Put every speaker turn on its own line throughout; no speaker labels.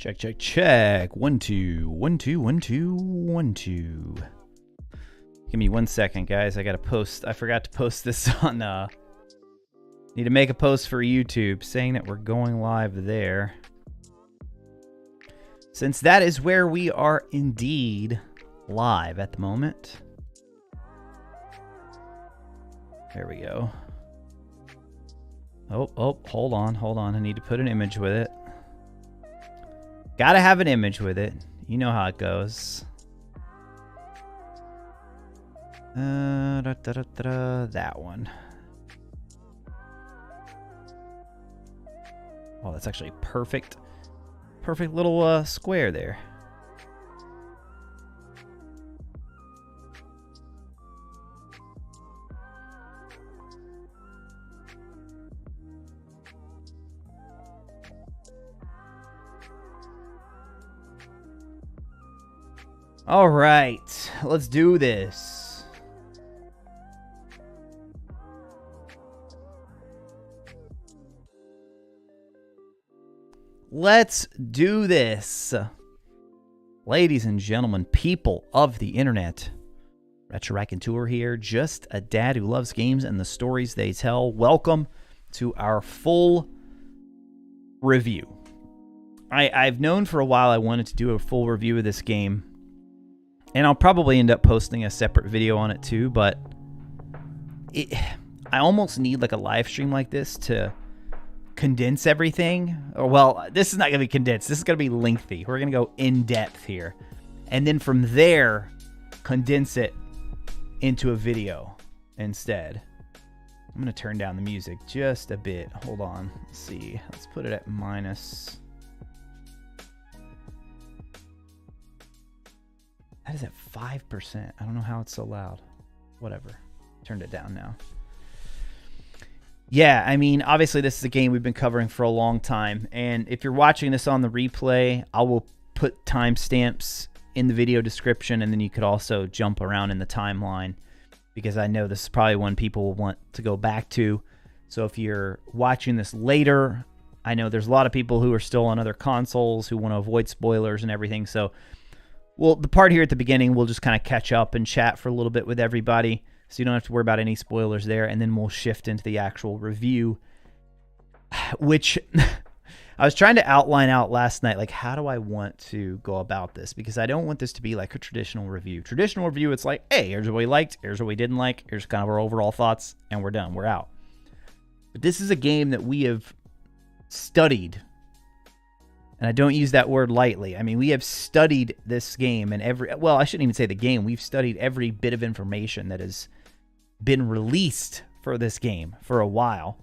Check, check, check. 1, 2, 1, 2, 1, 2, 1, 2. Give me 1 second, guys. I gotta post. I forgot to post this on. Need to make a post for YouTube saying that we're going live there, since that is where we are indeed live at the moment. There we go. Oh, hold on. I need to put an image with it. Gotta have an image with it. You know how it goes. That one. Oh, that's actually perfect. Perfect little square there. All right, let's do this. Let's do this. Ladies and gentlemen, people of the internet, RetroRaconteur here, just a dad who loves games and the stories they tell. Welcome to our full review. I've known for a while I wanted to do a full review of this game. And I'll probably end up posting a separate video on it too, but I almost need like a live stream like this to condense everything. Or, well, this is not going to be condensed. This is going to be lengthy. We're going to go in depth here. And then from there, condense it into a video instead. I'm going to turn down the music just a bit. Hold on. Let's see. Let's put it at minus... That is at 5%. I don't know how it's so loud. Whatever. Turned it down now. Yeah, I mean, obviously this is a game we've been covering for a long time. And if you're watching this on the replay, I will put timestamps in the video description. And then you could also jump around in the timeline, because I know this is probably one people will want to go back to. So if you're watching this later, I know there's a lot of people who are still on other consoles who want to avoid spoilers and everything. So... well, the part here at the beginning, we'll just kind of catch up and chat for a little bit with everybody, so you don't have to worry about any spoilers there, and then we'll shift into the actual review, which I was trying to outline out last night, like, how do I want to go about this? Because I don't want this to be like a traditional review. Traditional review, it's like, hey, here's what we liked, here's what we didn't like, here's kind of our overall thoughts, and we're done, we're out. But this is a game that we have studied. And I don't use that word lightly. I mean, we have studied this game and well, I shouldn't even say the game. We've studied every bit of information that has been released for this game for a while.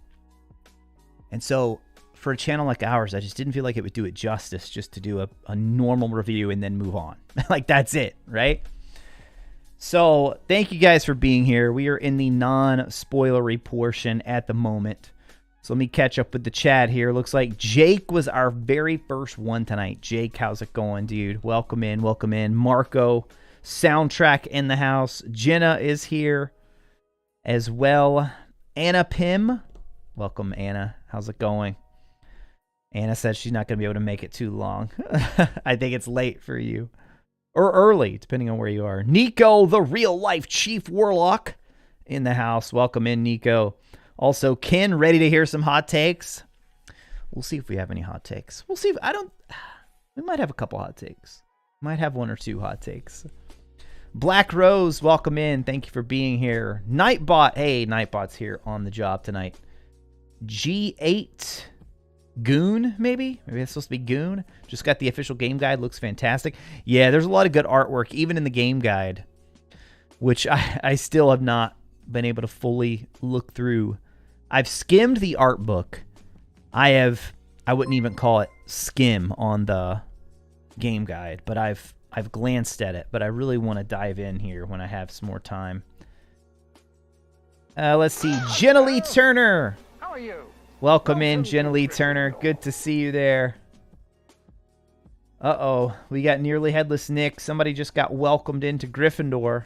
And so for a channel like ours, I just didn't feel like it would do it justice just to do a normal review and then move on. Like, that's it, right? So thank you guys for being here. We are in the non-spoilery portion at the moment. So let me catch up with the chat here. Looks like Jake was our very first one tonight. Jake, how's it going, dude? Welcome in, welcome in. Marco, soundtrack in the house. Jenna is here as well. Anna Pym. Welcome, Anna. How's it going? Anna said she's not going to be able to make it too long. I think it's late for you. Or early, depending on where you are. Nico, the real-life Chief Warlock in the house. Welcome in, Nico. Also, Ken, ready to hear some hot takes? We'll see if we have any hot takes. We'll see if we might have a couple hot takes. Might have 1 or 2 hot takes. Black Rose, welcome in. Thank you for being here. Nightbot, hey, Nightbot's here on the job tonight. G8 Goon, maybe? Maybe that's supposed to be Goon. Just got the official game guide. Looks fantastic. Yeah, there's a lot of good artwork, even in the game guide, which I still have not been able to fully look through. I've skimmed the art book. I wouldn't even call it skim on the game guide, but I've glanced at it, but I really want to dive in here when I have some more time. Let's see. Jenna Lee Turner.
How are you?
Welcome in, Jenna Lee Turner. Good to see you there. Uh-oh. We got Nearly Headless Nick. Somebody just got welcomed into Gryffindor.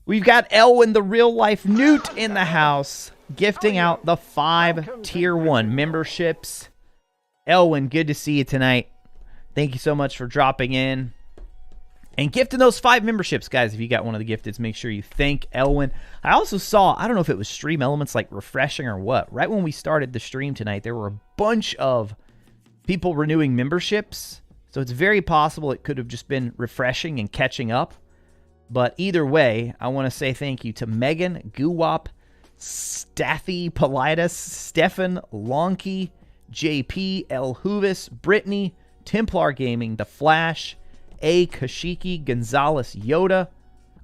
We've got Elwin, the real-life Newt, in the house, gifting out the 5 Tier 1 memberships. Elwin, good to see you tonight. Thank you so much for dropping in and gifting those 5 memberships, guys. If you got one of the gifteds, make sure you thank Elwin. I also saw, I don't know if it was Stream Elements like refreshing or what, right when we started the stream tonight, there were a bunch of people renewing memberships. So it's very possible it could have just been refreshing and catching up. But either way, I want to say thank you to Megan, Guwop, Staffy, Politis, Stefan, Lonky, JP, El Huvis, Brittany, Templar Gaming, The Flash, A. Kashiki, Gonzalez, Yoda.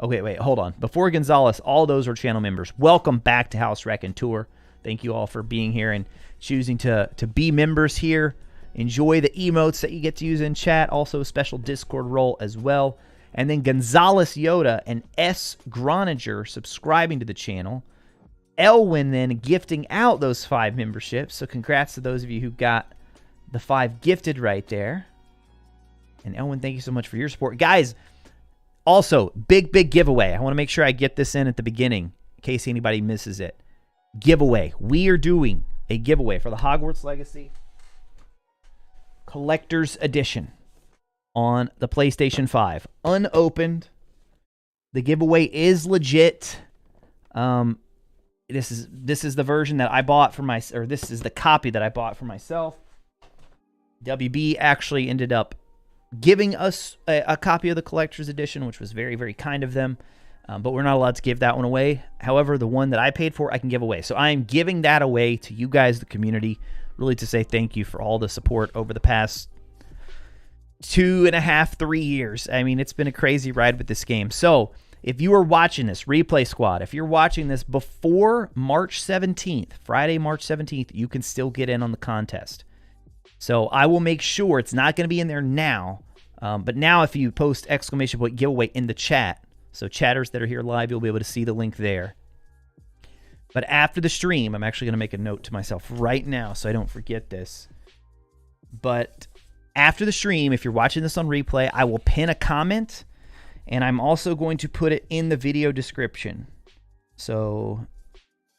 Oh, wait, hold on. Before Gonzalez, all those are channel members. Welcome back to House ReconTeur. Thank you all for being here and choosing to be members here. Enjoy the emotes that you get to use in chat. Also a special Discord role as well. And then Gonzalez Yoda and S. Groninger subscribing to the channel. Elwin then gifting out those 5 memberships. So congrats to those of you who got the 5 gifted right there. And Elwin, thank you so much for your support. Guys, also, big giveaway. I want to make sure I get this in at the beginning in case anybody misses it. Giveaway. We are doing a giveaway for the Hogwarts Legacy Collector's Edition on the PlayStation 5. Unopened. The giveaway is legit. This is the version that I bought for this is the copy that I bought for myself. WB actually ended up giving us a copy of the Collector's Edition, which was very, very kind of them. But we're not allowed to give that one away. However, the one that I paid for, I can give away. So I am giving that away to you guys, the community, really to say thank you for all the support over the past 2.5, 3 years. I mean, it's been a crazy ride with this game. So if you are watching this, Replay Squad, if you're watching this before March 17th, Friday, March 17th, you can still get in on the contest. So I will make sure it's not going to be in there now. But now if you post exclamation point giveaway in the chat, so chatters that are here live, you'll be able to see the link there. But after the stream, I'm actually going to make a note to myself right now so I don't forget this. But after the stream, if you're watching this on replay, I will pin a comment, and I'm also going to put it in the video description. So,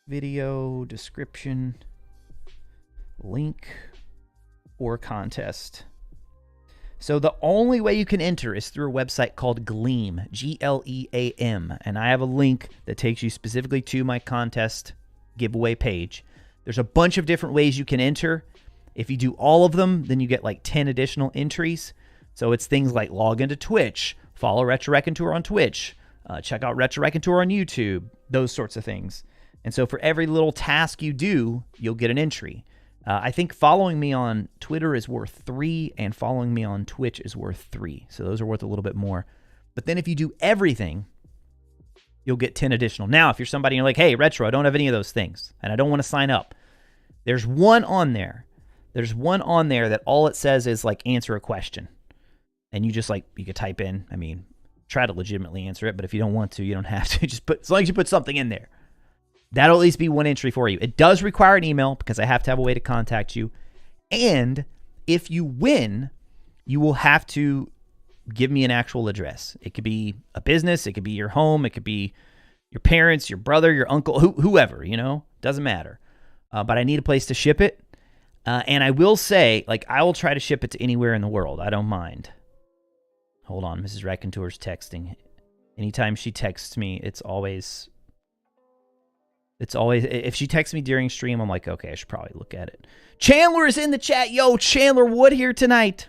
video description, link, or contest. So the only way you can enter is through a website called Gleam, Gleam, and I have a link that takes you specifically to my contest giveaway page. There's a bunch of different ways you can enter. If you do all of them, then you get like 10 additional entries. So it's things like log into Twitch, follow RetroRaconteur on Twitch, check out RetroRaconteur on YouTube, those sorts of things. And so for every little task you do, you'll get an entry. I think following me on Twitter is worth 3, and following me on Twitch is worth 3. So those are worth a little bit more. But then if you do everything, you'll get 10 additional. Now, if you're somebody and you're like, hey, Retro, I don't have any of those things, and I don't want to sign up, there's one on there. There's one on there that all it says is, like, answer a question. And you just, like, you could type in, I mean, try to legitimately answer it, but if you don't want to, you don't have to. Just put, as long as you put something in there. That'll at least be one entry for you. It does require an email because I have to have a way to contact you. And if you win, you will have to give me an actual address. It could be a business. It could be your home. It could be your parents, your brother, your uncle, whoever, you know. Doesn't matter. But I need a place to ship it. And I will say, like, I will try to ship it to anywhere in the world. I don't mind. Hold on. Mrs. ReconTeur's texting. Anytime she texts me, it's always, if she texts me during stream, I'm like, okay, I should probably look at it. Chandler is in the chat. Yo, Chandler Wood here tonight.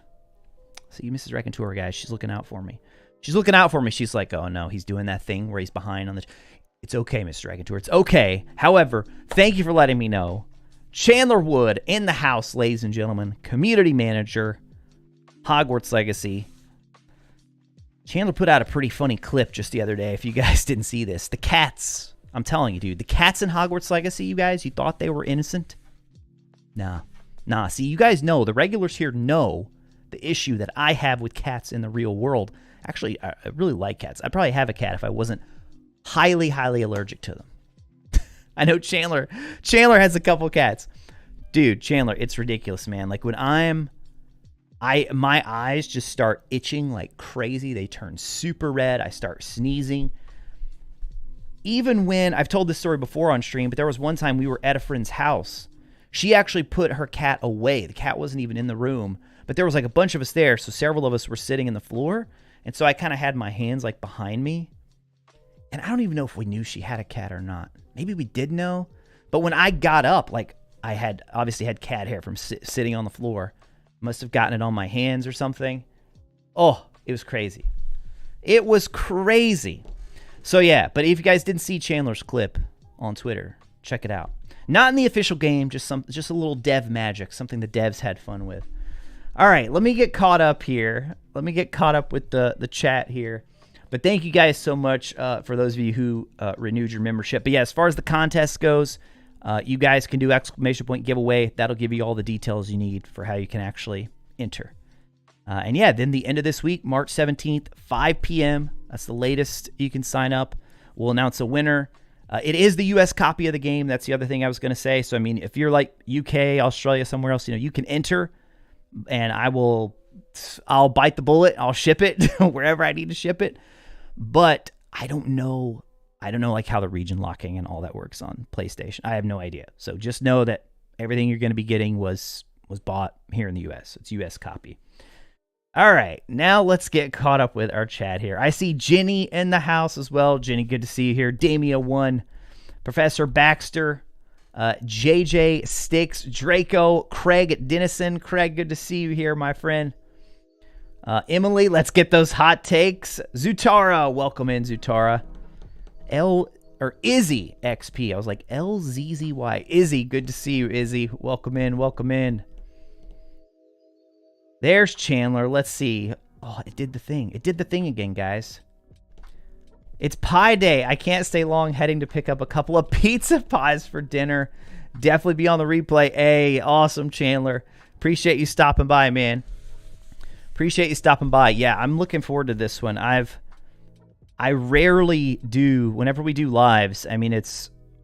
See, Mrs. ReconTeur, guys, she's looking out for me. She's looking out for me. She's like, oh, no, he's doing that thing where he's behind on the... It's okay, Mr. ReconTeur. It's okay. However, thank you for letting me know. Chandler Wood in the house, ladies and gentlemen. Community manager, Hogwarts Legacy. Chandler put out a pretty funny clip just the other day, if you guys didn't see this. The cats... I'm telling you, dude, the cats in Hogwarts Legacy, you guys, you thought they were innocent? Nah. See, you guys know, the regulars here know the issue that I have with cats in the real world. Actually, I really like cats. I'd probably have a cat if I wasn't highly, highly allergic to them. I know Chandler has a couple cats. Dude, Chandler, it's ridiculous, man. Like, when my eyes just start itching like crazy. They turn super red. I start sneezing. Even when, I've told this story before on stream, but there was one time we were at a friend's house. She actually put her cat away. The cat wasn't even in the room, but there was like a bunch of us there, so several of us were sitting in the floor, and so I kind of had my hands like behind me, and I don't even know if we knew she had a cat or not. Maybe we did know, but when I got up, like I had obviously had cat hair from sitting on the floor. Must have gotten it on my hands or something. Oh, it was crazy. It was crazy. So yeah, but if you guys didn't see Chandler's clip on Twitter, check it out. Not in the official game, just a little dev magic, something the devs had fun with. All right, let me get caught up here. Let me get caught up with the chat here. But thank you guys so much for those of you who renewed your membership. But yeah, as far as the contest goes, you guys can do exclamation point giveaway. That'll give you all the details you need for how you can actually enter. And yeah, then the end of this week, March 17th, 5 p.m. That's the latest you can sign up. We'll announce a winner. It is the U.S. copy of the game. That's the other thing I was going to say. So, I mean, if you're like UK, Australia, somewhere else, you can enter, and I'll bite the bullet. I'll ship it wherever I need to ship it. But I don't know like how the region locking and all that works on PlayStation. I have no idea. So just know that everything you're going to be getting was bought here in the U.S. It's U.S. copy. All right, now let's get caught up with our chat here. I see Jenny in the house as well. Jenny, good to see you here. Damia1, Professor Baxter, JJ Sticks, Draco, Craig Dennison. Craig, good to see you here, my friend. Emily, let's get those hot takes. Zutara, welcome in, Zutara. Izzy XP. I was like LZZY. Izzy, good to see you, Izzy. Welcome in, welcome in. There's Chandler. Let's see. Oh, it did the thing. It did the thing again, guys. It's pie day. I can't stay long, heading to pick up a couple of pizza pies for dinner. Definitely be on the replay. Hey, awesome, Chandler. Appreciate you stopping by, man. Appreciate you stopping by. Yeah, I'm looking forward to this one. I rarely do, whenever we do lives, I mean, I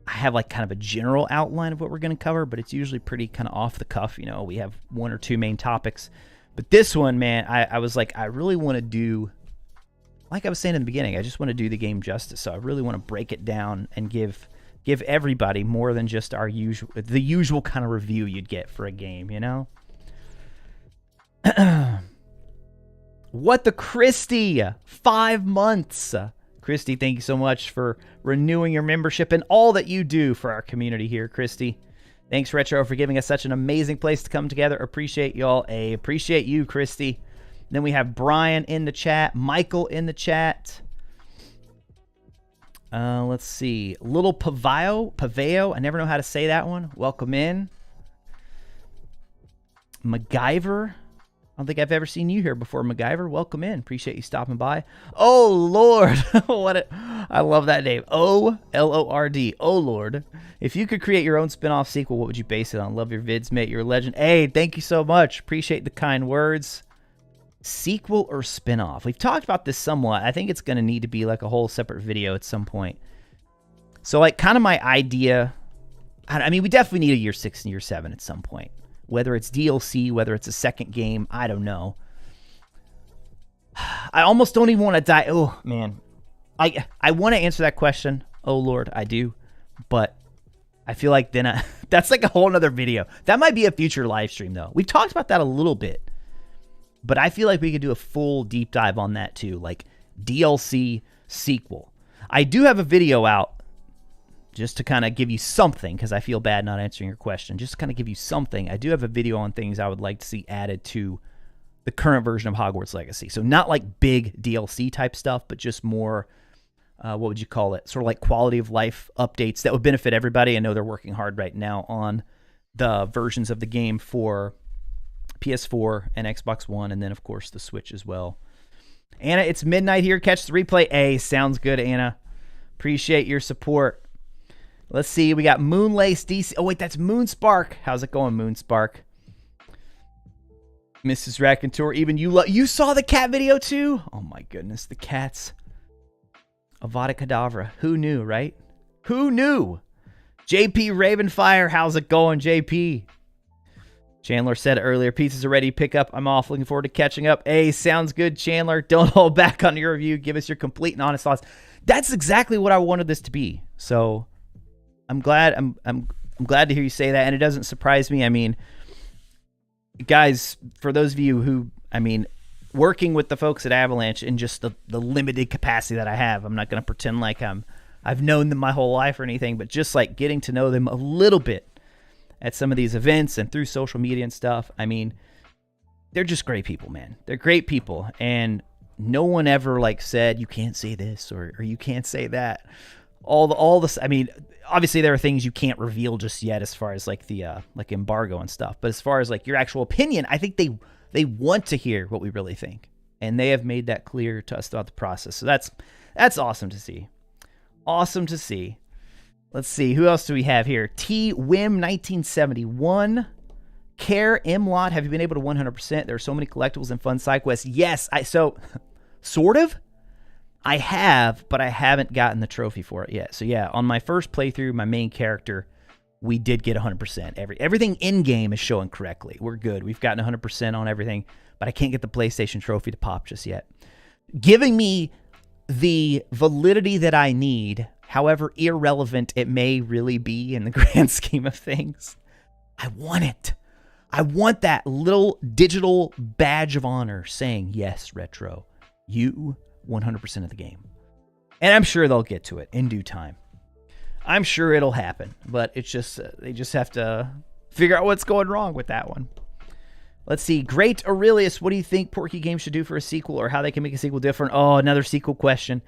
have like kind of a general outline of what we're going to cover, but it's usually pretty kind of off the cuff. We have one or two main topics. But this one, man, I was like, I really want to do, like I was saying in the beginning, I just want to do the game justice. So I really want to break it down and give everybody more than just the usual kind of review you'd get for a game, What the Christy? 5 months. Christy, thank you so much for renewing your membership and all that you do for our community here, Christy. Thanks, Retro, for giving us such an amazing place to come together. Appreciate y'all. Appreciate you, Christy. Then we have Brian in the chat. Michael in the chat. Let's see. Little Paveo. I never know how to say that one. Welcome in. MacGyver. I don't think I've ever seen you here before, MacGyver. Welcome in. Appreciate you stopping by. Oh, Lord. I love that name. O-L-O-R-D. Oh, Lord. If you could create your own spin-off sequel, what would you base it on? Love your vids, mate. You're a legend. Hey, thank you so much. Appreciate the kind words. Sequel or spin-off? We've talked about this somewhat. I think it's going to need to be like a whole separate video at some point. So, like, kind of my idea. I mean, we definitely need a year 6 and year 7 at some point. Whether it's DLC, whether it's a second game, I don't know. I almost don't even want to die. Oh, man. I want to answer that question. Oh, Lord, I do. But I feel like then that's like a whole nother video. That might be a future live stream, though. We've talked about that a little bit. But I feel like we could do a full deep dive on that, too. Like DLC sequel. I do have a video out. Just to kind of give you something, because I feel bad not answering your question. Just to kind of give you something, I do have a video on things I would like to see added to the current version of Hogwarts Legacy. So not like big DLC type stuff, but just more, what would you call it? Sort of like quality of life updates that would benefit everybody. I know they're working hard right now on the versions of the game for PS4 and Xbox One, and then, of course, the Switch as well. Anna, it's midnight here. Catch the replay. Hey, sounds good, Anna. Appreciate your support. Let's see. We got Moonlace DC. Oh, wait, that's Moonspark. How's it going, Moonspark? Mrs. Raconteur, even you saw the cat video too? Oh, my goodness. The cats. Avada Kedavra. Who knew, right? Who knew? JP Ravenfire. How's it going, JP? Chandler said earlier, pizza's are ready to pick up. I'm off. Looking forward to catching up. Hey, sounds good, Chandler. Don't hold back on your review. Give us your complete and honest thoughts. That's exactly what I wanted this to be. So I'm glad. I'm glad to hear you say that, and it doesn't surprise me. I mean, guys, for those of you who, I mean, working with the folks at Avalanche in just the limited capacity that I have, I'm not going to pretend like I've known them my whole life or anything, but just like getting to know them a little bit at some of these events and through social media and stuff. I mean, they're just great people, man. They're great people. And no one ever like said, you can't say this or you can't say that. All this, I mean, obviously there are things you can't reveal just yet as far as like the like embargo and stuff. But as far as like your actual opinion, I think they want to hear what we really think. And they have made that clear to us throughout the process. So that's awesome to see. Awesome to see. Let's see. Who else do we have here? T. Wim 1971. Care Lot. Have you been able to 100%? There are so many collectibles and fun side quests. Yes. Sort of. I have, but I haven't gotten the trophy for it yet. So yeah, on my first playthrough, my main character, we did get 100%. Everything in-game is showing correctly. We're good. We've gotten 100% on everything, but I can't get the PlayStation trophy to pop just yet. Giving me the validity that I need, however irrelevant it may really be in the grand scheme of things. I want it. I want that little digital badge of honor saying, yes, Retro, you 100% of the game. And I'm sure they'll get to it in due time. I'm sure it'll happen, but it's just, they just have to figure out what's going wrong with that one. Let's see. Great Aurelius, what do you think Porky Games should do for a sequel or how they can make a sequel different? Oh, another sequel question.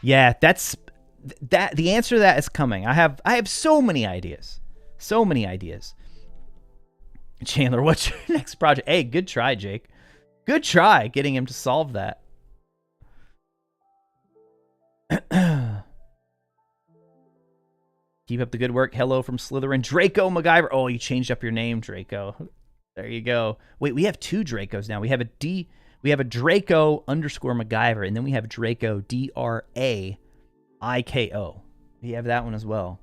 Yeah, the answer to that is coming. I have so many ideas. So many ideas. Chandler, what's your next project? Hey, good try, Jake. Good try getting him to solve that. Keep up the good work. Hello from Slytherin. Draco MacGyver. Oh, you changed up your name, Draco. There you go. Wait, we have two Dracos now. We have a Draco underscore MacGyver, and then we have Draco DRAIKO. We have that one as well.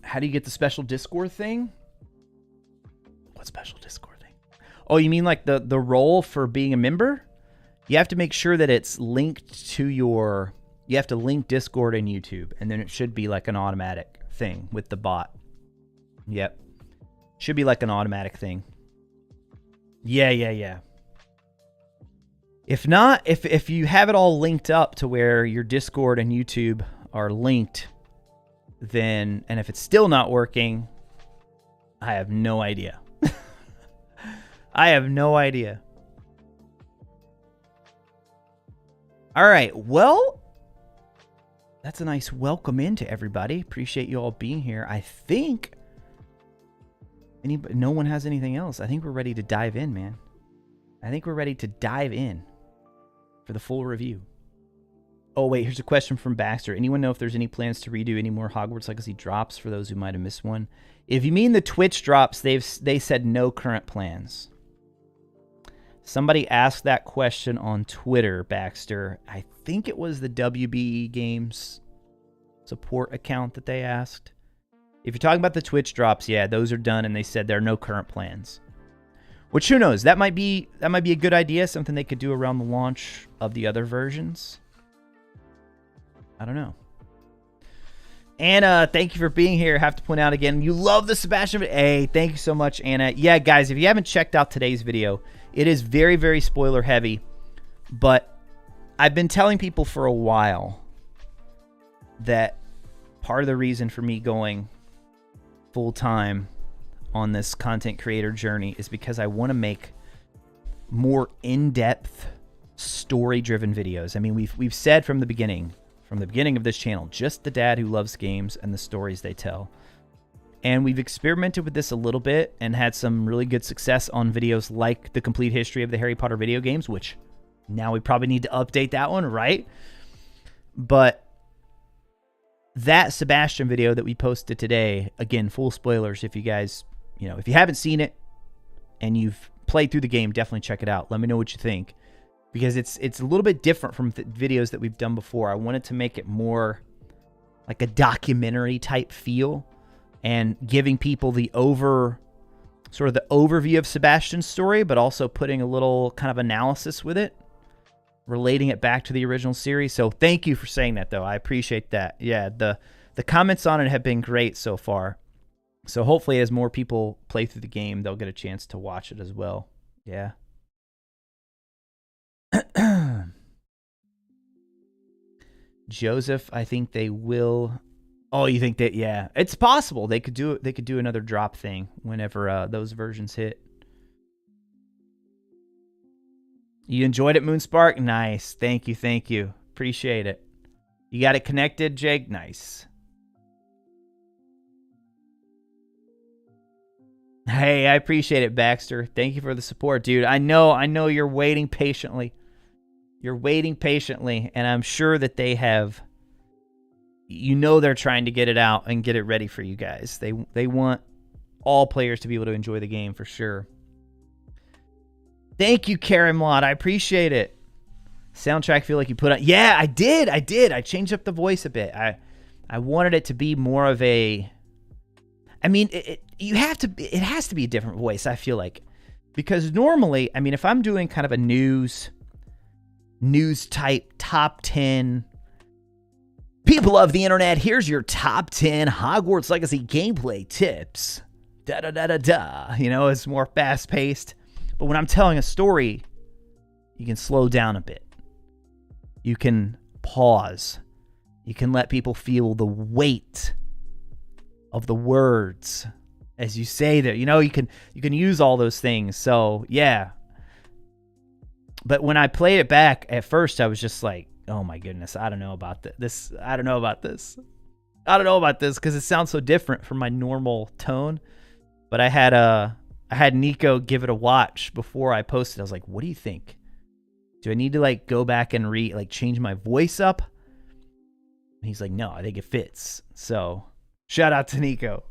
How do you get the special Discord thing? What special Discord thing? Oh, you mean like the role for being a member? You have to make sure that it's linked to your... You have to link Discord and YouTube, and then it should be like an automatic thing with the bot. Yep. Should be like an automatic thing. Yeah. If not, if you have it all linked up to where your Discord and YouTube are linked, then, and if it's still not working, I have no idea. I have no idea. All right, well... That's a nice welcome in to everybody. Appreciate you all being here. I think no one has anything else. I think we're ready to dive in, man. I think we're ready to dive in for the full review. Oh, wait, here's a question from Baxter. Anyone know if there's any plans to redo any more Hogwarts Legacy drops for those who might have missed one? If you mean the Twitch drops, they said no current plans. Somebody asked that question on Twitter, Baxter. I think it was the WBE Games support account that they asked. If you're talking about the Twitch drops, yeah, those are done, and they said there are no current plans. Which, who knows? That might be a good idea, something they could do around the launch of the other versions. I don't know. Anna, thank you for being here. I have to point out again, you love the Sebastian. Hey, thank you so much, Anna. Yeah, guys, if you haven't checked out today's video, it is very, very spoiler heavy, but I've been telling people for a while that part of the reason for me going full-time on this content creator journey is because I want to make more in-depth, story-driven videos. I mean, we've said from the beginning of this channel, just the dad who loves games and the stories they tell. And we've experimented with this a little bit and had some really good success on videos like the complete history of the Harry Potter video games, which now we probably need to update that one, right? But that Sebastian video that we posted today, again, full spoilers. If you guys, if you haven't seen it and you've played through the game, definitely check it out. Let me know what you think, because it's a little bit different from the videos that we've done before. I wanted to make it more like a documentary type feel, and giving people the overview of Sebastian's story, but also putting a little kind of analysis with it, relating it back to the original series. So thank you for saying that, though. I appreciate that. Yeah, the comments on it have been great so far. So hopefully as more people play through the game, they'll get a chance to watch it as well. Yeah. Joseph, I think they will. Oh, you think that? Yeah, it's possible they could do it. They could do another drop thing whenever those versions hit. You enjoyed it, Moonspark? Nice. Thank you. Thank you. Appreciate it. You got it connected, Jake? Nice. Hey, I appreciate it, Baxter. Thank you for the support, dude. I know you're waiting patiently. You're waiting patiently, and I'm sure that they have, you know, they're trying to get it out and get it ready for you guys. They want all players to be able to enjoy the game for sure. Thank you, Karimlot. I appreciate it. Soundtrack feel like you put on. Yeah, I did. I changed up the voice a bit. I wanted it to be more of a, I mean, it has to be a different voice, I feel like. Because normally, I mean, if I'm doing kind of a news type top 10 people of the internet, here's your top 10 Hogwarts Legacy gameplay tips. Da da da da da. You know, it's more fast paced. But when I'm telling a story, you can slow down a bit. You can pause. You can let people feel the weight of the words as you say that. You know, you can use all those things. So, yeah. But when I played it back, at first I was just like, oh my goodness, I don't know about this. I don't know about this. I don't know about this because it sounds so different from my normal tone. But I had Nico give it a watch before I posted. I was like, what do you think? Do I need to like go back and change my voice up? And he's like, no, I think it fits. So shout out to Nico.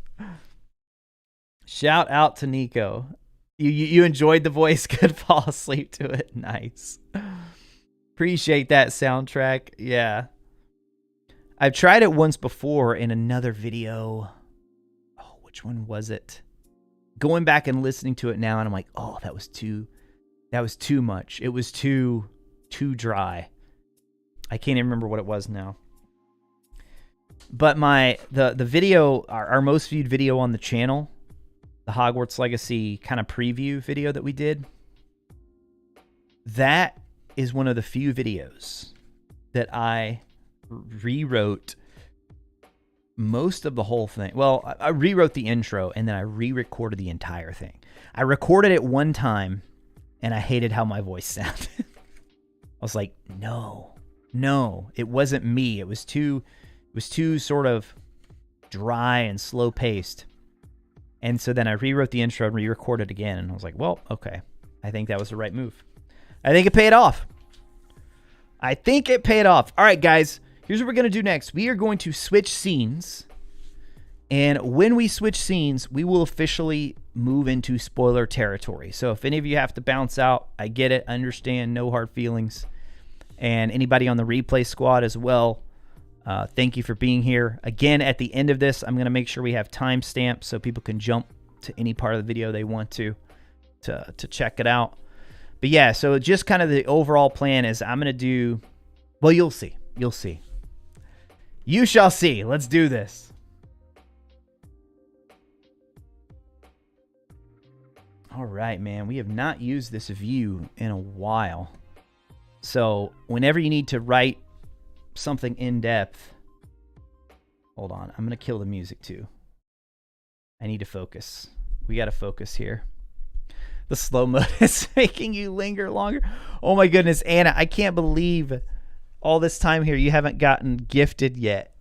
Shout out to Nico. You enjoyed the voice. Could fall asleep to it. Nice. Appreciate that soundtrack. Yeah. I've tried it once before in another video. Oh, which one was it? Going back and listening to it now, and I'm like, oh, that was too much. It was too dry. I can't even remember what it was now. But the video, our most viewed video on the channel, the Hogwarts Legacy kind of preview video that we did, that is one of the few videos that I rewrote most of the whole thing. Well, I rewrote the intro and then I re-recorded the entire thing. I recorded it one time and I hated how my voice sounded. I was like, no, it wasn't me. It was too sort of dry and slow paced. And so then I rewrote the intro and re-recorded again. And I was like, well, okay. I think that was the right move. I think it paid off. All right, guys. Here's what we're going to do next. We are going to switch scenes. And when we switch scenes, we will officially move into spoiler territory. So if any of you have to bounce out, I get it. Understand. No hard feelings. And anybody on the replay squad as well, thank you for being here. Again, at the end of this, I'm going to make sure we have timestamps so people can jump to any part of the video they want to check it out. But yeah, so just kind of the overall plan is I'm going to do, well, you'll see. You'll see. You shall see. Let's do this. All right, man. We have not used this view in a while. So whenever you need to write something in depth, hold on. I'm going to kill the music too. I need to focus. We got to focus here. The slow mode is making you linger longer. Oh my goodness, Anna, I can't believe all this time here you haven't gotten gifted yet.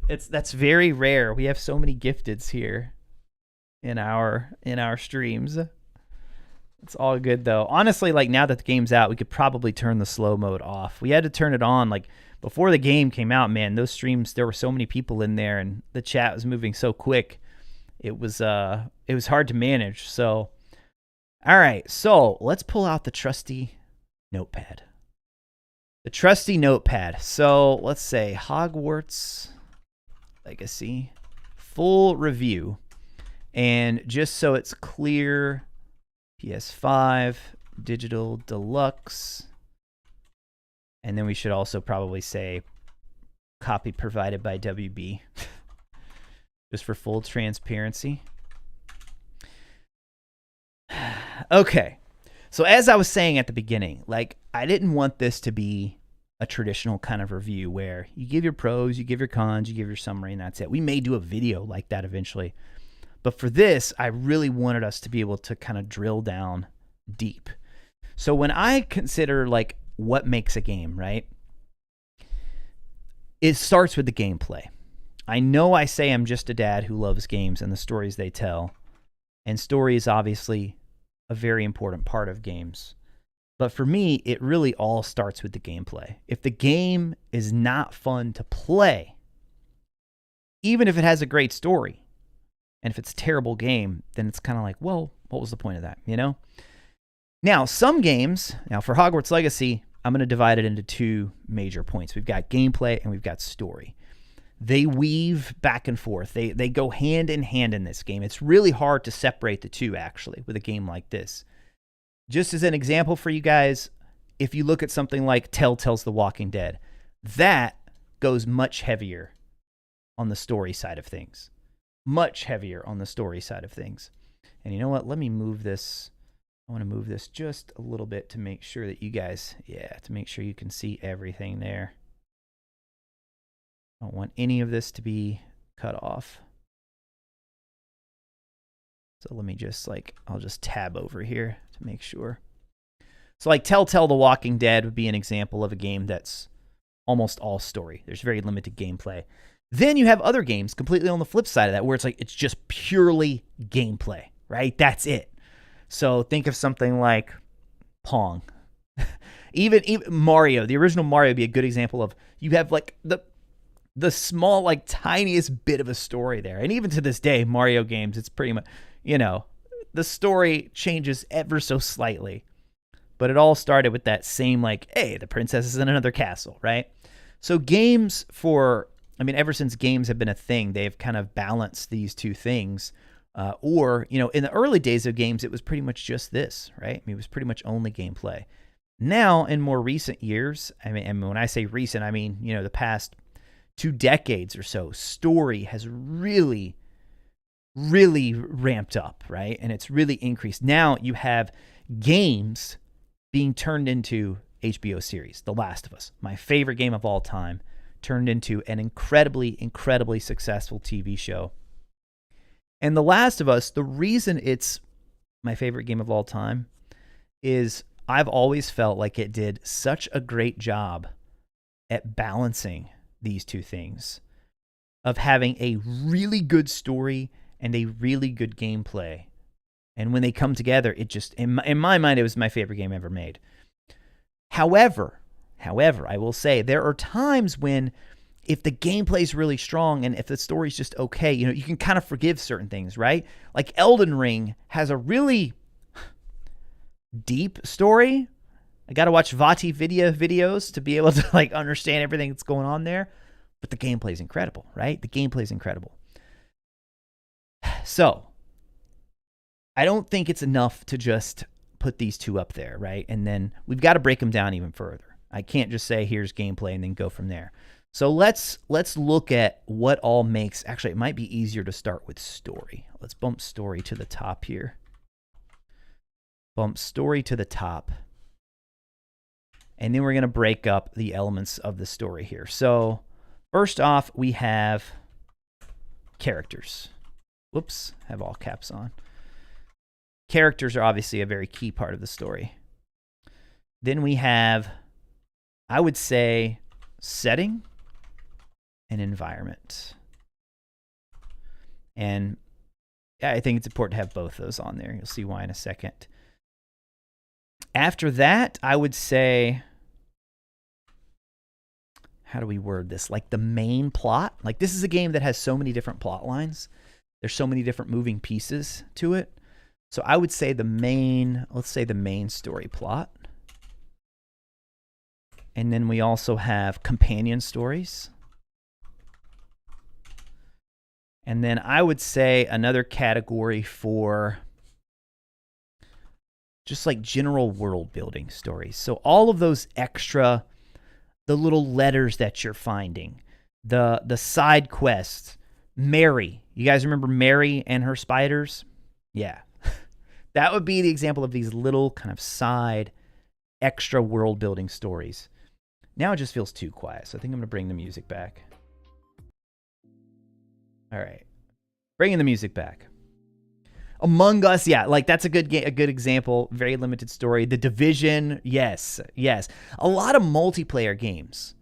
That's very rare. We have so many gifteds here in our streams. It's all good though. Honestly, like now that the game's out, we could probably turn the slow mode off. We had to turn it on like before the game came out, man. Those streams, there were so many people in there and the chat was moving so quick. It was hard to manage. So all right, so let's pull out the trusty notepad. The trusty notepad. So let's say Hogwarts Legacy full review. And just so it's clear, PS5, Digital Deluxe, And then we should also probably say copy provided by WB, just for full transparency. Okay, so as I was saying at the beginning, like, I didn't want this to be a traditional kind of review where you give your pros, you give your cons, you give your summary, and that's it. We may do a video like that eventually. But for this, I really wanted us to be able to kind of drill down deep. So when I consider, like, what makes a game, right? It starts with the gameplay. I know I say I'm just a dad who loves games and the stories they tell. And story is obviously a very important part of games. But for me, it really all starts with the gameplay. If the game is not fun to play, even if it has a great story, and if it's a terrible game, then it's kind of like, well, what was the point of that, you know? Now, some games, for Hogwarts Legacy, I'm going to divide it into two major points. We've got gameplay and we've got story. They weave back and forth. They go hand in hand in this game. It's really hard to separate the two, actually, with a game like this. Just as an example for you guys, if you look at something like Telltale's The Walking Dead, that goes much heavier on the story side of things. Much heavier on the story side of things. And you know what? Let me move this. I want to move this just a little bit to make sure that you guys, to make sure you can see everything there. I don't want any of this to be cut off. So let me just, I'll just tab over here to make sure. So like Telltale The Walking Dead would be an example of a game that's almost all story. There's very limited gameplay. Then you have other games completely on the flip side of that where it's just purely gameplay, right? That's it. So think of something like Pong. even Mario, the original Mario would be a good example of, you have like the small, tiniest bit of a story there. And even to this day, Mario games, it's pretty much, the story changes ever so slightly. But it all started with that same, hey, the princess is in another castle, right? So games ever since games have been a thing, they've kind of balanced these two things. In the early days of games, it was pretty much just this, right? It was pretty much only gameplay. Now, in more recent years, and when I say recent, the past 2 decades or so, story has really, really ramped up, right? And it's really increased. Now you have games being turned into HBO series. The Last of Us, my favorite game of all time, turned into an incredibly, incredibly successful TV show. And The Last of Us, the reason it's my favorite game of all time is I've always felt like it did such a great job at balancing these two things, of having a really good story and a really good gameplay. And when they come together, it just, in my mind, it was my favorite game ever made. However, I will say there are times when, if the gameplay is really strong and if the story's just okay, you can kind of forgive certain things, right? Like Elden Ring has a really deep story. I got to watch Vati videos to be able to understand everything that's going on there. But the gameplay is incredible, right? The gameplay is incredible. So I don't think it's enough to just put these two up there, right? And then we've got to break them down even further. I can't just say here's gameplay and then go from there. So let's look at what all makes, actually it might be easier to start with story. Let's bump story to the top here. Bump story to the top. And then we're going to break up the elements of the story here. So first off, we have characters. Whoops, have all caps on. Characters are obviously a very key part of the story. Then we have, I would say, setting and environment. And I think it's important to have both those on there. You'll see why in a second. After that, I would say, how do we word this? The main plot. This is a game that has so many different plot lines. There's so many different moving pieces to it. So I would say let's say the main story plot. And then we also have companion stories. And then I would say another category for just general world building stories. So all of those extra the little letters that you're finding, the side quests. Mary, you guys remember Mary and her spiders? Yeah. That would be the example of these little kind of side extra world building stories. Now it just feels too quiet, so I think I'm going to bring the music back. All right. Bringing the music back. Among Us, yeah, like that's a good example. Very limited story. The Division, yes. A lot of multiplayer games.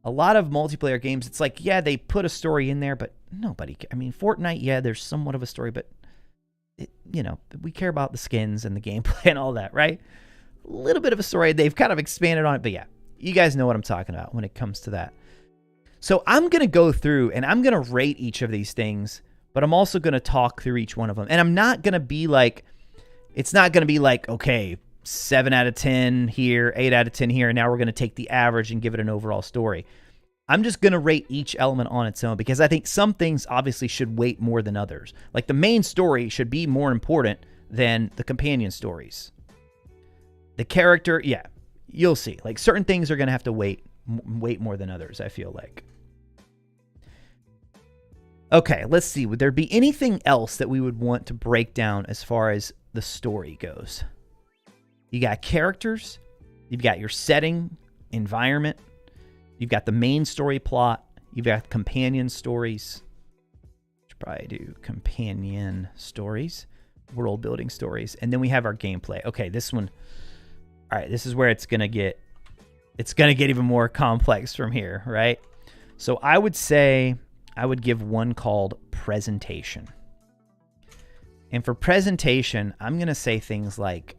It's like, yeah, they put a story in there, but nobody. I mean, Fortnite, yeah, there's somewhat of a story, but we care about the skins and the gameplay and all that, right? A little bit of a story. They've kind of expanded on it, but yeah, you guys know what I'm talking about when it comes to that. So I'm gonna go through and I'm gonna rate each of these things. But I'm also going to talk through each one of them. And I'm not going to be like, it's not going to be like, okay, 7 out of 10 here, 8 out of 10 here, and now we're going to take the average and give it an overall story. I'm just going to rate each element on its own because I think some things obviously should weight more than others. Like the main story should be more important than the companion stories. The character, yeah, you'll see. Like certain things are going to have to weight more than others, I feel like. Okay, let's see. Would there be anything else that we would want to break down as far as the story goes? You got characters. You've got your setting, environment. You've got the main story plot. You've got companion stories. Should probably do companion stories, world building stories. And then we have our gameplay. Okay, this one. All right, this is where it's going to get even more complex from here, right? So I would say I would give one called presentation. And for presentation, I'm going to say things like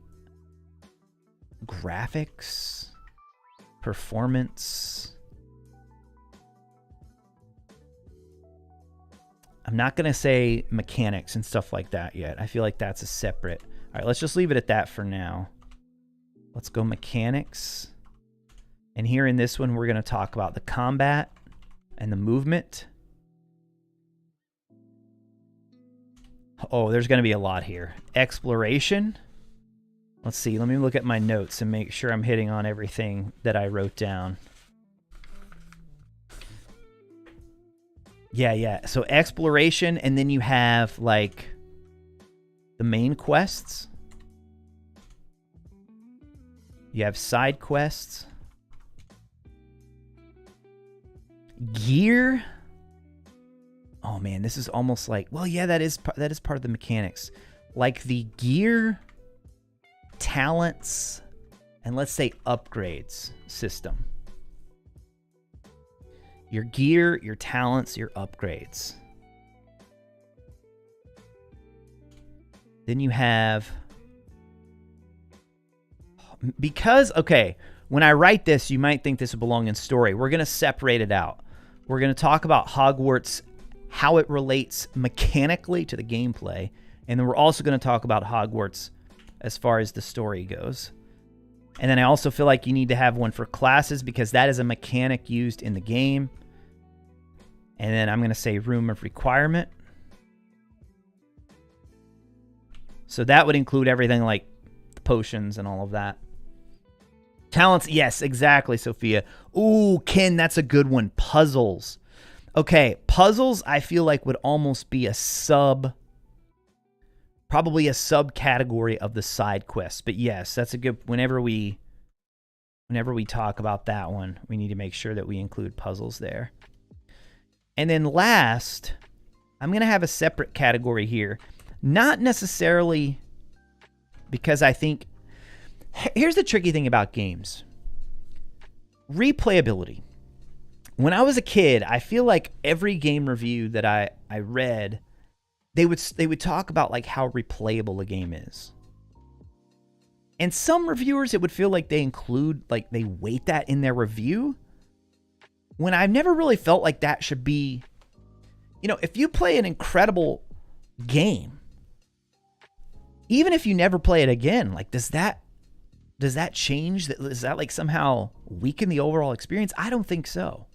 graphics, performance. I'm not going to say mechanics and stuff like that yet. I feel like that's a separate. All right, let's just leave it at that for now. Let's go mechanics. And here in this one, we're going to talk about the combat and the movement. Oh, there's going to be a lot here. Exploration. Let's see. Let me look at my notes and make sure I'm hitting on everything that I wrote down. Yeah. So exploration, and then you have like the main quests. You have side quests. Gear. Oh man, this is almost like, well, yeah, that is part of the mechanics. Like the gear, talents, and let's say upgrades system. Your gear, your talents, your upgrades. Then you have, because, okay, when I write this, you might think this would belong in story. We're going to separate it out. We're going to talk about Hogwarts, how it relates mechanically to the gameplay, and then we're also going to talk about Hogwarts as far as the story goes. And then I also feel like you need to have one for classes because that is a mechanic used in the game. And then I'm going to say room of requirement. So that would include everything like potions and all of that. Talents, yes, exactly, Sophia. Ooh, Ken, that's a good one. Puzzles. Okay, puzzles I feel like would almost be probably a subcategory of the side quests. But yes, that's a good, whenever we talk about that one, we need to make sure that we include puzzles there. And then last, I'm going to have a separate category here. Not necessarily because I think, here's the tricky thing about games. Replayability. When I was a kid, I feel like every game review that I read, they would talk about like how replayable a game is. And some reviewers, it would feel like they include, like they weight that in their review. When I've never really felt like that should be, you know, if you play an incredible game, even if you never play it again, like does that change? Does that like somehow weaken the overall experience? I don't think so.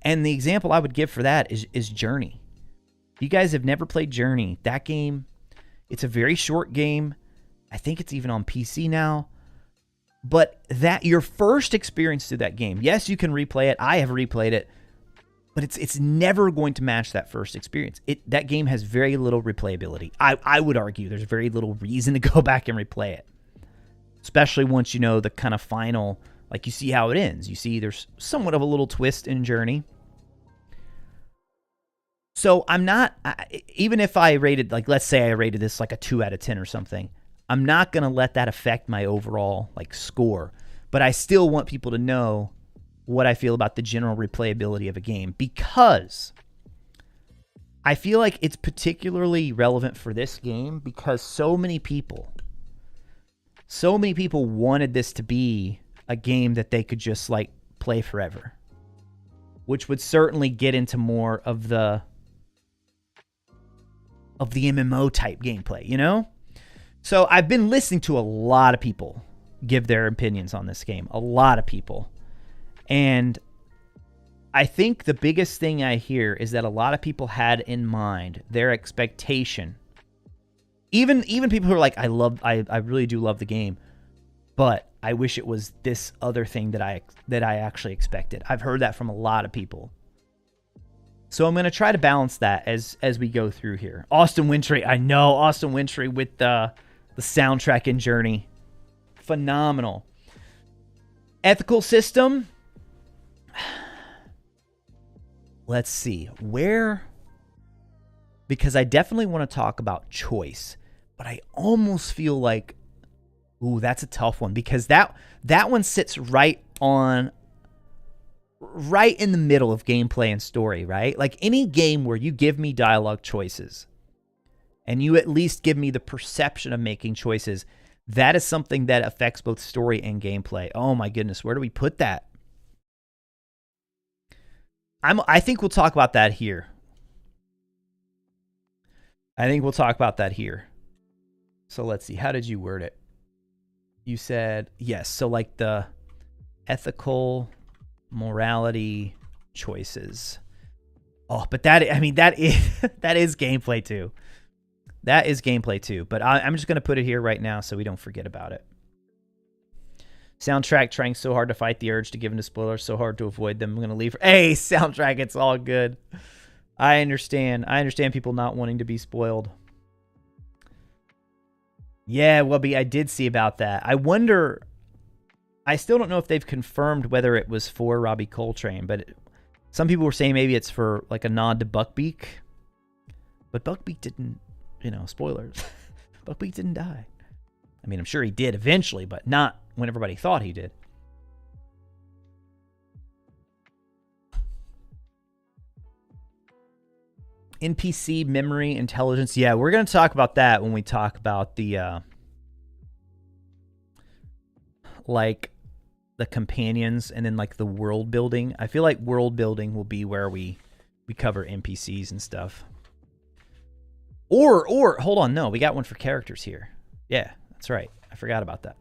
And the example I would give for that is Journey. If you guys have never played Journey, that game, it's a very short game. I think it's even on PC now. But that your first experience through that game, yes, you can replay it. I have replayed it, but it's never going to match that first experience. That game has very little replayability. I would argue there's very little reason to go back and replay it, especially once you know the kind of final, like you see how it ends. You see there's somewhat of a little twist in Journey. So I'm not, even if I rated, like let's say I rated this like a 2 out of 10 or something, I'm not going to let that affect my overall like score. But I still want people to know what I feel about the general replayability of a game, because I feel like it's particularly relevant for this game because so many people wanted this to be a game that they could just like play forever, which would certainly get into more of the MMO type gameplay, you know? So I've been listening to a lot of people give their opinions on this game. A lot of people. And I think the biggest thing I hear is that a lot of people had in mind their expectation. Even people who are like, I really do love the game, but I wish it was this other thing that I actually expected. I've heard that from a lot of people. So I'm going to try to balance that as we go through here. Austin Wintory, I know, Austin Wintory with the soundtrack in Journey. Phenomenal. Ethical system. Let's see. Where? Because I definitely want to talk about choice, but I almost feel like, ooh, that's a tough one, because that one sits right in the middle of gameplay and story, right? Like any game where you give me dialogue choices and you at least give me the perception of making choices, that is something that affects both story and gameplay. Oh my goodness, where do we put that? I think we'll talk about that here. So let's see. How did you word it? You said, yes. So like the ethical morality choices. Oh, but that is gameplay too. That is gameplay too. But I'm just going to put it here right now so we don't forget about it. Soundtrack trying so hard to fight the urge to give into spoilers, so hard to avoid them. I'm going to leave. Hey, soundtrack, it's all good. I understand. I understand people not wanting to be spoiled. Yeah, Wubby, I did see about that. I wonder, I still don't know if they've confirmed whether it was for Robbie Coltrane, but some people were saying maybe it's for like a nod to Buckbeak. But Buckbeak didn't, spoilers. Buckbeak didn't die. I mean, I'm sure he did eventually, but not when everybody thought he did. NPC memory intelligence. Yeah, we're going to talk about that when we talk about the like the companions and then like the world building. I feel like world building will be where we cover NPCs and stuff. Or hold on, no, we got one for characters here. Yeah, that's right. I forgot about that.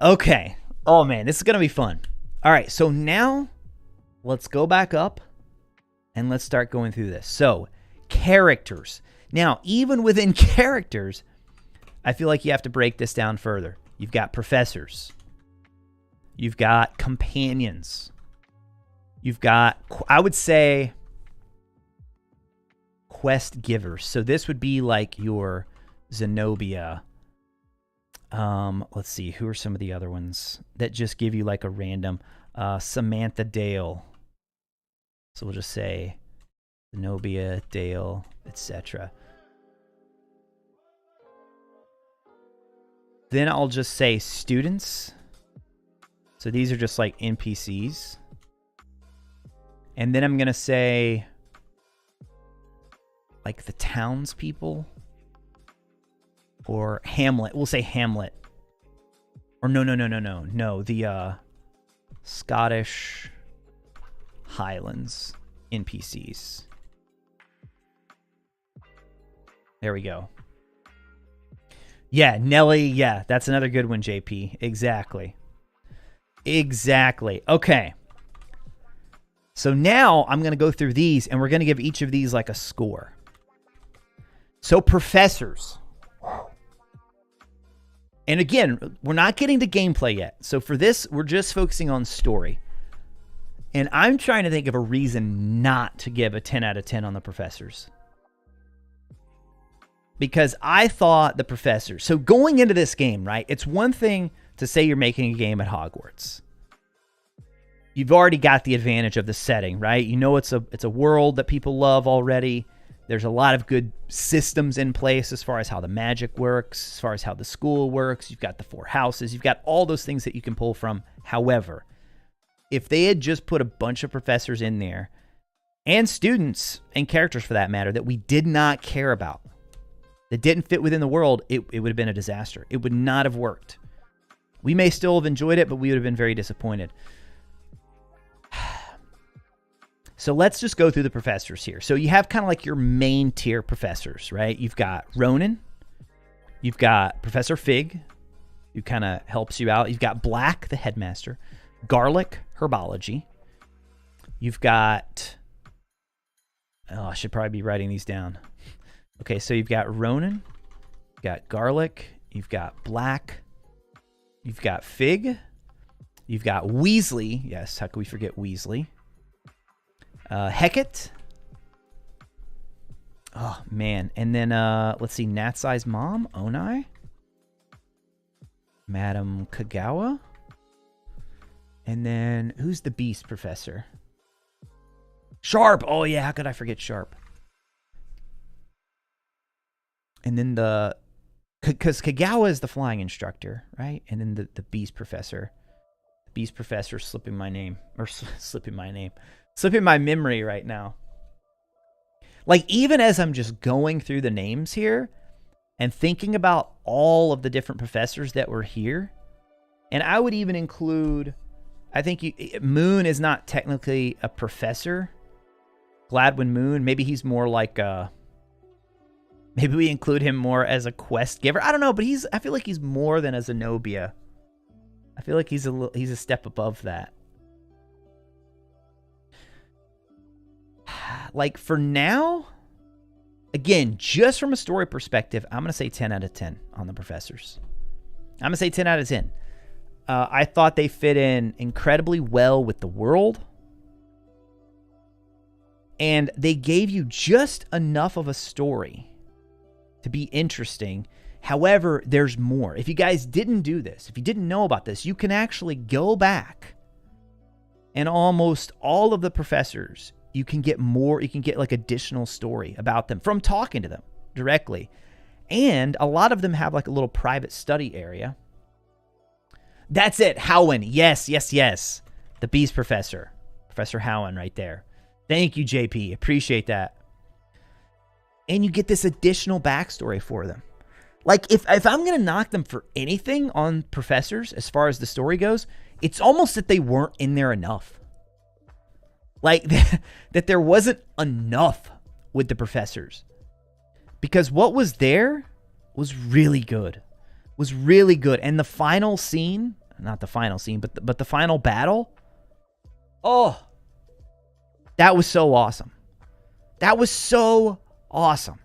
Okay. Oh man, this is going to be fun. All right, so now let's go back up and let's start going through this. So, characters. Now, even within characters, I feel like you have to break this down further. You've got professors. You've got companions. You've got, I would say, quest givers. So this would be like your Zenobia. Let's see, who are some of the other ones that just give you like a random Samantha Dale. So we'll just say Zenobia, Dale, etc. Then I'll just say students. So these are just like NPCs. And then I'm going to say like the townspeople or Hamlet. We'll say Hamlet. Or no. The Scottish Highlands NPCs. There we go. Yeah, Nelly. Yeah, that's another good one, JP. Exactly. Okay. So now I'm going to go through these, and we're going to give each of these like a score. So professors. And again, we're not getting to gameplay yet. So for this, we're just focusing on story. And I'm trying to think of a reason not to give a 10 out of 10 on the professors. Because I thought the professors... So going into this game, right? It's one thing to say you're making a game at Hogwarts. You've already got the advantage of the setting, right? You know it's a world that people love already. There's a lot of good systems in place as far as how the magic works, as far as how the school works. You've got the 4 houses. You've got all those things that you can pull from. However, if they had just put a bunch of professors in there, and students and characters for that matter, that we did not care about, that didn't fit within the world, it would have been a disaster. It would not have worked. We may still have enjoyed it, but we would have been very disappointed. So let's just go through the professors here. So you have kind of like your main tier professors, right? You've got Ronan. You've got Professor Fig, who kind of helps you out. You've got Black, the headmaster. Garlic, herbology. You've got... Oh, I should probably be writing these down. Okay, so you've got Ronan. You've got Garlic. You've got Black. You've got Fig. You've got Weasley. Yes, how could we forget Weasley? Hecate. Oh, man. And then, let's see, Natsai's mom, Onai. Madam Kagawa. And then, who's the beast professor? Sharp. Oh, yeah, how could I forget Sharp? And then because Kagawa is the flying instructor, right? And then the beast professor. The beast professor slipping my name. Or slipping my name. Slipping my memory right now. Like, even as I'm just going through the names here and thinking about all of the different professors that were here, and I would even include, I think Moon is not technically a professor. Gladwin Moon, maybe he's more like maybe we include him more as a quest giver. I don't know, but I feel like he's more than a Zenobia. I feel like he's a step above that. Like, for now, again, just from a story perspective, I'm going to say 10 out of 10 on the professors. I'm going to say 10 out of 10. I thought they fit in incredibly well with the world. And they gave you just enough of a story to be interesting. However, there's more. If you guys didn't do this, if you didn't know about this, you can actually go back and almost all of the professors... You can get more, you can get like additional story about them from talking to them directly. And a lot of them have like a little private study area. That's it. Howen. Yes, yes, yes. The Beast Professor. Professor Howen right there. Thank you, JP. Appreciate that. And you get this additional backstory for them. Like, if I'm going to knock them for anything on professors as far as the story goes, it's almost that they weren't in there enough. Like, that there wasn't enough with the professors. Because what was there was really good. Was really good. And the final scene, not the final scene, but the final battle, oh, that was so awesome. That was so awesome.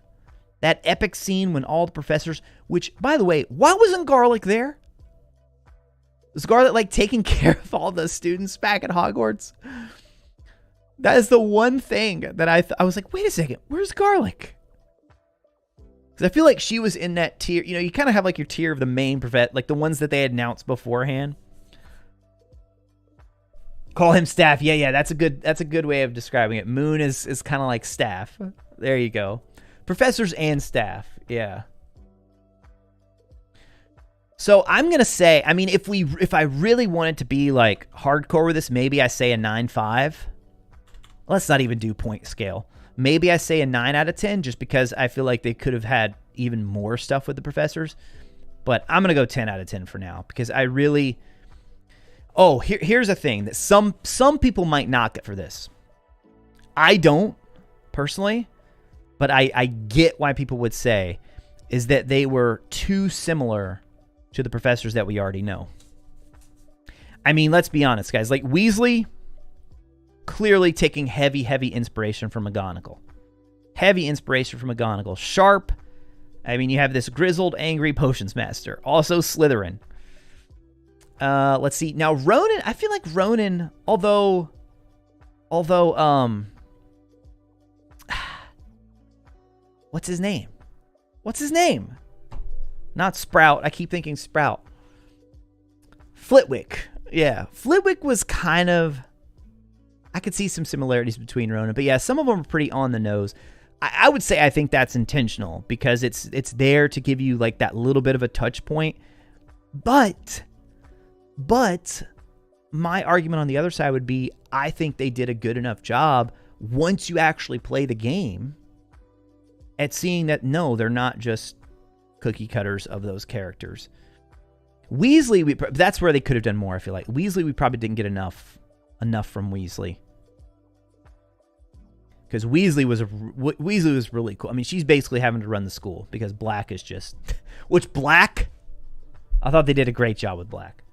That epic scene when all the professors, which, by the way, why wasn't Garlic there? Was Garlic, like, taking care of all the students back at Hogwarts? That is the one thing that I was like, wait a second, where's Garlic? Because I feel like she was in that tier. You know, you kind of have like your tier of the main professor, like the ones that they had announced beforehand. Call him staff. Yeah, that's a good way of describing it. Moon is kind of like staff. There you go. Professors and staff. Yeah. So I'm going to say, I mean, if I really wanted to be like hardcore with this, maybe I say a 9.5. Let's not even do point scale. Maybe I say a 9 out of 10 just because I feel like they could have had even more stuff with the professors. But I'm going to go 10 out of 10 for now because I really... Oh, here's a thing that some people might knock it for this. I don't, personally, but I get why people would say is that they were too similar to the professors that we already know. I mean, let's be honest, guys. Like, Weasley... Clearly taking heavy inspiration from McGonagall. Heavy inspiration from McGonagall. Sharp, I mean, you have this grizzled, angry potions master. Also Slytherin. Let's see. Now, Ronan, I feel like Ronan, although, what's his name? What's his name? Not Sprout. I keep thinking Sprout. Flitwick. Yeah. Flitwick was kind of, I could see some similarities between Ronan, but yeah, some of them are pretty on the nose. I would say I think that's intentional because it's there to give you like that little bit of a touch point. But my argument on the other side would be I think they did a good enough job once you actually play the game at seeing that no, they're not just cookie cutters of those characters. Weasley, that's where they could have done more, I feel like. Weasley, we probably didn't get enough from Weasley. Because Weasley was really cool. I mean, she's basically having to run the school because Black is just... Which Black? I thought they did a great job with Black.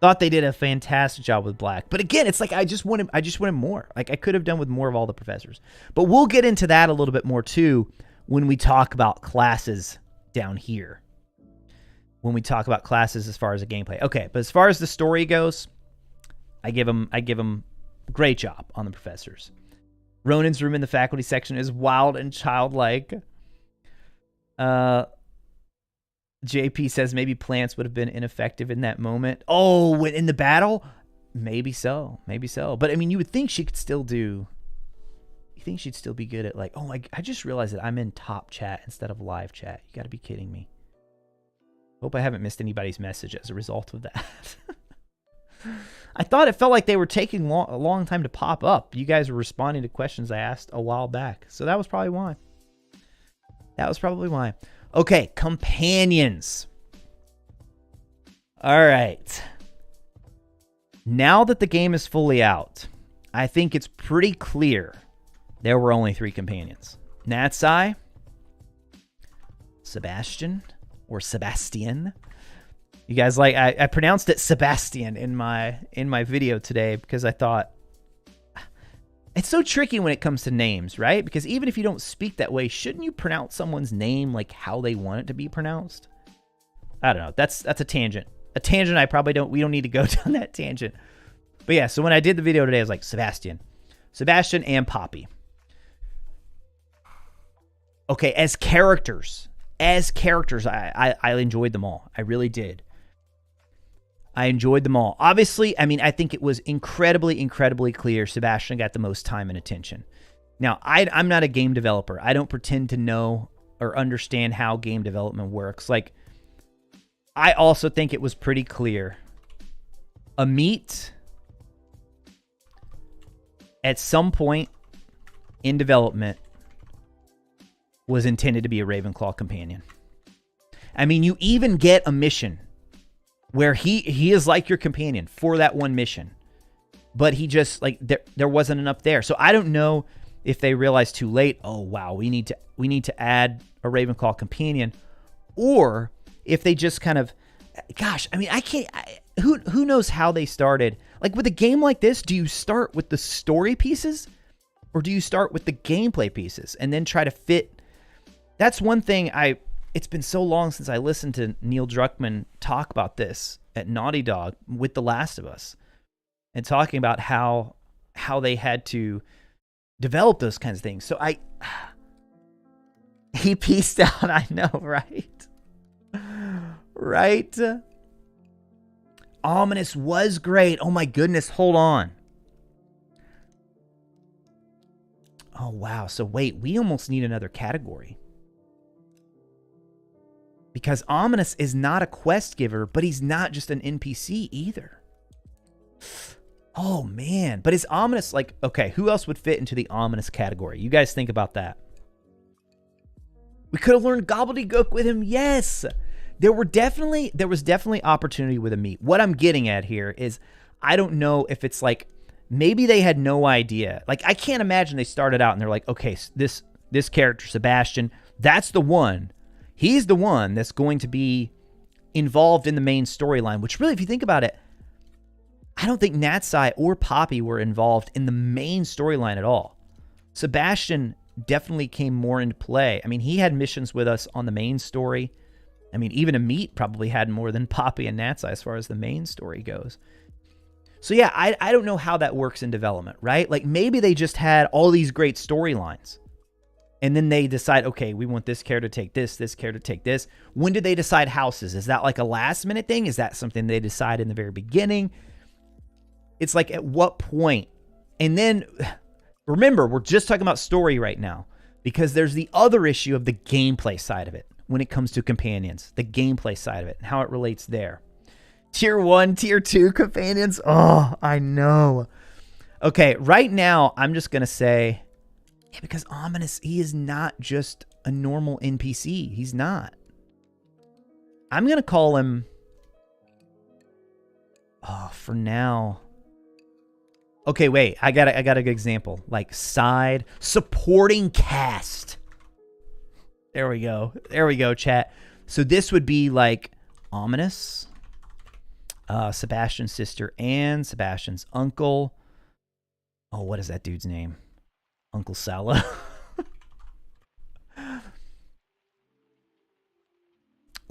Thought they did a fantastic job with Black. But again, it's like I just wanted more. Like I could have done with more of all the professors. But we'll get into that a little bit more too when we talk about classes down here. When we talk about classes as far as the gameplay. Okay, but as far as the story goes, I give them great job on the professors. Ronan's room in the faculty section is wild and childlike. JP says maybe plants would have been ineffective in that moment. Oh, in the battle? Maybe so. Maybe so. But I mean, you would think she could still do... You think she'd still be good at like... Oh, I just realized that I'm in top chat instead of live chat. You got to be kidding me. Hope I haven't missed anybody's message as a result of that. I thought it felt like they were taking a long time to pop up. You guys were responding to questions I asked a while back. So that was probably why. Okay, companions. All right. Now that the game is fully out, I think it's pretty clear there were only 3 companions. Natsai, Sebastian, or Sebastian. You guys like I pronounced it Sebastian in my video today because I thought it's so tricky when it comes to names, right? Because even if you don't speak that way, shouldn't you pronounce someone's name like how they want it to be pronounced? I don't know. That's a tangent. A tangent we don't need to go down that tangent. But yeah, so when I did the video today, I was like Sebastian and Poppy. Okay, as characters, I enjoyed them all. I really did. I enjoyed them all. Obviously, I mean, I think it was incredibly, incredibly clear Sebastian got the most time and attention. Now, I'm not a game developer. I don't pretend to know or understand how game development works. Like, I also think it was pretty clear. Amit, at some point in development, was intended to be a Ravenclaw companion. I mean, you even get a mission where he is like your companion for that one mission. But he just, like, there wasn't enough there. So I don't know if they realized too late, oh, wow, we need to add a Ravenclaw companion. Or if they just kind of, gosh, I mean, who knows how they started. Like, with a game like this, do you start with the story pieces? Or do you start with the gameplay pieces and then try to fit? That's one thing it's been so long since I listened to Neil Druckmann talk about this at Naughty Dog with The Last of Us and talking about how they had to develop those kinds of things. So he pieced out, I know, right? Right? Ominous was great. Oh my goodness, hold on. Oh wow, so wait, we almost need another category. Because Ominous is not a quest giver, but he's not just an NPC either. Oh, man. But is Ominous, like, okay, who else would fit into the Ominous category? You guys think about that. We could have learned Gobbledygook with him. Yes. There was definitely opportunity with Amit. What I'm getting at here is I don't know if it's like maybe they had no idea. Like, I can't imagine they started out and they're like, okay, this character, Sebastian, that's the one. He's the one that's going to be involved in the main storyline, which really, if you think about it, I don't think Natsai or Poppy were involved in the main storyline at all. Sebastian definitely came more into play. I mean, he had missions with us on the main story. I mean, even Amit probably had more than Poppy and Natsai as far as the main story goes. So yeah, I don't know how that works in development, right? Like maybe they just had all these great storylines. And then they decide, okay, we want this character to take this character to take this. When did they decide houses? Is that like a last minute thing? Is that something they decide in the very beginning? It's like at what point? And then remember, we're just talking about story right now because there's the other issue of the gameplay side of it when it comes to companions, the gameplay side of it and how it relates there. Tier 1, Tier 2 companions. Oh, I know. Okay, right now, I'm just going to say, yeah, because Ominous, he is not just a normal NPC. He's not. I'm going to call him, for now. Okay, wait, I got a good example. Like side supporting cast. There we go. There we go, chat. So this would be like Ominous, Sebastian's sister Anne, Sebastian's uncle. Oh, what is that dude's name? Uncle Sala.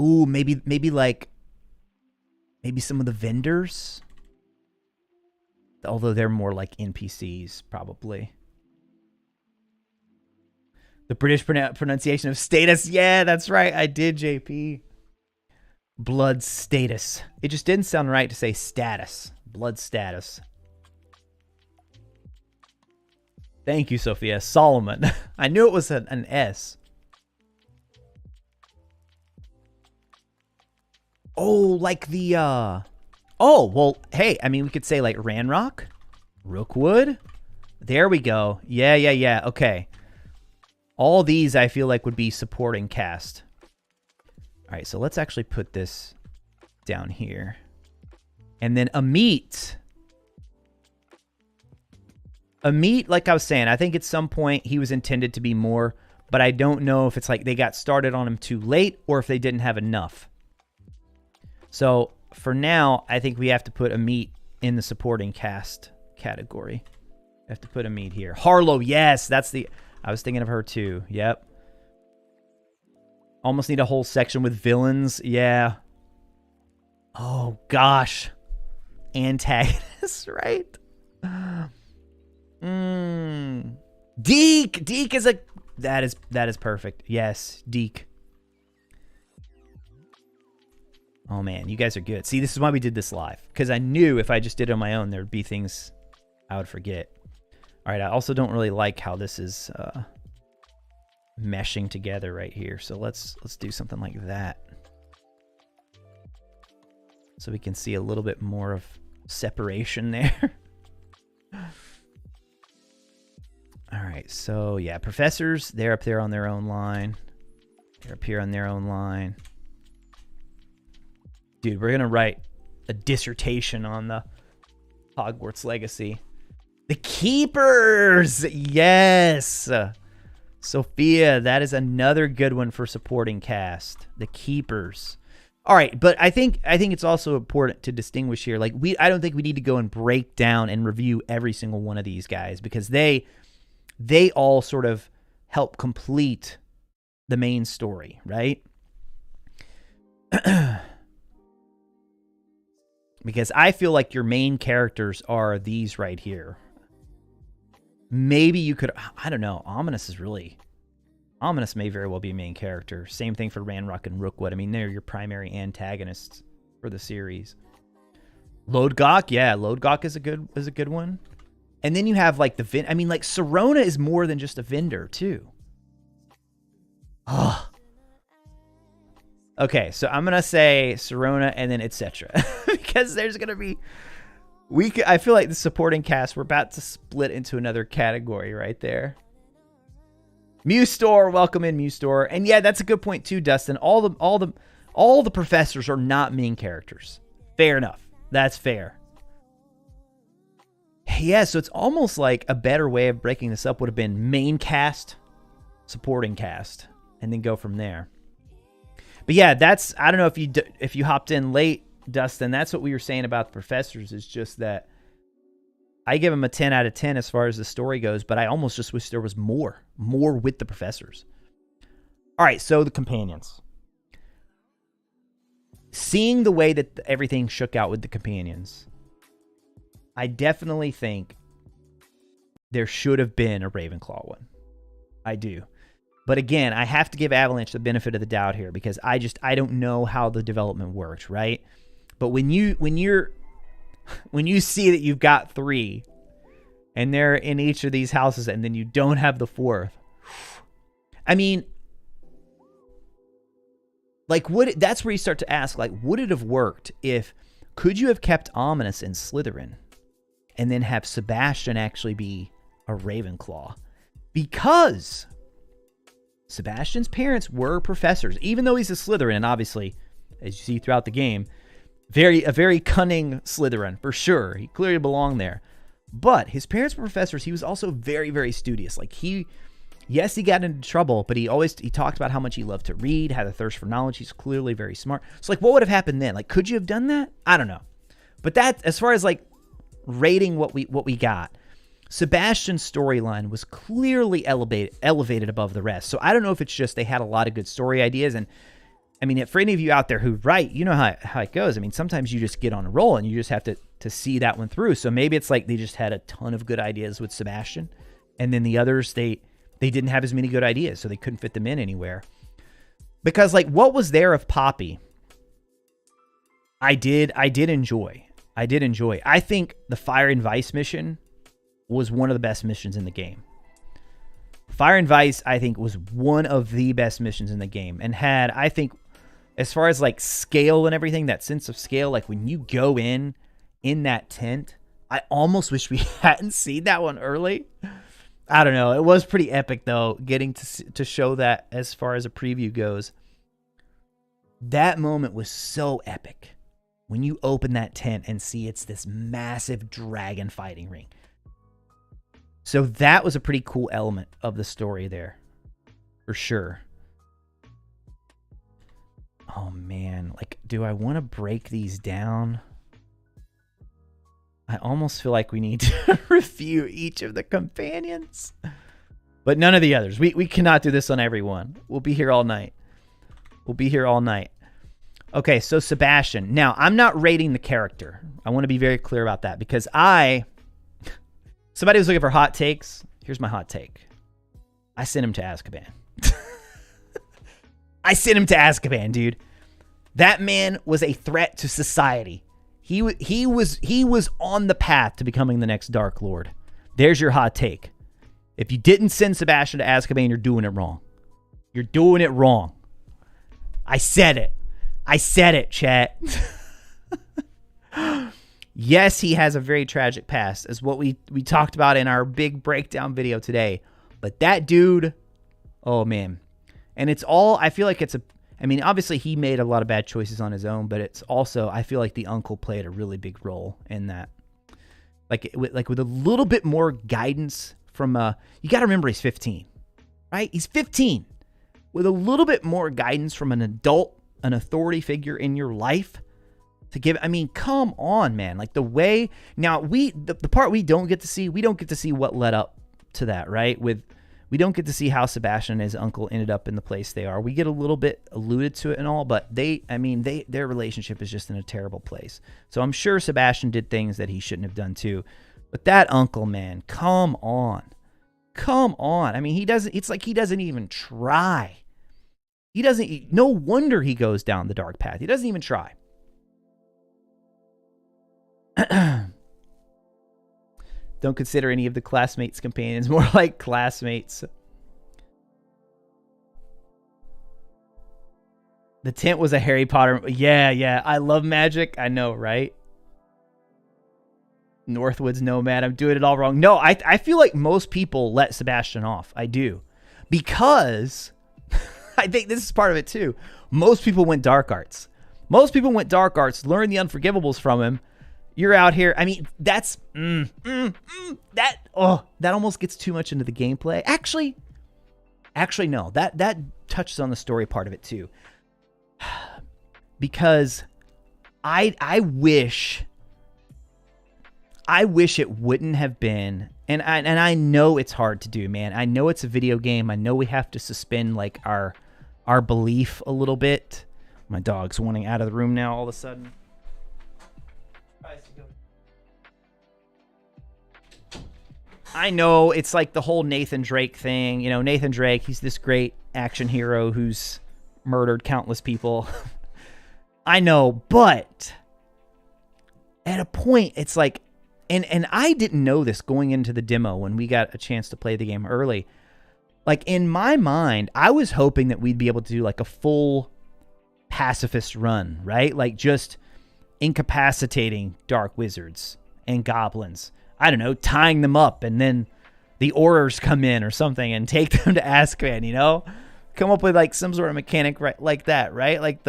Ooh, maybe some of the vendors. Although they're more like NPCs, probably. The British pronunciation of status. Yeah, that's right. I did, JP. Blood status. It just didn't sound right to say status. Blood status. Thank you, Sophia. Solomon. I knew it was an S. Oh, like the... Oh, well, hey, I mean, we could say like Ranrock, Rookwood. There we go. Yeah. Okay. All these I feel like would be supporting cast. All right, so let's actually put this down here. And then Amit. Amit, like I was saying, I think at some point he was intended to be more, but I don't know if it's like they got started on him too late or if they didn't have enough. So for now, I think we have to put Amit in the supporting cast category. We have to put Amit here. Harlow, yes, that's the... I was thinking of her too. Yep. Almost need a whole section with villains. Yeah. Oh, gosh. Antagonists, right? Deke! Deke is a... That is perfect. Yes, Deke. Oh, man, you guys are good. See, this is why we did this live. Because I knew if I just did it on my own, there would be things I would forget. All right, I also don't really like how this is meshing together right here. So let's do something like that. So we can see a little bit more of separation there. All right, so yeah, professors, they're up there on their own line. They're up here on their own line. Dude, we're going to write a dissertation on the Hogwarts Legacy. The Keepers! Yes! Sophia, that is another good one for supporting cast. The Keepers. All right, but I think it's also important to distinguish here. Like I don't think we need to go and break down and review every single one of these guys because they all sort of help complete the main story, right? Because I feel like your main characters are these right here. Maybe you could, I don't know, Ominous may very well be a main character. Same thing for Ranrock and Rookwood. I mean, they're your primary antagonists for the series. Lodgok, yeah, Lodgok is a good one. And then you have like I mean, like Sirona is more than just a vendor too. Oh. Okay, so I'm gonna say Sirona and then etc. Because there's gonna be I feel like the supporting cast, we're about to split into another category right there. Mewstore, welcome in Mewstore. And yeah, that's a good point too, Dustin. All the professors are not main characters. Fair enough. That's fair. Yeah, so it's almost like a better way of breaking this up would have been main cast, supporting cast, and then go from there. But yeah, that's, I don't know if you hopped in late, Dustin, that's what we were saying about the professors, is just that I give him a 10 out of 10 as far as the story goes, but I almost just wish there was more with the professors. All right, so the companions. Seeing the way that everything shook out with the companions, I definitely think there should have been a Ravenclaw one. I do. But again, I have to give Avalanche the benefit of the doubt here because I don't know how the development worked, right? But when you see that you've got 3 and they're in each of these houses and then you don't have the 4th, I mean, like, that's where you start to ask, like, would it have worked if, could you have kept Ominous in Slytherin and then have Sebastian actually be a Ravenclaw? Because Sebastian's parents were professors, even though he's a Slytherin, and obviously, as you see throughout the game, a very cunning Slytherin, for sure. He clearly belonged there. But his parents were professors. He was also very, very studious. Like, yes, he got into trouble, but he talked about how much he loved to read, had a thirst for knowledge. He's clearly very smart. So, like, what would have happened then? Like, could you have done that? I don't know. But that, as far as, like, rating what we got, Sebastian's storyline was clearly elevated above the rest. So I don't know if it's just they had a lot of good story ideas. And I mean, for any of you out there who write, you know how it goes. I mean, sometimes you just get on a roll and you just have to see that one through. So maybe it's like they just had a ton of good ideas with Sebastian. And then the others, they didn't have as many good ideas, so they couldn't fit them in anywhere. Because, like, what was there of Poppy, I did enjoy. I think the Fire and Vice mission was one of the best missions in the game. Fire and Vice, I think, was one of the best missions in the game. And had, I think, as far as, like, scale and everything, that sense of scale, like, when you go in that tent, I almost wish we hadn't seen that one early. I don't know. It was pretty epic, though, getting to show that as far as a preview goes. That moment was so epic. When you open that tent and see it's this massive dragon fighting ring. So that was a pretty cool element of the story there. For sure. Oh, man. Like, do I want to break these down? I almost feel like we need to review each of the companions. But none of the others. We cannot do this on every one. We'll be here all night. Okay, so Sebastian. Now, I'm not rating the character. I want to be very clear about that because somebody was looking for hot takes. Here's my hot take. I sent him to Azkaban. I sent him to Azkaban, dude. That man was a threat to society. He was on the path to becoming the next Dark Lord. There's your hot take. If you didn't send Sebastian to Azkaban, you're doing it wrong. You're doing it wrong. I said it, chat. Yes, he has a very tragic past, as what we talked about in our big breakdown video today. But that dude, oh man. And it's all, I feel like I mean, obviously he made a lot of bad choices on his own, but it's also, I feel like the uncle played a really big role in that. Like with a little bit more guidance from, you got to remember he's 15, right? He's 15. With a little bit more guidance from an adult, an authority figure in your life to give, I mean, come on, man. Like the way, now the part we don't get to see what led up to that, right? We don't get to see how Sebastian and his uncle ended up in the place they are. We get a little bit alluded to it and all, but their relationship is just in a terrible place. So I'm sure Sebastian did things that he shouldn't have done too. But that uncle, man, come on. I mean, it's like he doesn't even try. No wonder he goes down the dark path. He doesn't even try. Don't consider any of the classmates companions, more like classmates. The tent was a Harry Potter. Yeah. I love magic. I know, right? Northwoods Nomad. I'm doing it all wrong. No, I feel like most people let Sebastian off. I do. Because I think this is part of it too. Most people went dark arts. Learned the unforgivables from him. You're out here. I mean, that's that almost gets too much into the gameplay. Actually, no. That touches on the story part of it too. Because I wish I wish it wouldn't have been, and I know it's hard to do, man. I know it's a video game. I know we have to suspend like our belief a little bit. My dog's wanting out of the room now all of a sudden. I know it's like the whole Nathan Drake thing. You know, Nathan Drake, he's this great action hero who's murdered countless people. I know, but at a point, it's like, and I didn't know this going into the demo when we got a chance to play the game early. Like, in my mind, I was hoping that we'd be able to do like a full pacifist run, right? Like just incapacitating dark wizards and goblins. I don't know, tying them up, and then the Aurors come in or something and take them to Azkaban, you know? Come up with like some sort of mechanic right, like that, right? Like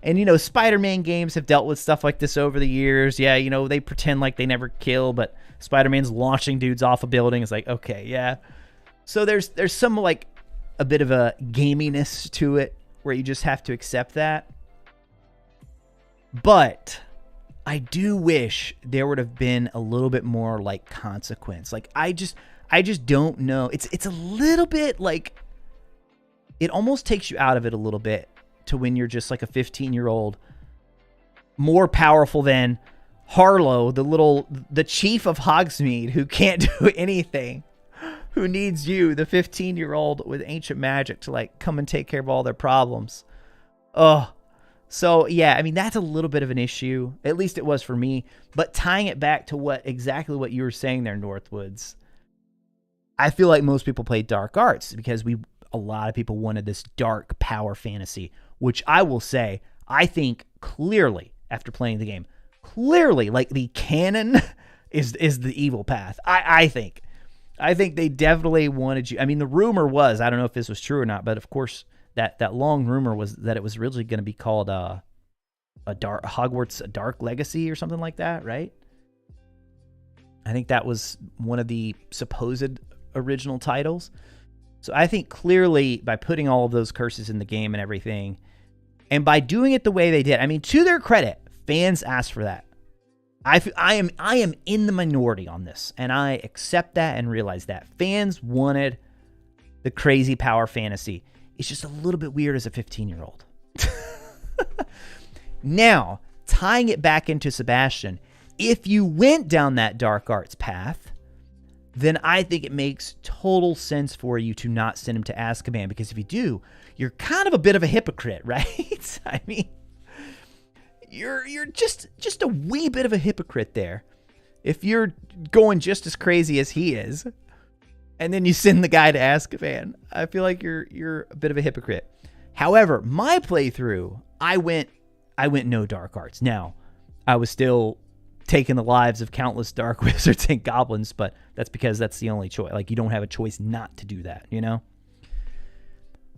and you know, Spider-Man games have dealt with stuff like this over the years. Yeah, you know, they pretend like they never kill, but Spider-Man's launching dudes off a building. It's like, okay, yeah. So there's some like a bit of a gaminess to it where you just have to accept that. But I do wish there would have been a little bit more like consequence. Like I just don't know. It's a little bit like, it almost takes you out of it a little bit to when you're just like a 15-year-old, more powerful than Harlow, the chief of Hogsmeade, who can't do anything, who needs you, the 15-year-old with ancient magic, to like come and take care of all their problems. Oh. So, yeah, I mean, that's a little bit of an issue. At least it was for me. But tying it back to exactly what you were saying there, Northwoods, I feel like most people played Dark Arts because a lot of people wanted this dark power fantasy, which I will say, I think clearly, after playing the game, clearly, like, the canon is the evil path. I think they definitely wanted you. I mean, the rumor was, I don't know if this was true or not, but of course, that long rumor was that it was originally going to be called Hogwarts Dark Legacy or something like that, right? I think that was one of the supposed original titles. So I think clearly by putting all of those curses in the game and everything, and by doing it the way they did, I mean, to their credit, fans asked for that. I am in the minority on this, and I accept that and realize that fans wanted the crazy power fantasy. It's just a little bit weird as a 15-year-old. Now, tying it back into Sebastian, if you went down that dark arts path, then I think it makes total sense for you to not send him to Azkaban, because if you do, you're kind of a bit of a hypocrite, right? I mean, you're just a wee bit of a hypocrite there. If you're going just as crazy as he is, and then you send the guy to Azkaban, I feel like you're a bit of a hypocrite. However, my playthrough, I went no dark arts. Now, I was still taking the lives of countless dark wizards and goblins, but that's because that's the only choice. Like, you don't have a choice not to do that, you know?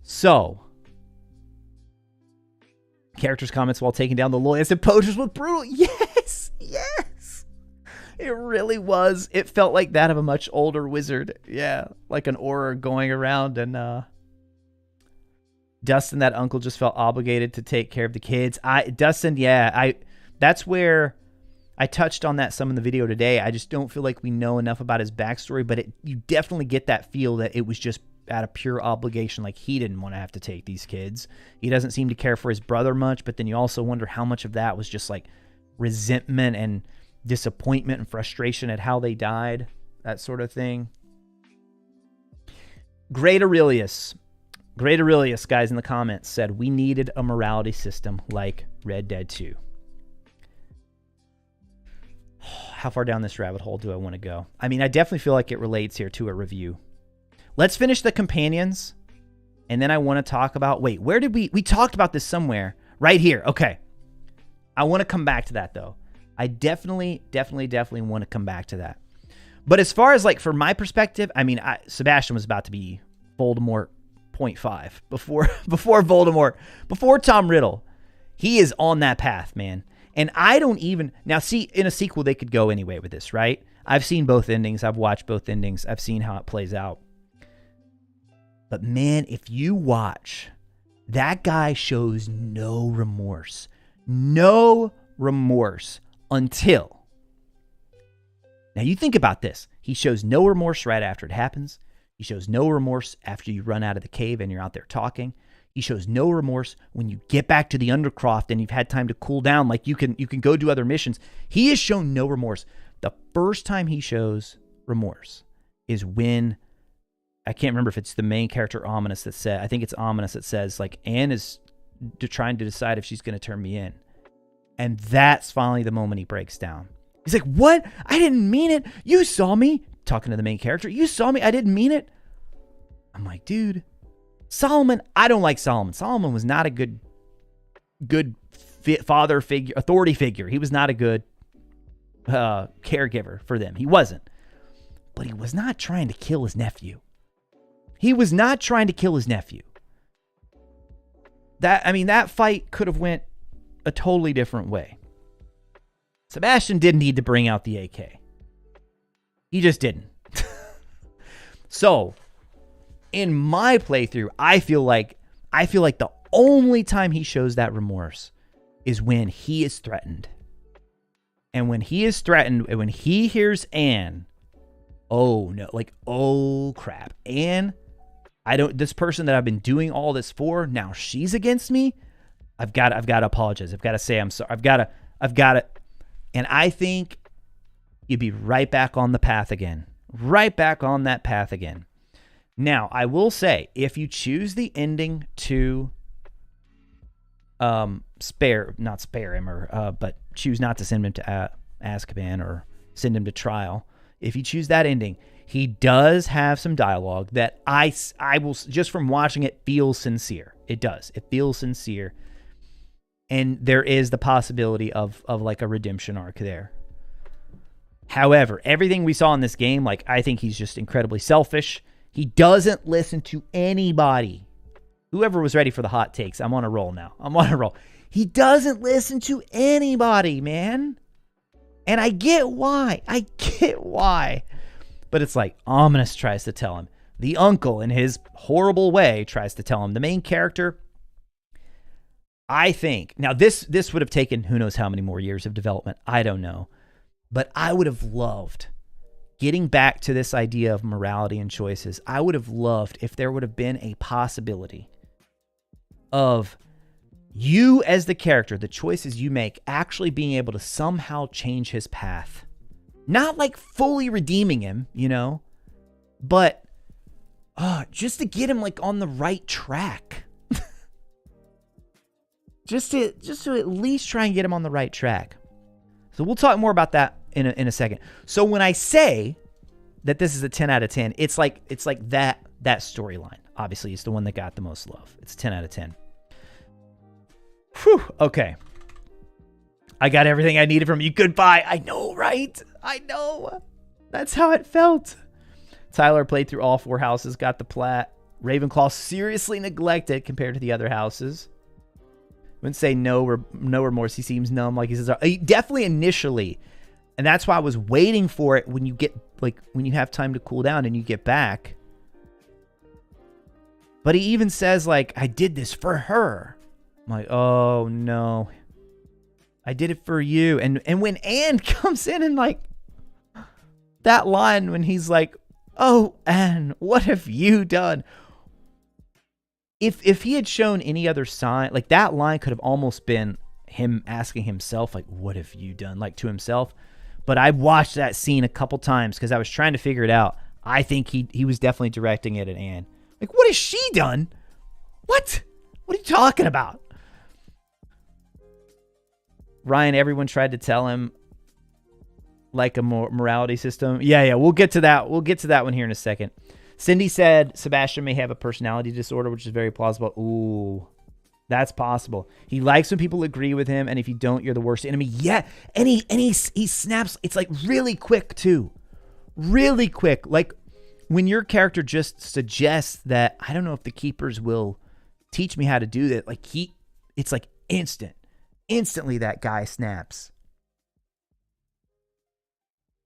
So, characters' comments while taking down the loyalists and poachers with brutal. Yes! It really was. It felt like that of a much older wizard. Yeah, like an Auror going around, and Dustin, that uncle, just felt obligated to take care of the kids. Dustin, yeah, that's where I touched on that some in the video today. I just don't feel like we know enough about his backstory, but you definitely get that feel that it was just out of pure obligation. Like, he didn't want to have to take these kids. He doesn't seem to care for his brother much, but then you also wonder how much of that was just like resentment and disappointment and frustration at how they died, that sort of thing. Great Aurelius, guys, in the comments said, we needed a morality system like Red Dead 2. How far down this rabbit hole do I want to go? I mean, I definitely feel like it relates here to a review. Let's finish the companions, and then I want to talk about, wait, where did we talked about this somewhere, right here. Okay. I want to come back to that, though. I definitely want to come back to that. But as far as, like, from my perspective, I mean, Sebastian was about to be Voldemort 0.5 before Voldemort, before Tom Riddle. He is on that path, man. And I don't even... Now, see, in a sequel, they could go anyway with this, right? I've seen both endings. I've watched both endings. I've seen how it plays out. But, man, if you watch, that guy shows no remorse. No remorse until Now you think about this. He shows no remorse right after it happens. He shows no remorse after you run out of the cave and you're out there talking. He shows no remorse when you get back to the Undercroft and you've had time to cool down, like you can go do other missions. He has shown no remorse. The first time he shows remorse is when, I can't remember if it's the main character Ominous that said, I think it's Ominous that says, like, Anne is trying to decide if she's going to turn me in. And that's finally the moment he breaks down. He's like, what? I didn't mean it. You saw me. Talking to the main character. You saw me. I didn't mean it. I'm like, dude, Solomon, I don't like Solomon. Solomon was not a good father figure, authority figure. He was not a good caregiver for them. He wasn't. But he was not trying to kill his nephew. He was not trying to kill his nephew. That fight could have went a totally different way. Sebastian didn't need to bring out the AK. He just didn't. So, in my playthrough, I feel like the only time he shows that remorse is when he is threatened. And when he is threatened, and when he hears Anne, oh no, like, oh crap. Anne, this person that I've been doing all this for, now she's against me. I've got to apologize. I've got to say I'm sorry. I've got to. And I think you'd be right back on the path again. Right back on that path again. Now, I will say, if you choose the ending to not spare him, but choose not to send him to Azkaban or send him to trial, if you choose that ending, he does have some dialogue that I will, just from watching it, feel sincere. It does. It feels sincere. And there is the possibility of like a redemption arc there. However, everything we saw in this game, like, I think he's just incredibly selfish. He doesn't listen to anybody. Whoever was ready for the hot takes, I'm on a roll now. I'm on a roll. He doesn't listen to anybody, man. And I get why. But it's like, Ominous tries to tell him. The uncle, in his horrible way, tries to tell him. The main character, I think, now this would have taken who knows how many more years of development. I don't know. But I would have loved, getting back to this idea of morality and choices, I would have loved if there would have been a possibility of you as the character, the choices you make, actually being able to somehow change his path. Not like fully redeeming him, you know, but just to get him like on the right track. just to at least try and get him on the right track. So we'll talk more about that in a second. So when I say that this is a 10 out of 10, it's like that storyline. Obviously, it's the one that got the most love. It's a 10 out of 10. Whew, okay. I got everything I needed from you. Goodbye. I know, right? I know. That's how it felt. Tyler played through all 4 houses, got the plat. Ravenclaw seriously neglected compared to the other houses. Wouldn't say no remorse. He seems numb, like he says. Definitely initially, and that's why I was waiting for it. When you get when you have time to cool down and you get back. But he even says like, "I did this for her." I'm like, oh no, I did it for you. And when Anne comes in and like that line when he's like, "Oh Anne, what have you done?" If he had shown any other sign, like that line could have almost been him asking himself, like, what have you done? Like to himself. But I watched that scene a couple times because I was trying to figure it out. I think he was definitely directing it at Anne. Like, what has she done? What? What are you talking about? Ryan, everyone tried to tell him like a morality system. Yeah, we'll get to that. We'll get to that one here in a second. Cindy said Sebastian may have a personality disorder, which is very plausible. Ooh, that's possible. He likes when people agree with him, and if you don't, you're the worst enemy. Yeah, and he snaps. It's like really quick too, really quick. Like when your character just suggests that, I don't know if the keepers will teach me how to do that. Like it's like instantly that guy snaps.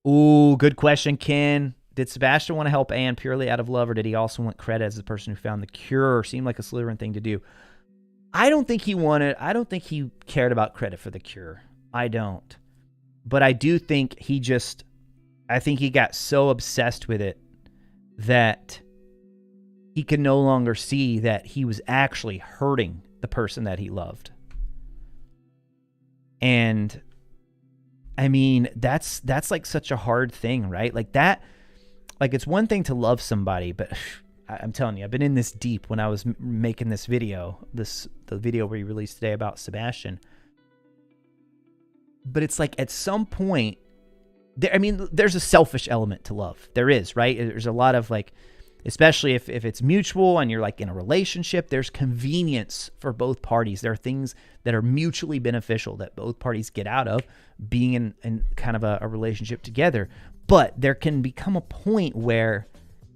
Ooh, good question, Ken. Did Sebastian want to help Anne purely out of love, or did he also want credit as the person who found the cure? Seemed like a Slytherin thing to do. I don't think he cared about credit for the cure. I don't. But I do think he just I think he got so obsessed with it that he could no longer see that he was actually hurting the person that he loved. And I mean, that's like such a hard thing, right? Like that, like it's one thing to love somebody, but I'm telling you, I've been in this deep when I was making this video, the video we released today about Sebastian. But it's like at some point, I mean, there's a selfish element to love. There is, right? There's a lot of like, especially if it's mutual and you're like in a relationship, there's convenience for both parties. There are things that are mutually beneficial that both parties get out of being in kind of a relationship together. But there can become a point where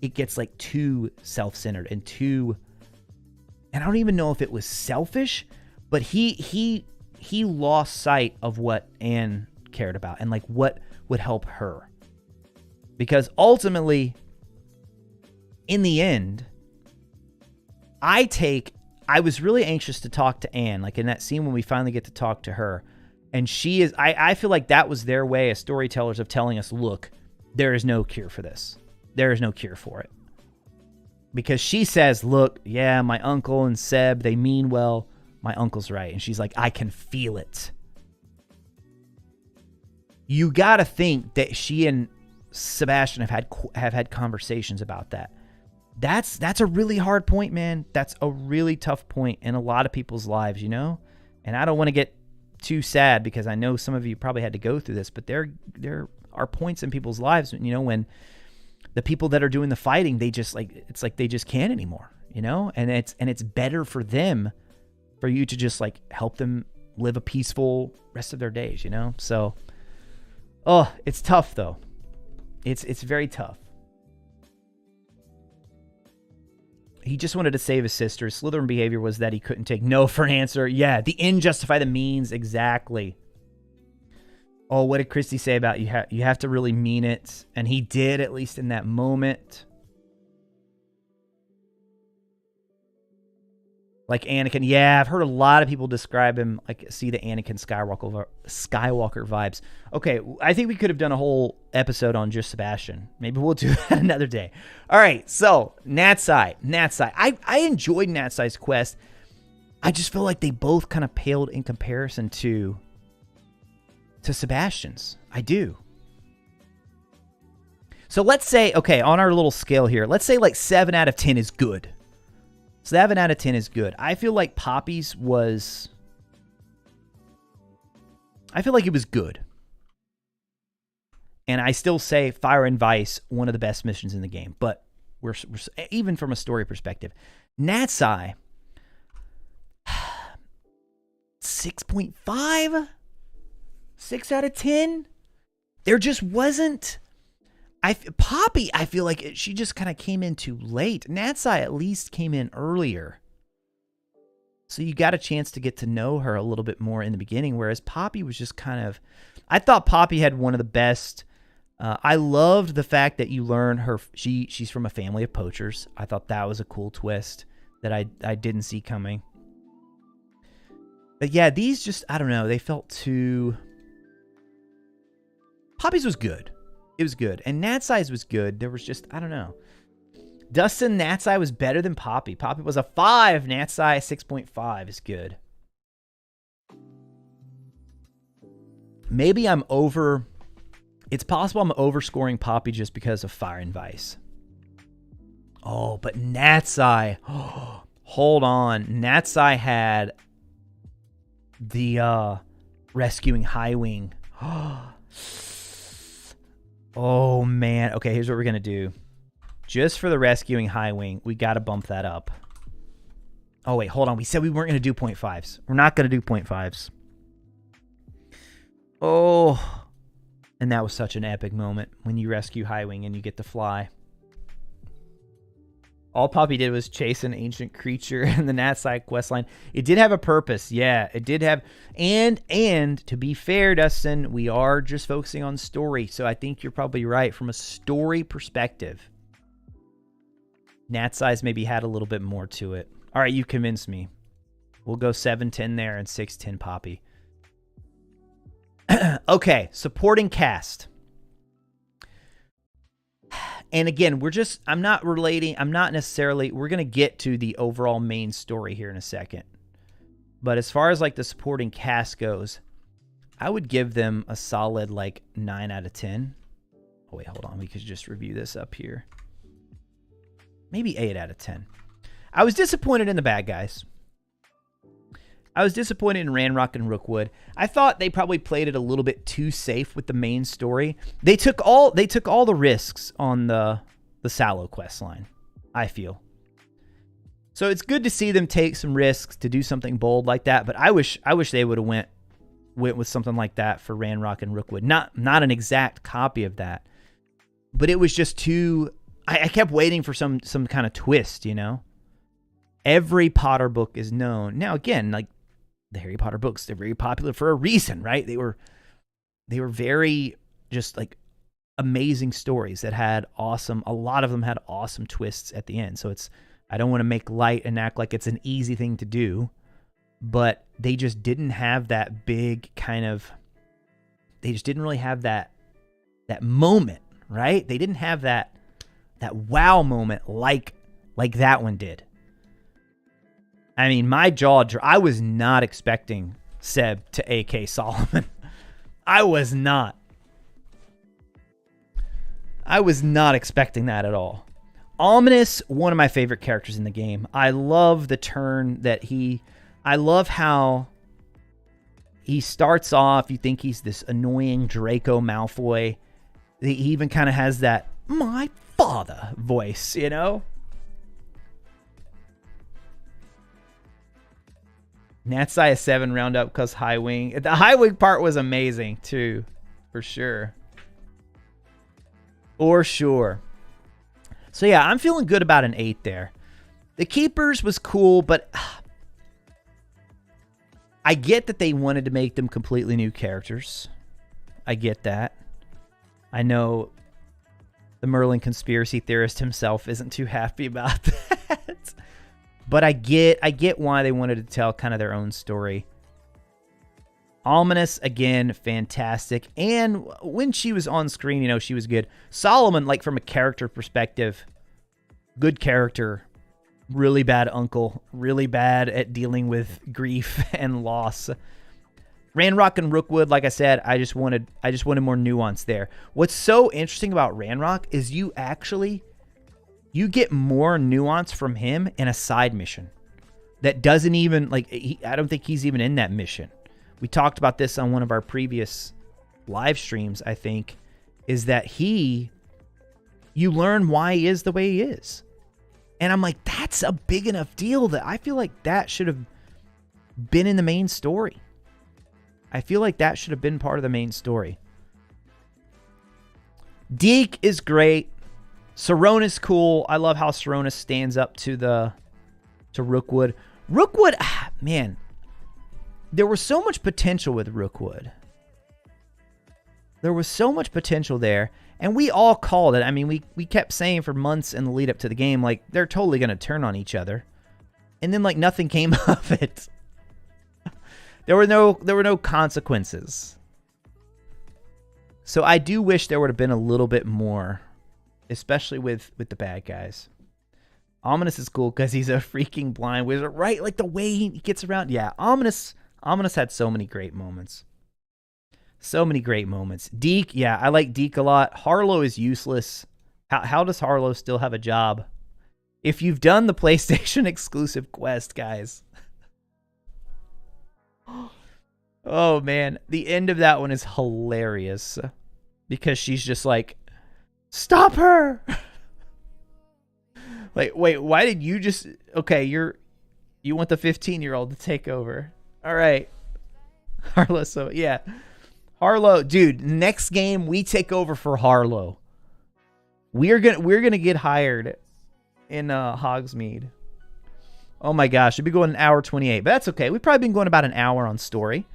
it gets like too self-centered and too, and I don't even know if it was selfish, but he lost sight of what Anne cared about and like what would help her. Because ultimately, in the end, I was really anxious to talk to Anne, like in that scene when we finally get to talk to her. And she is, I feel like that was their way as storytellers of telling us, look, there is no cure for this. There is no cure for it. Because she says, look, yeah, my uncle and Seb, they mean well. My uncle's right. And she's like, I can feel it. You got to think that she and Sebastian have had conversations about that. That's a really hard point, man. That's a really tough point in a lot of people's lives, you know? And I don't want to get too sad because I know some of you probably had to go through this, but there are points in people's lives, you know, when the people that are doing the fighting, they just like, it's like they just can't anymore, you know? And it's better for them, for you to just like help them live a peaceful rest of their days, you know? So, oh, it's tough though. It's very tough. He just wanted to save his sister. His Slytherin behavior was that he couldn't take no for an answer. Yeah, the end justify the means. Exactly. Oh, what did Christy say about you have to really mean it? And he did, at least in that moment. Like Anakin. Yeah, I've heard a lot of people describe him, like see the Anakin Skywalker vibes. Okay, I think we could have done a whole episode on just Sebastian. Maybe we'll do that another day. All right, so Natsai. I enjoyed Natsai's quest. I just feel like they both kind of paled in comparison to Sebastian's. I do. So let's say, okay, on our little scale here, let's say like 7 out of 10 is good. 7 out of 10 is good. I feel like Poppy's was... I feel like it was good. And I still say Fire and Vice, one of the best missions in the game. But we're even from a story perspective. Natsai, 6.5? 6 out of 10? There just wasn't... Poppy, I feel like she just kind of came in too late. Natsai at least came in earlier. So you got a chance to get to know her a little bit more in the beginning, whereas Poppy was just kind of... I thought Poppy had one of the best... I loved the fact that you learn her... She's from a family of poachers. I thought that was a cool twist that I didn't see coming. But yeah, these just... I don't know. They felt too... Poppy's was good. It was good. And Natsai's was good. There was just, I don't know. Dustin, Natsai was better than Poppy. Poppy was a 5. Natsai, 6.5 is good. Maybe I'm over... It's possible I'm overscoring Poppy just because of Fire and Vice. Oh, but Natsai... Oh, hold on. Natsai had the rescuing Highwing. Oh, man. Okay, here's what we're going to do. Just for the rescuing Highwing, we got to bump that up. Oh, wait, hold on. We said we weren't going to do 0.5s. We're not going to do 0.5s. Oh, and that was such an epic moment when you rescue Highwing and you get to fly. All Poppy did was chase an ancient creature in the Natsai questline. It did have a purpose. Yeah, it did have... And to be fair, Dustin, we are just focusing on story. So I think you're probably right. From a story perspective, Natsai's maybe had a little bit more to it. All right, you convinced me. We'll go 7-10 there and 6-10 Poppy. Okay, supporting cast. And again, I'm not necessarily, we're going to get to the overall main story here in a second. But as far as like the supporting cast goes, I would give them a solid like 9 out of 10. Oh wait, hold on. We could just review this up here. Maybe 8 out of 10. I was disappointed in the bad guys. I was disappointed in Ranrock and Rookwood. I thought they probably played it a little bit too safe with the main story. They took all the risks on the Sallow quest line, I feel. So it's good to see them take some risks to do something bold like that, but I wish they would have went with something like that for Ranrock and Rookwood. Not an exact copy of that, but it was just too... I kept waiting for some kind of twist, you know? Every Potter book is known. Now, again, like the Harry Potter books, they're very popular for a reason, right? They were very just like amazing stories that had a lot of them had awesome twists at the end. So I don't want to make light and act like it's an easy thing to do, but they just didn't have that big kind of, they just didn't really have that moment, right? They didn't have that wow moment like that one did. I mean, my jaw, I was not expecting Seb to AK Solomon. I was not expecting that at all. Ominous, one of my favorite characters in the game. I love the turn that I love how he starts off, you think he's this annoying Draco Malfoy. He even kind of has that, my father voice, you know? Natsai a 7 roundup because high wing. The high wing part was amazing too, for sure. For sure. So yeah, I'm feeling good about an 8 there. The Keepers was cool, but I get that they wanted to make them completely new characters. I get that. I know the Merlin conspiracy theorist himself isn't too happy about that. But I get why they wanted to tell kind of their own story. Ominous, again, fantastic. And when she was on screen, you know, she was good. Solomon, like from a character perspective, good character. Really bad uncle. Really bad at dealing with grief and loss. Ranrock and Rookwood, like I said, I just wanted more nuance there. What's so interesting about Ranrock is you get more nuance from him in a side mission that doesn't even, like, I don't think he's even in that mission. We talked about this on one of our previous live streams, I think, is that you learn why he is the way he is. And I'm like, that's a big enough deal that I feel like that should have been in the main story. I feel like that should have been part of the main story. Deke is great. Sarona's cool. I love how Sarona stands up to Rookwood. Rookwood, man, there was so much potential with Rookwood. There was so much potential there, and we all called it. I mean, we kept saying for months in the lead up to the game, like, they're totally going to turn on each other. And then, like, nothing came of it. There were no consequences. So I do wish there would have been a little bit more, especially with the bad guys. Ominous is cool because he's a freaking blind wizard, right? Like the way he gets around. Yeah, Ominous had so many great moments. So many great moments. Deke, yeah, I like Deke a lot. Harlow is useless. How does Harlow still have a job? If you've done the PlayStation exclusive quest, guys. Oh, man. The end of that one is hilarious. Because she's just like, stop her! Like, wait, why did you just... Okay, you want the 15-year-old to take over. All right. Harlow, so, yeah. Harlow, dude, next game, we take over for Harlow. We're gonna get hired in Hogsmeade. Oh my gosh, it'd be going an hour 28, but that's okay. We've probably been going about an hour on story.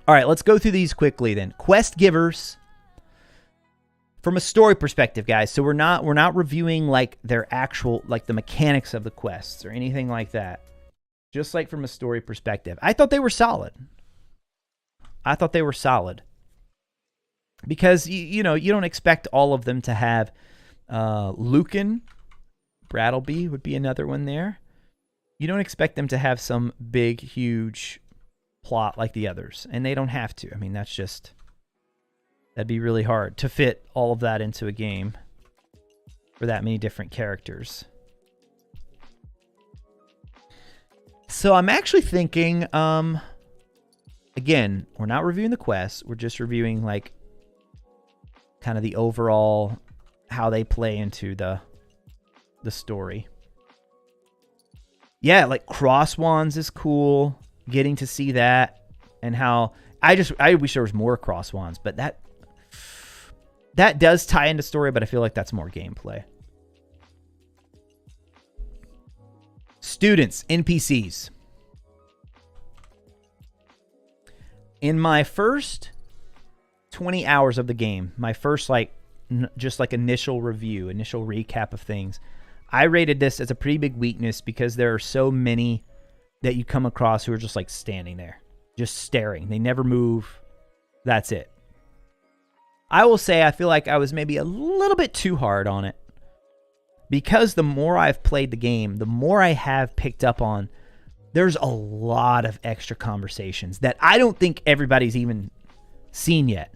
All right, let's go through these quickly then. Quest givers, from a story perspective, guys. So we're not reviewing like their actual, like the mechanics of the quests or anything like that. Just like from a story perspective, I thought they were solid. Because you know, you don't expect all of them to have Lucan, Brattleby would be another one there. You don't expect them to have some big, huge plot like the others, and they don't have to. I mean, that'd be really hard to fit all of that into a game for that many different characters. So I'm actually thinking, again, we're not reviewing the quests. We're just reviewing like kind of the overall how they play into the story. Yeah, like Cross Wands is cool. Getting to see that, and how I wish there was more Cross Wands, but that does tie into story, but I feel like that's more gameplay. Students, NPCs. In my first 20 hours of the game, my first just initial review, initial recap of things, I rated this as a pretty big weakness because there are so many that you come across who are just like standing there, just staring. They never move. That's it. I will say I feel like I was maybe a little bit too hard on it, because the more I've played the game, the more I have picked up on, there's a lot of extra conversations that I don't think everybody's even seen yet.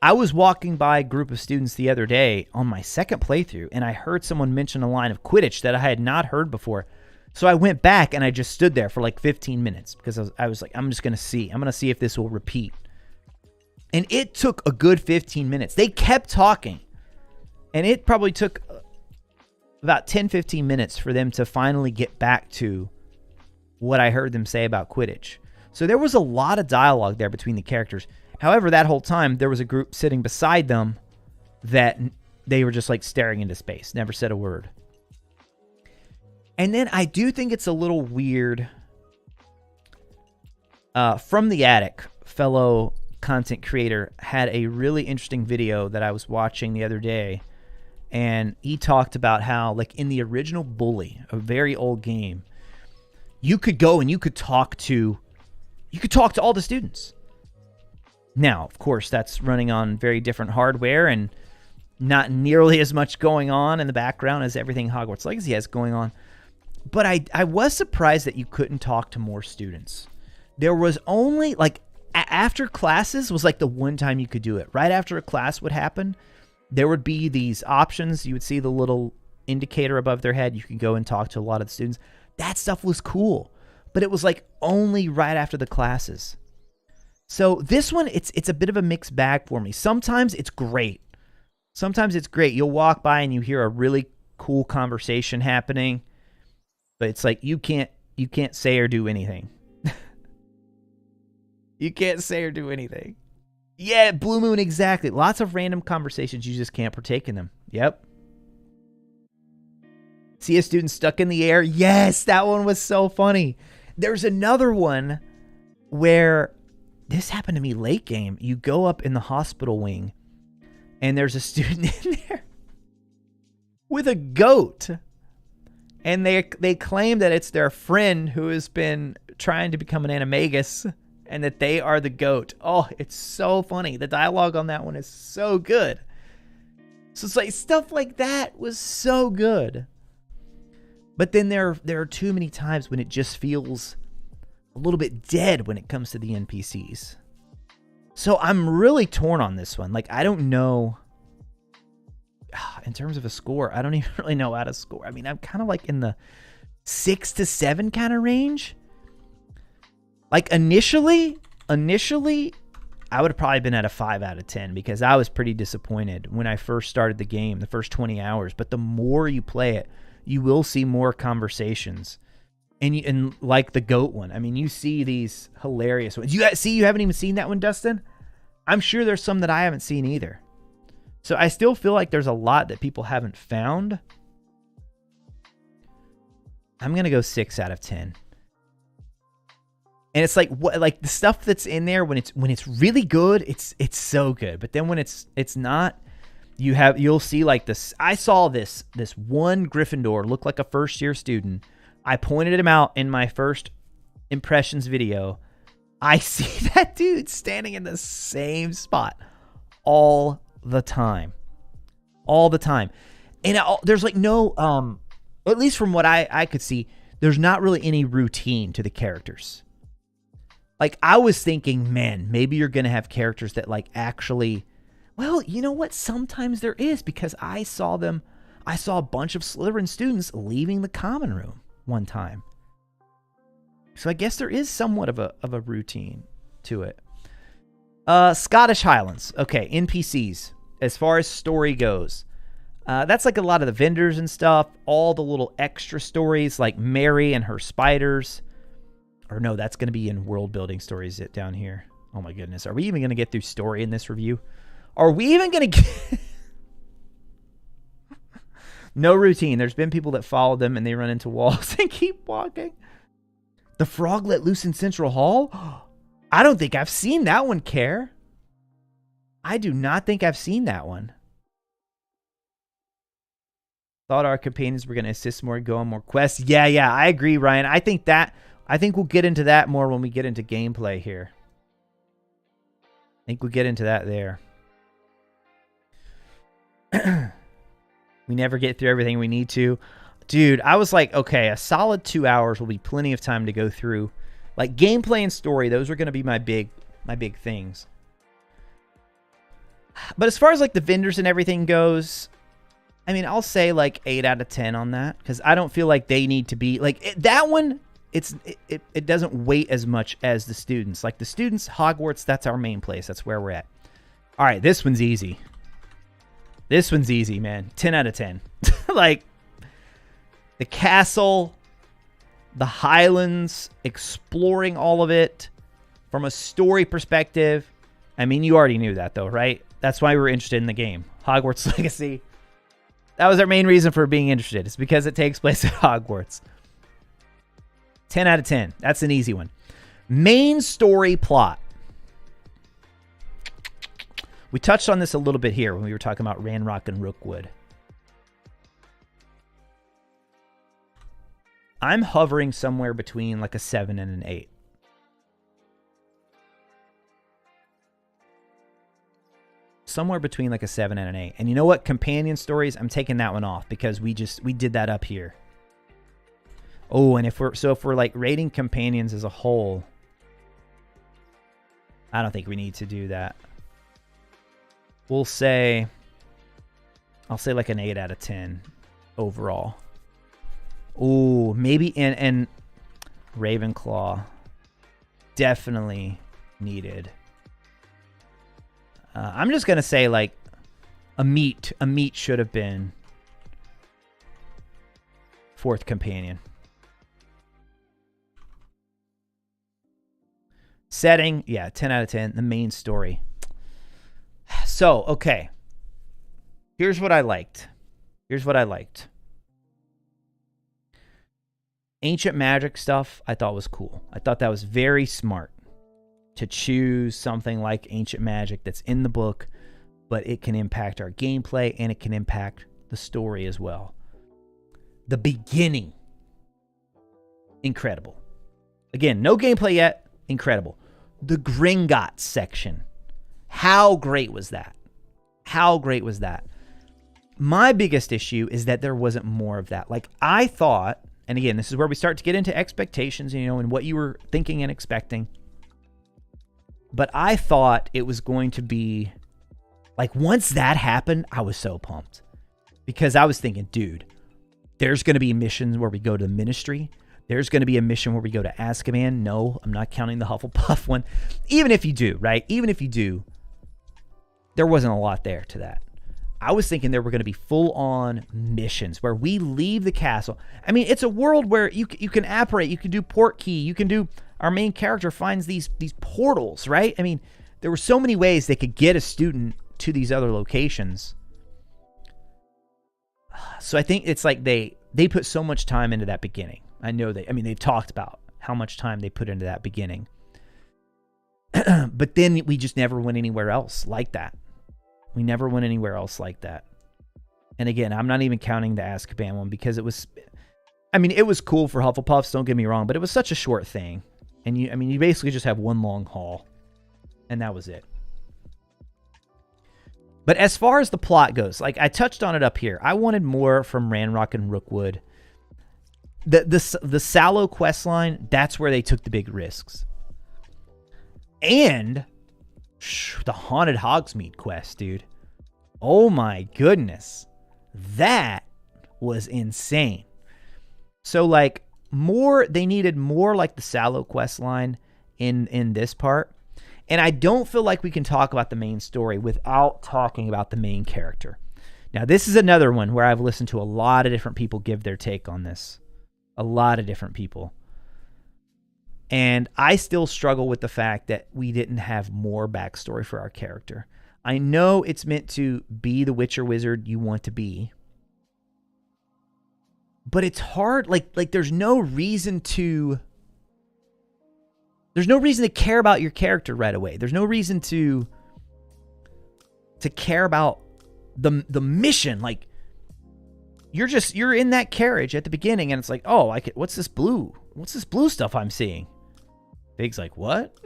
I was walking by a group of students the other day on my second playthrough, and I heard someone mention a line of Quidditch that I had not heard before. So I went back and I just stood there for like 15 minutes because I was like, I'm just going to see. I'm going to see if this will repeat. And it took a good 15 minutes. They kept talking. And it probably took about 10, 15 minutes for them to finally get back to what I heard them say about Quidditch. So there was a lot of dialogue there between the characters. However, that whole time, there was a group sitting beside them that they were just like staring into space, never said a word. And then I do think it's a little weird. From the Attic, fellow content creator, had a really interesting video that I was watching the other day. And he talked about how, like, in the original Bully, a very old game, you could go and you could talk to all the students. Now, of course, that's running on very different hardware and not nearly as much going on in the background as everything Hogwarts Legacy has going on. But I was surprised that you couldn't talk to more students. There was only, like, after classes was like the one time you could do it. Right after a class would happen, there would be these options. You would see the little indicator above their head. You could go and talk to a lot of the students. That stuff was cool. But it was like only right after the classes. So this one, it's a bit of a mixed bag for me. Sometimes it's great. Sometimes it's great. You'll walk by and you hear a really cool conversation happening. But it's like you can't say or do anything. You can't say or do anything. Yeah, Blue Moon, exactly. Lots of random conversations, you just can't partake in them. Yep. See a student stuck in the air? Yes, that one was so funny. There's another one where this happened to me late game. You go up in the hospital wing, and there's a student in there with a goat. And they claim that it's their friend who has been trying to become an animagus, and that they are the goat. Oh, it's so funny. The dialogue on that one is so good. So it's like stuff like that was so good. But then there are too many times when it just feels a little bit dead when it comes to the NPCs. So I'm really torn on this one. Like, I don't know. In terms of a score, I don't even really know how to score. I mean, I'm kind of like in the 6 to 7 kind of range. Like initially, I would have probably been at a 5 out of 10 because I was pretty disappointed when I first started the game, the first 20 hours. But the more you play it, you will see more conversations. And like the goat one, I mean, you see these hilarious ones. You haven't even seen that one, Dustin? I'm sure there's some that I haven't seen either. So I still feel like there's a lot that people haven't found. I'm going to go 6 out of 10. And it's like the stuff that's in there when it's really good, it's so good. But then when it's not, you'll see like this. I saw this one Gryffindor look like a first year student. I pointed him out in my first impressions video. I see that dude standing in the same spot all the time. And there's like no, at least from what I could see, there's not really any routine to the characters. Like, I was thinking, man, maybe you're going to have characters that like actually, well, you know what? Sometimes there is, because I saw a bunch of Slytherin students leaving the common room one time. So I guess there is somewhat of a routine to it. Scottish Highlands. Okay, NPCs. As far as story goes, that's like a lot of the vendors and stuff. All the little extra stories, like Mary and her spiders. Or no, that's going to be in world building stories down here. Oh my goodness. Are we even going to get through story in this review? Are we even going to get... No routine. There's been people that follow them and they run into walls and keep walking. The frog let loose in Central Hall? I don't think I've seen that one, Care. I do not think I've seen that one. Thought our companions were going to assist more, go on more quests. Yeah, I agree, Ryan. I think we'll get into that more when we get into gameplay here. I think we'll get into that there. We never get through everything we need to. Dude, I was like, okay, a solid 2 hours will be plenty of time to go through. Like, gameplay and story, those are going to be my big things. But as far as like the vendors and everything goes, I mean, I'll say like 8 out of 10 on that, because I don't feel like they need to be like that one. It doesn't weight as much as the students. Like the students, Hogwarts, that's our main place. That's where we're at. All right, this one's easy. This one's easy, man. 10 out of 10. Like the castle, the Highlands, exploring all of it from a story perspective. I mean, you already knew that though, right? That's why we were interested in the game. Hogwarts Legacy. That was our main reason for being interested. It's because it takes place at Hogwarts. 10 out of 10. That's an easy one. Main story plot. We touched on this a little bit here when we were talking about Ranrock and Rookwood. I'm hovering somewhere between like a 7 and an 8. Somewhere between like a 7 and an 8. And you know what? Companion stories, I'm taking that one off because we did that up here. Oh, and if we're like rating companions as a whole, I don't think we need to do that. I'll say like an 8 out of 10 overall. Oh, maybe and Ravenclaw definitely needed. I'm just gonna say like a meat should have been 4th companion. Setting, yeah, 10 out of 10. The main story. So, okay. Here's what I liked. Ancient magic stuff I thought was cool. I thought that was very smart to choose something like ancient magic that's in the book, but it can impact our gameplay and it can impact the story as well. The beginning, incredible. Again, no gameplay yet, incredible. The Gringotts section, how great was that? How great was that? My biggest issue is that there wasn't more of that. Like I thought, and again, this is where we start to get into expectations, you know, and what you were thinking and expecting. But I thought it was going to be like, once that happened, I was so pumped because I was thinking, dude, there's going to be missions where we go to the Ministry. There's going to be a mission where we go to Azkaban. No, I'm not counting the Hufflepuff one. Even if you do, right? Even if you do, there wasn't a lot there to that. I was thinking there were going to be full-on missions where we leave the castle. I mean, it's a world where you can apparate, you can do port key, you can do, our main character finds these portals, right? I mean, there were so many ways they could get a student to these other locations. So I think it's like they put so much time into that beginning. I know they've talked about how much time they put into that beginning. But then we just never went anywhere else like that. We never went anywhere else like that. And again, I'm not even counting the Azkaban one because it was cool for Hufflepuffs, don't get me wrong, but it was such a short thing. And you basically just have one long haul. And that was it. But as far as the plot goes, like I touched on it up here, I wanted more from Ranrock and Rookwood. The Sallow quest line, that's where they took the big risks. And the Haunted Hogsmeade quest, dude. Oh my goodness. That was insane. So like they needed more like the Sallow quest line in this part. And I don't feel like we can talk about the main story without talking about the main character. Now, this is another one where I've listened to a lot of different people give their take on this. A lot of different people. And I still struggle with the fact that we didn't have more backstory for our character. I know it's meant to be the Witcher wizard you want to be. But it's hard. Like there's no reason to care about your character right away. There's no reason to care about the mission. Like you're in that carriage at the beginning and it's like, oh, what's this blue stuff I'm seeing? Fig's like, what?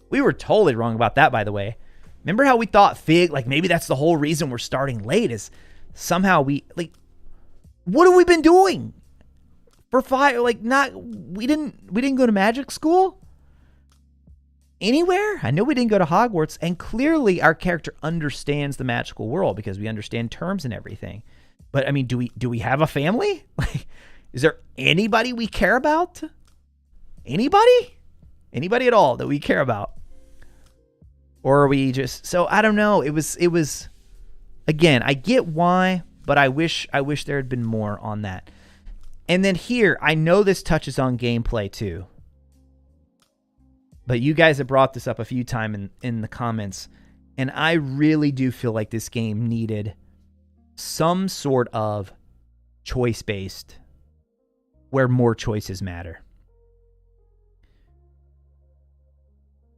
We were totally wrong about that, by the way. Remember how we thought Fig, like maybe that's the whole reason we're starting late is somehow what have we been doing? For 5, we didn't go to magic school anywhere. I know we didn't go to Hogwarts, and clearly our character understands the magical world because we understand terms and everything. But I mean, do we have a family? Like, is there anybody we care about? Anybody at all that we care about? Or are we just, so I don't know. It was again, I get why, but I wish there had been more on that. And then here, I know this touches on gameplay too. But you guys have brought this up a few times in the comments. And I really do feel like this game needed some sort of choice-based where more choices matter.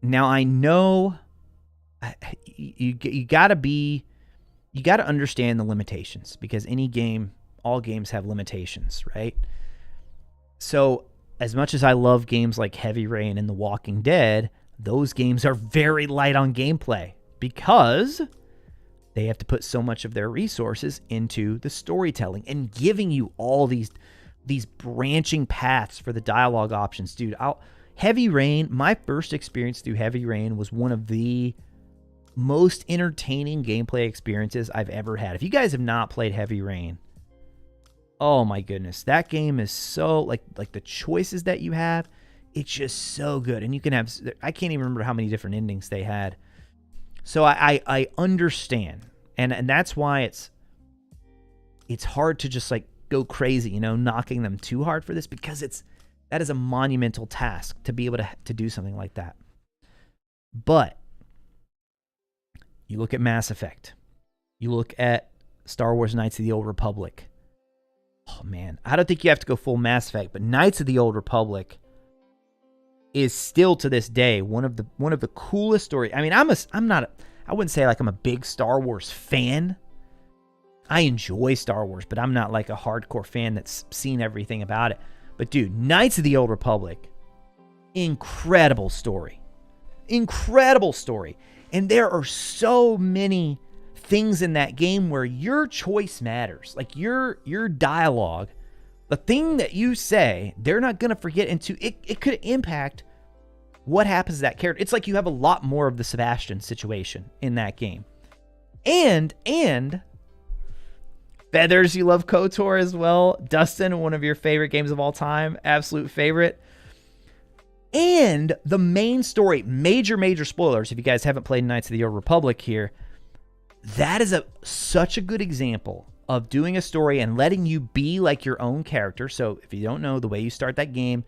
Now, I know you got to understand the limitations because all games have limitations, right? So as much as I love games like Heavy Rain and The Walking Dead, those games are very light on gameplay because they have to put so much of their resources into the storytelling and giving you all these branching paths for the dialogue options. Dude, Heavy Rain, my first experience through Heavy Rain was one of the most entertaining gameplay experiences I've ever had. If you guys have not played Heavy Rain, oh my goodness, that game is so like the choices that you have, it's just so good. And you can have, I can't even remember how many different endings they had. So I understand. And that's why it's hard to just like go crazy, knocking them too hard for this because that is a monumental task to be able to do something like that. But you look at Mass Effect. You look at Star Wars Knights of the Old Republic. Oh man, I don't think you have to go full Mass Effect, but Knights of the Old Republic is still to this day one of the coolest stories. I mean, I wouldn't say like I'm a big Star Wars fan. I enjoy Star Wars, but I'm not like a hardcore fan that's seen everything about it. But dude, Knights of the Old Republic, incredible story. Incredible story. And there are so many things in that game where your choice matters. Like your dialogue, the thing that you say, they're not going to forget into it could impact what happens to that character. It's like you have a lot more of the Sebastian situation in that game. And Feathers, you love KOTOR as well. Dustin, one of your favorite games of all time, absolute favorite. And the main story, major spoilers if you guys haven't played Knights of the Old Republic here, that is such a good example of doing a story and letting you be like your own character. So if you don't know, the way you start that game,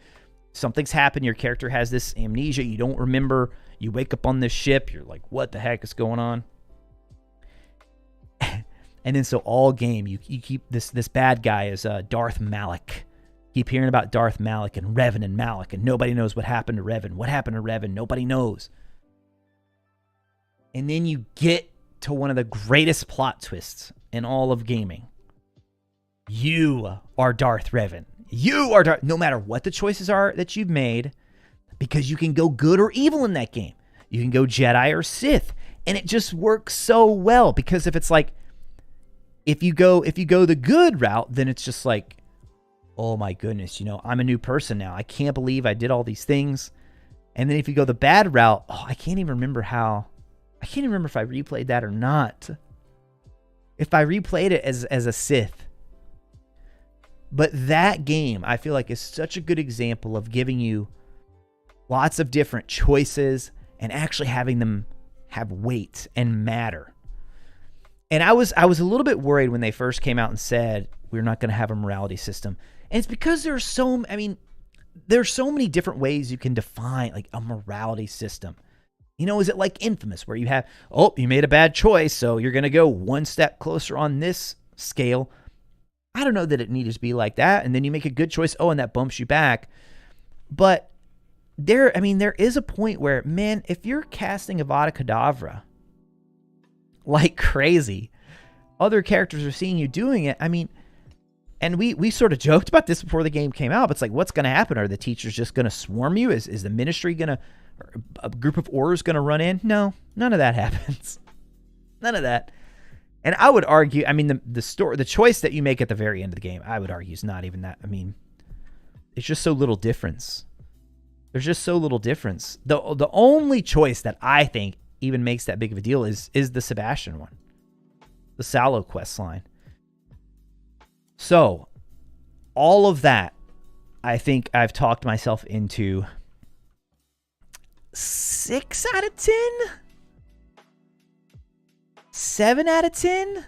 something's happened, your character has this amnesia, you don't remember, you wake up on this ship, you're like, what the heck is going on? And then so all game, you keep this bad guy is Darth Malak. Keep hearing about Darth Malak and Revan and Malak, and nobody knows what happened to Revan. What happened to Revan? Nobody knows. And then you get to one of the greatest plot twists in all of gaming. You are Darth Revan. You are Darth, no matter what the choices are that you've made, because you can go good or evil in that game. You can go Jedi or Sith. And it just works so well, because if it's like, if you go the good route, then it's just like, oh my goodness, you know, I'm a new person now. I can't believe I did all these things. And then if you go the bad route, oh, I can't even remember if I replayed that or not. If I replayed it as a Sith. But that game, I feel like, is such a good example of giving you lots of different choices and actually having them have weight and matter. And I was a little bit worried when they first came out and said, we're not going to have a morality system. And it's because there's so many different ways you can define like a morality system. You know, is it like Infamous, where you have, oh, you made a bad choice, so you're going to go one step closer on this scale? I don't know that it needs to be like that. And then you make a good choice, oh, and that bumps you back. But there is a point where, man, if you're casting Avada Kedavra like crazy, other characters are seeing you doing it. I mean, and we sort of joked about this before the game came out, but it's like, what's going to happen? Are the teachers just going to swarm you? Is the ministry going to, a group of Aurors going to run in? No, none of that happens. None of that. And I would argue, I mean, the choice that you make at the very end of the game, I would argue, is not even that. I mean, it's just so little difference. There's just so little difference. The only choice that I think even makes that big of a deal is the Sebastian one, the Sallow quest line. So, all of that, I think I've talked myself into 6 out of 10? 7 out of 10?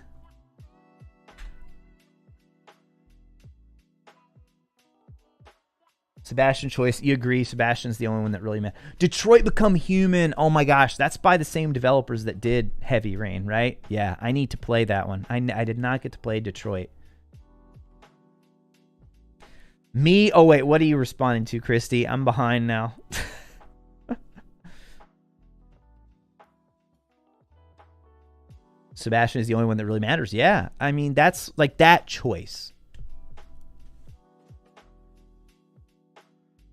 Sebastian choice. You agree Sebastian's the only one that really matters. Detroit Become Human. Oh my gosh, that's by the same developers that did Heavy Rain, right? Yeah, I need to play that one. I did not get to play Detroit. Me? Oh, wait. What are you responding to, Christy? I'm behind now. Sebastian is the only one that really matters. Yeah. I mean, that's like that choice.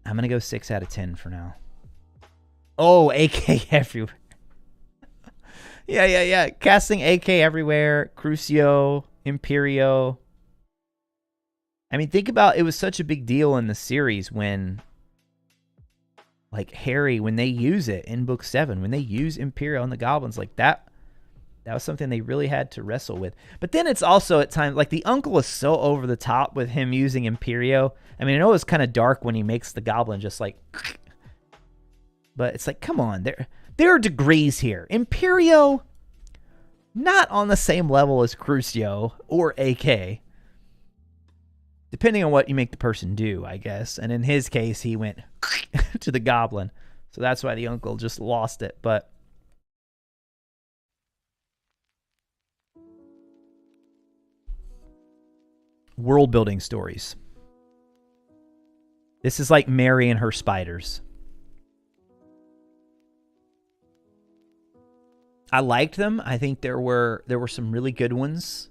I'm going to go 6 out of 10 for now. Oh, AK everywhere. Yeah. Casting AK everywhere. Crucio, Imperio. I mean, think about, it was such a big deal in the series when, like, Harry, when they use it in Book 7, when they use Imperio on the goblins, like, that was something they really had to wrestle with. But then it's also at times, like, the uncle is so over the top with him using Imperio. I mean, I know it's kind of dark when he makes the goblin just like, but it's like, come on, there are degrees here. Imperio, not on the same level as Crucio or AK. Depending on what you make the person do, I guess. And in his case, he went to the goblin. So that's why the uncle just lost it. But world building stories. This is like Mary and her spiders. I liked them. I think there were some really good ones.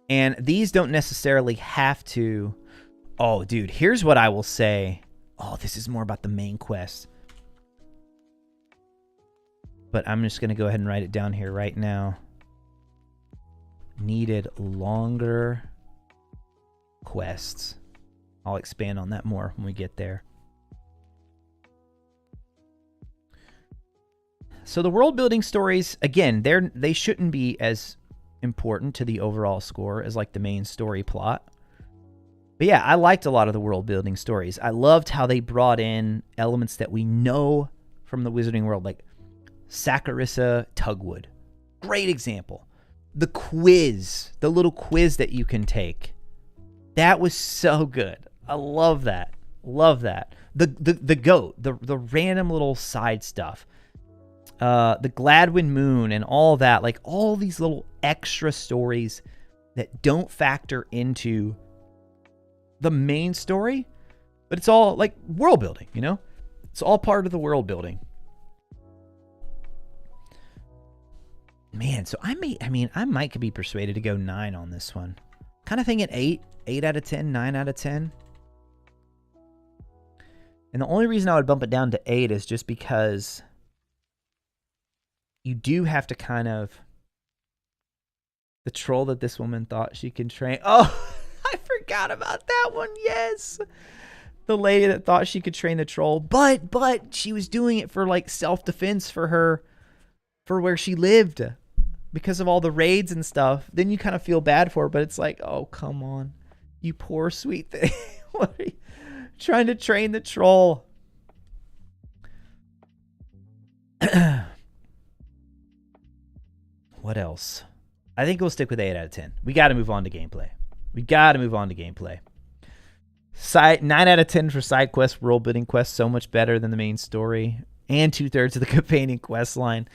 And these don't necessarily have to... Oh, dude, here's what I will say. Oh, this is more about the main quest. But I'm just going to go ahead and write it down here right now. Needed longer quests. I'll expand on that more when we get there. So the world building stories, again, they shouldn't be as important to the overall score as like the main story plot. But yeah, I liked a lot of the world building stories. I loved how they brought in elements that we know from the Wizarding world, like Saccharissa Tugwood. Great example. The quiz, the little quiz that you can take. That was so good. I love that. Love that. The goat, the random little side stuff. The Gladwin Moon and all that, like all these little extra stories that don't factor into the main story, but it's all like world building, you know? It's all part of the world building. Man, so I might be persuaded to go 9 on this one. Kind of thinking 8 out of 10, 9 out of 10. And the only reason I would bump it down to 8 is just because you do have to kind of... The troll that this woman thought she could train. Oh, I forgot about that one. Yes. The lady that thought she could train the troll. But she was doing it for like self-defense for where she lived. Because of all the raids and stuff. Then you kind of feel bad for her, but it's like, oh, come on. You poor sweet thing. What are you trying to train the troll? What else? I think we'll stick with 8 out of 10. We got to move on to gameplay. 9 out of 10 for side quests, world building quests, so much better than the main story. And 2/3 of the companion quest line.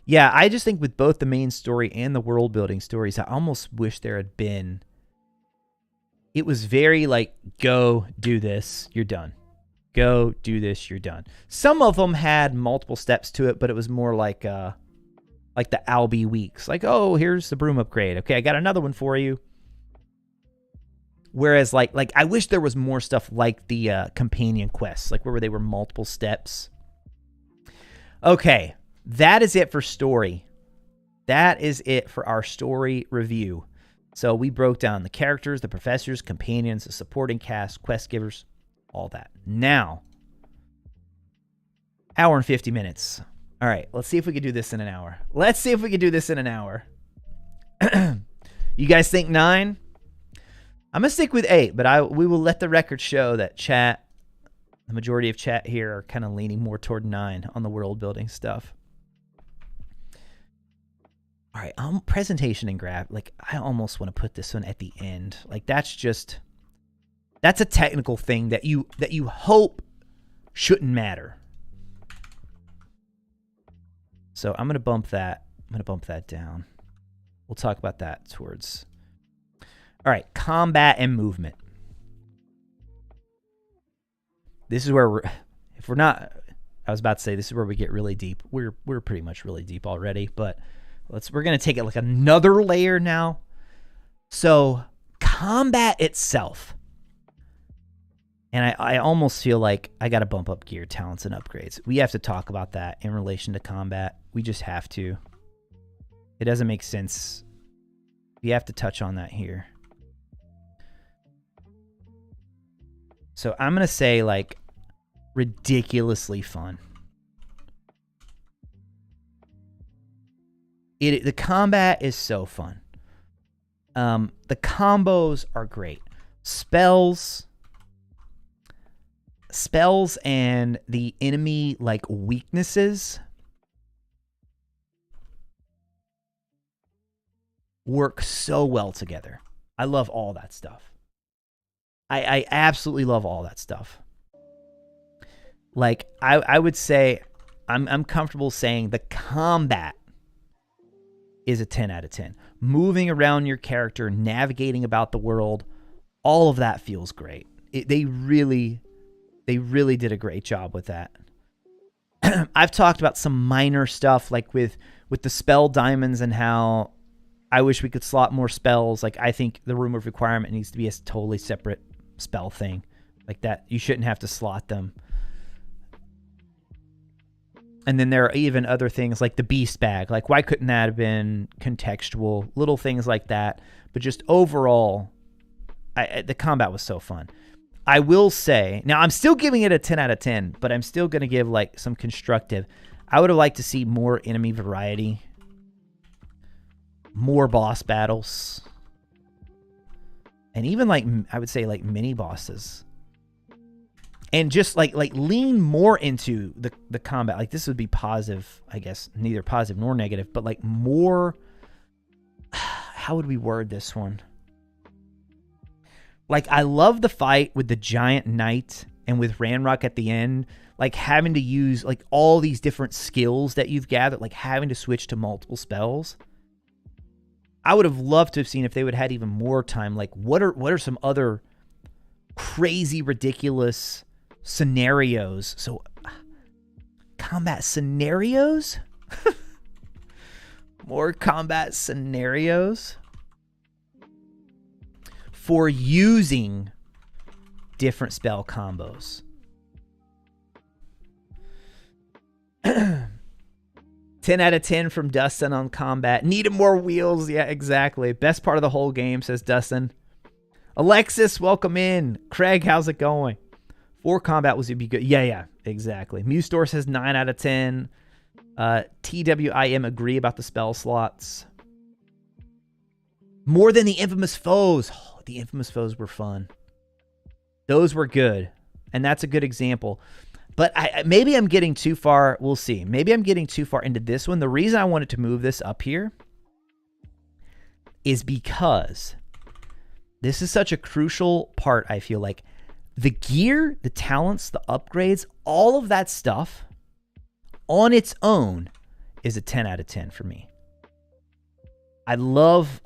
Yeah, I just think with both the main story and the world building stories, I almost wish there had been... It was very like, go do this, you're done. Go do this, you're done. Some of them had multiple steps to it, but it was more like the Albi weeks. Like, oh, here's the broom upgrade. Okay, I got another one for you. Whereas, like I wish there was more stuff like the companion quests, like where they were multiple steps. Okay, that is it for story. That is it for our story review. So we broke down the characters, the professors, companions, the supporting cast, quest givers, all that. Now, hour and 50 minutes. All right, let's see if we can do this in an hour. You guys think 9? I'm going to stick with 8, but we will let the record show that chat, the majority of chat here are kind of leaning more toward 9 on the world building stuff. All right, presentation and graph. Like, I almost want to put this one at the end. Like, that's a technical thing that you hope shouldn't matter. So I'm gonna bump that. Down. We'll talk about that towards. All right, combat and movement. This is where if we're not. I was about to say this is where we get really deep. We're pretty much really deep already, but. We're going to take it like another layer now. So combat itself. And I almost feel like I got to bump up gear talents and upgrades. We have to talk about that in relation to combat. We just have to. It doesn't make sense. We have to touch on that here. So I'm going to say like ridiculously fun. The combat is so fun. The combos are great. Spells and the enemy like weaknesses work so well together. I love all that stuff. I absolutely love all that stuff. Like I would say I'm comfortable saying the combat is a 10 out of 10. Moving around your character, navigating about the world, all of that feels great. They really did a great job with that. I've talked about some minor stuff like with the spell diamonds and how I wish we could slot more spells. Like I think the Room of Requirement needs to be a totally separate spell thing. Like that, you shouldn't have to slot them. And then there are even other things like the beast bag. Like, why couldn't that have been contextual? Little things like that. But just overall, the combat was so fun. I will say, now I'm still giving it a 10 out of 10, but I'm still going to give like some constructive. I would have liked to see more enemy variety. More boss battles. And even like, I would say like mini bosses. And just like lean more into the combat. Like this would be positive, I guess, neither positive nor negative, but like more, how would we word this one? Like I love the fight with the giant knight and with Ranrock at the end, like having to use like all these different skills that you've gathered, like having to switch to multiple spells. I would have loved to have seen if they would have had even more time. Like what are some other crazy, ridiculous scenarios? So combat scenarios? More combat scenarios for using different spell combos. 10 out of 10 from Dustin on combat. Needed more wheels. Yeah, exactly. Best part of the whole game, says Dustin. Alexis, welcome in. Craig, how's it going? 4 combat was to be good. Yeah, exactly. Mewstore says 9 out of 10. TWIM agree about the spell slots. More than the infamous foes. Oh, the infamous foes were fun. Those were good. And that's a good example. But maybe I'm getting too far. We'll see. Maybe I'm getting too far into this one. The reason I wanted to move this up here is because this is such a crucial part, I feel like. The gear, the talents, the upgrades, all of that stuff on its own is a 10 out of 10 for me. I love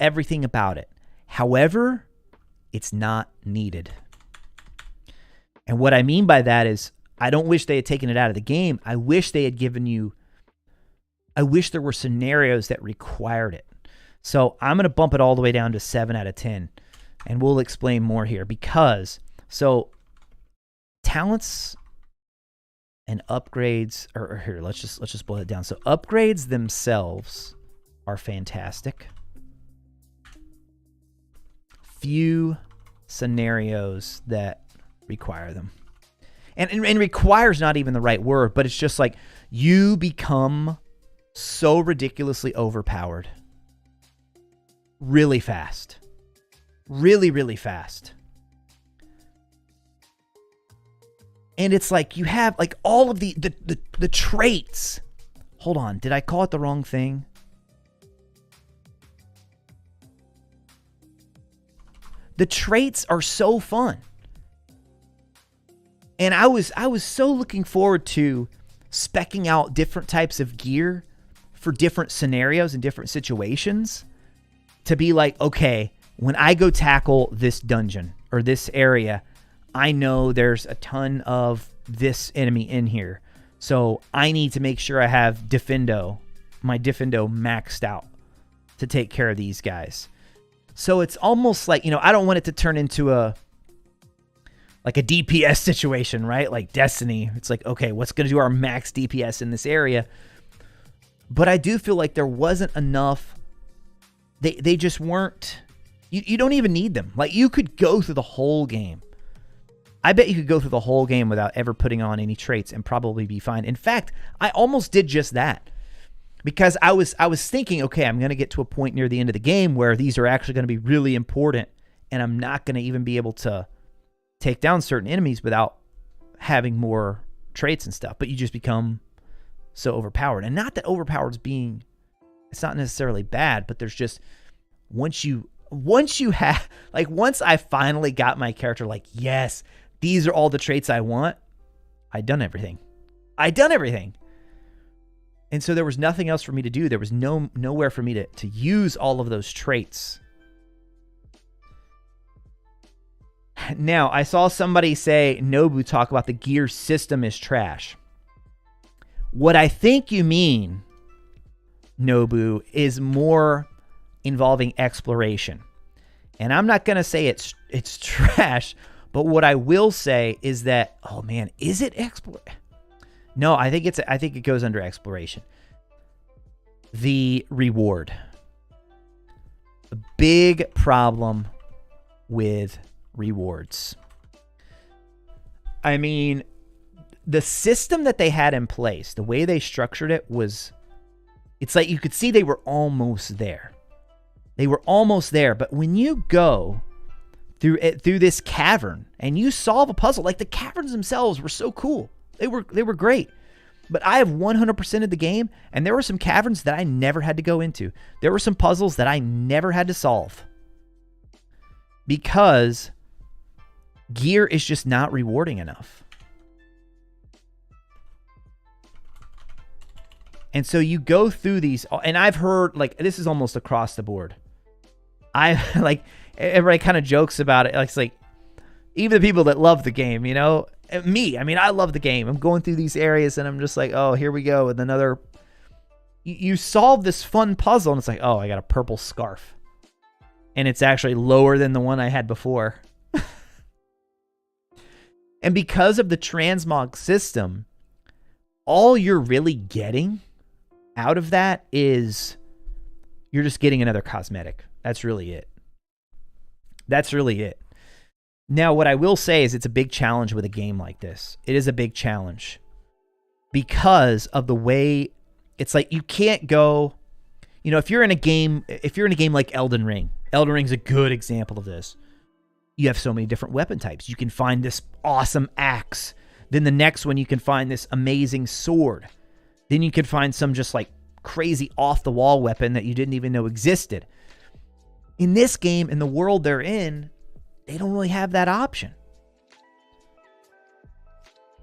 everything about it. However, it's not needed. And what I mean by that is I don't wish they had taken it out of the game. I wish they had given you, I wish there were scenarios that required it. So I'm going to bump it all the way down to 7 out of 10. And we'll explain more here because, so talents and upgrades, or here, let's just boil it down. So upgrades themselves are fantastic. Few scenarios that require them. And requires not even the right word, but it's just like you become so ridiculously overpowered really fast. Really, really fast. And it's like you have like all of the traits. Hold on, did I call it the wrong thing? The traits are so fun. And I was so looking forward to speccing out different types of gear for different scenarios and different situations to be like, okay, when I go tackle this dungeon or this area, I know there's a ton of this enemy in here. So I need to make sure I have my Defendo maxed out to take care of these guys. So it's almost like, I don't want it to turn into a DPS situation, right? Like Destiny. It's like, okay, what's going to do our max DPS in this area? But I do feel like there wasn't enough. They just weren't. You don't even need them. Like you could go through the whole game. I bet you could go through the whole game without ever putting on any traits and probably be fine. In fact, I almost did just that. Because I was thinking, okay, I'm going to get to a point near the end of the game where these are actually going to be really important and I'm not going to even be able to take down certain enemies without having more traits and stuff. But you just become so overpowered. And not that overpowered is it's not necessarily bad, but there's just, once I finally got my character like, yes, these are all the traits I want, I'd done everything. And so there was nothing else for me to do. There was nowhere for me to use all of those traits. Now, I saw somebody say, Nobu talk about the gear system is trash. What I think you mean, Nobu, is more involving exploration. And I'm not going to say it's trash, but what I will say is that, oh man, is it exploration? No, I think it goes under exploration. The reward. A big problem with rewards. I mean, the system that they had in place, the way they structured it it's like you could see they were almost there. But when you go through this cavern and you solve a puzzle, like the caverns themselves were so cool. They were great. But I have 100% of the game, and there were some caverns that I never had to go into. There were some puzzles that I never had to solve. Because gear is just not rewarding enough. And so you go through these, and I've heard, like, this is almost across the board. Everybody kind of jokes about it. It's like, even the people that love the game, me, I love the game. I'm going through these areas and I'm just like, oh, here we go with another. You solve this fun puzzle and it's like, oh, I got a purple scarf. And it's actually lower than the one I had before. And because of the transmog system, all you're really getting out of that is you're just getting another cosmetic. That's really it. That's really it. Now, what I will say is it's a big challenge with a game like this. It is a big challenge because of the way it's like you can't go, if you're in a game like Elden Ring. Elden Ring's a good example of this. You have so many different weapon types. You can find this awesome axe. Then the next one, you can find this amazing sword. Then you can find some just like crazy off-the-wall weapon that you didn't even know existed. In this game, in the world they're in, they don't really have that option.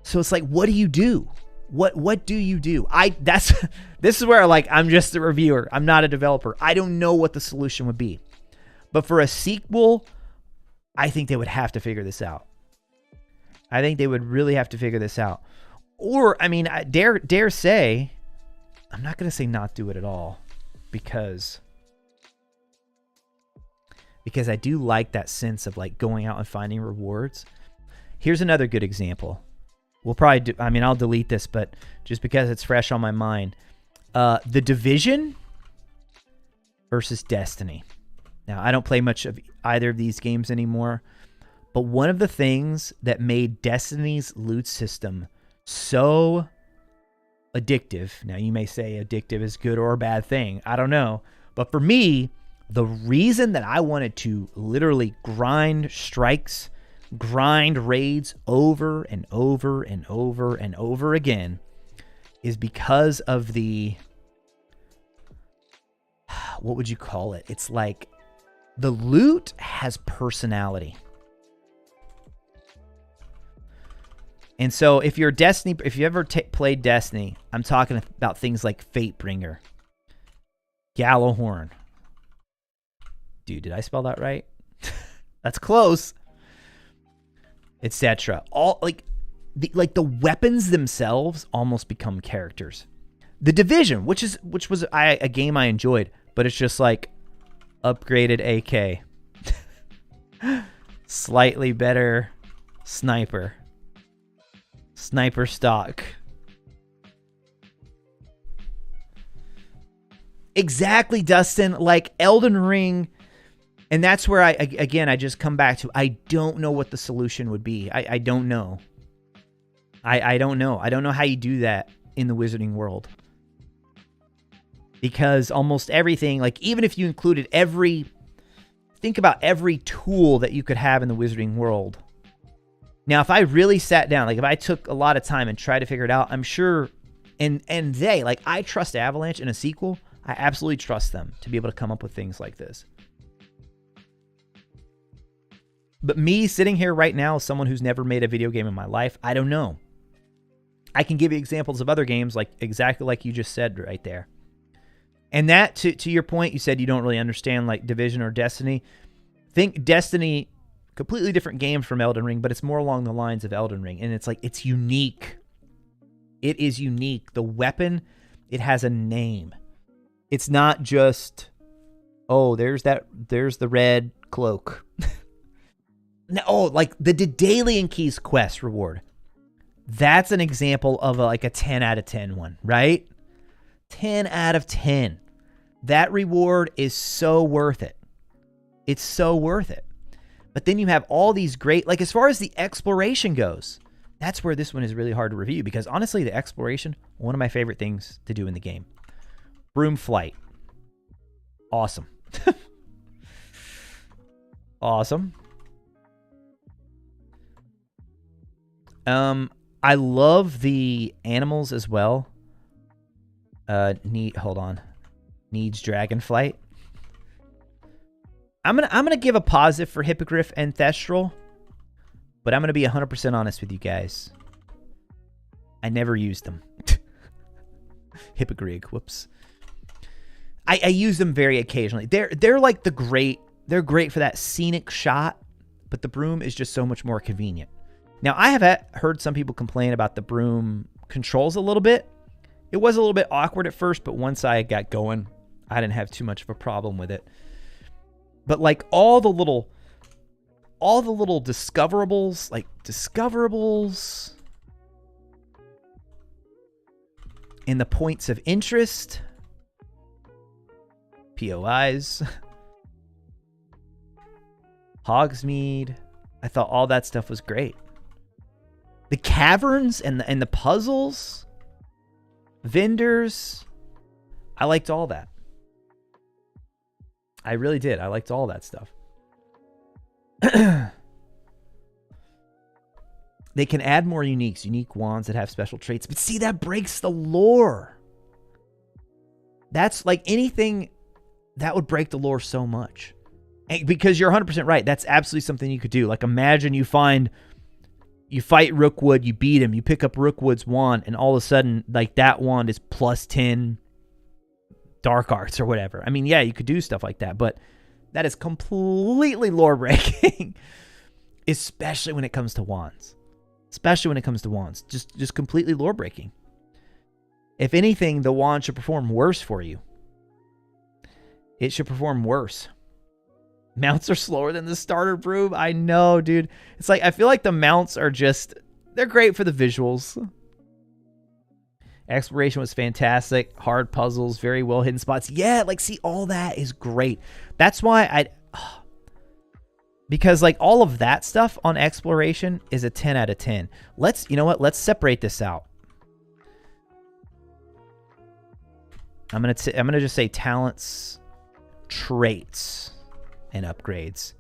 So it's like, what do you do? What do you do? This is where I'm just a reviewer. I'm not a developer. I don't know what the solution would be. But for a sequel, I think they would have to figure this out. I think they would really have to figure this out. Or, I dare say, I'm not going to say not do it at all because I do like that sense of like going out and finding rewards. Here's another good example. We'll probably do, I'll delete this, but just because it's fresh on my mind. The Division versus Destiny. Now, I don't play much of either of these games anymore, but one of the things that made Destiny's loot system so addictive, now you may say addictive is good or a bad thing, I don't know, but for me, the reason that I wanted to literally grind strikes, grind raids over and over and over and over again is because of the, what would you call it? It's like the loot has personality. And so if you're Destiny, if you ever played Destiny, I'm talking about things like Fatebringer, Gallowhorn. Dude, did I spell that right? That's close. Etc. All like the weapons themselves almost become characters. The Division, which was a game I enjoyed, but it's just like upgraded AK. Slightly better sniper. Sniper stock. Exactly, Dustin. Like Elden Ring. And that's where I just come back to, I don't know what the solution would be. I don't know. I don't know. I don't know how you do that in the Wizarding world. Because almost everything, like even if you included think about every tool that you could have in the Wizarding world. Now, if I really sat down, like if I took a lot of time and tried to figure it out, I'm sure, I trust Avalanche in a sequel. I absolutely trust them to be able to come up with things like this. But me sitting here right now as someone who's never made a video game in my life, I don't know. I can give you examples of other games like exactly like you just said right there. And that, to your point, you said you don't really understand like Division or Destiny. Think Destiny, completely different game from Elden Ring, but it's more along the lines of Elden Ring. And it's like, it's unique. It is unique. The weapon, it has a name. It's not just, oh, there's the red cloak. No, like the Daedalian Keys quest reward. That's an example of a 10 out of 10 one, right? 10 out of 10. That reward is so worth it. It's so worth it. But then you have all these great, like as far as the exploration goes, that's where this one is really hard to review because honestly, the exploration, one of my favorite things to do in the game. Broom flight. Awesome. Awesome. I love the animals as well. Hold on. Needs Dragonflight. I'm gonna give a positive for Hippogriff and Thestral, but I'm gonna be 100% honest with you guys. I never used them. Hippogrig, whoops. I use them very occasionally. They're like they're great for that scenic shot, but the broom is just so much more convenient. Now, I have heard some people complain about the broom controls a little bit. It was a little bit awkward at first, but once I got going, I didn't have too much of a problem with it. But like all the little all the little discoverables, like discoverables and the points of interest, POIs, Hogsmeade. I thought all that stuff was great. The caverns and the puzzles, vendors, I liked all that. I really did. I liked all that stuff. They can add more unique wands that have special traits, but see, that breaks the lore. That's like anything that would break the lore so much. And because you're 100% right. That's absolutely something you could do. Like imagine you fight Rookwood, you beat him, you pick up Rookwood's wand, and all of a sudden, like that wand is plus 10 dark arts or whatever. I mean, yeah, you could do stuff like that, but that is completely lore breaking, especially when it comes to wands. Especially when it comes to wands, just completely lore breaking. If anything, the wand should perform worse for you. It should perform worse. Mounts are slower than the starter broom. I know, dude. It's like, I feel like the mounts are just, they're great for the visuals. Exploration was fantastic. Hard puzzles, very well hidden spots. Yeah, like, see, all that is great. That's why because like all of that stuff on exploration is a 10 out of 10. You know what? Let's separate this out. I'm gonna just say talents, traits, and upgrades.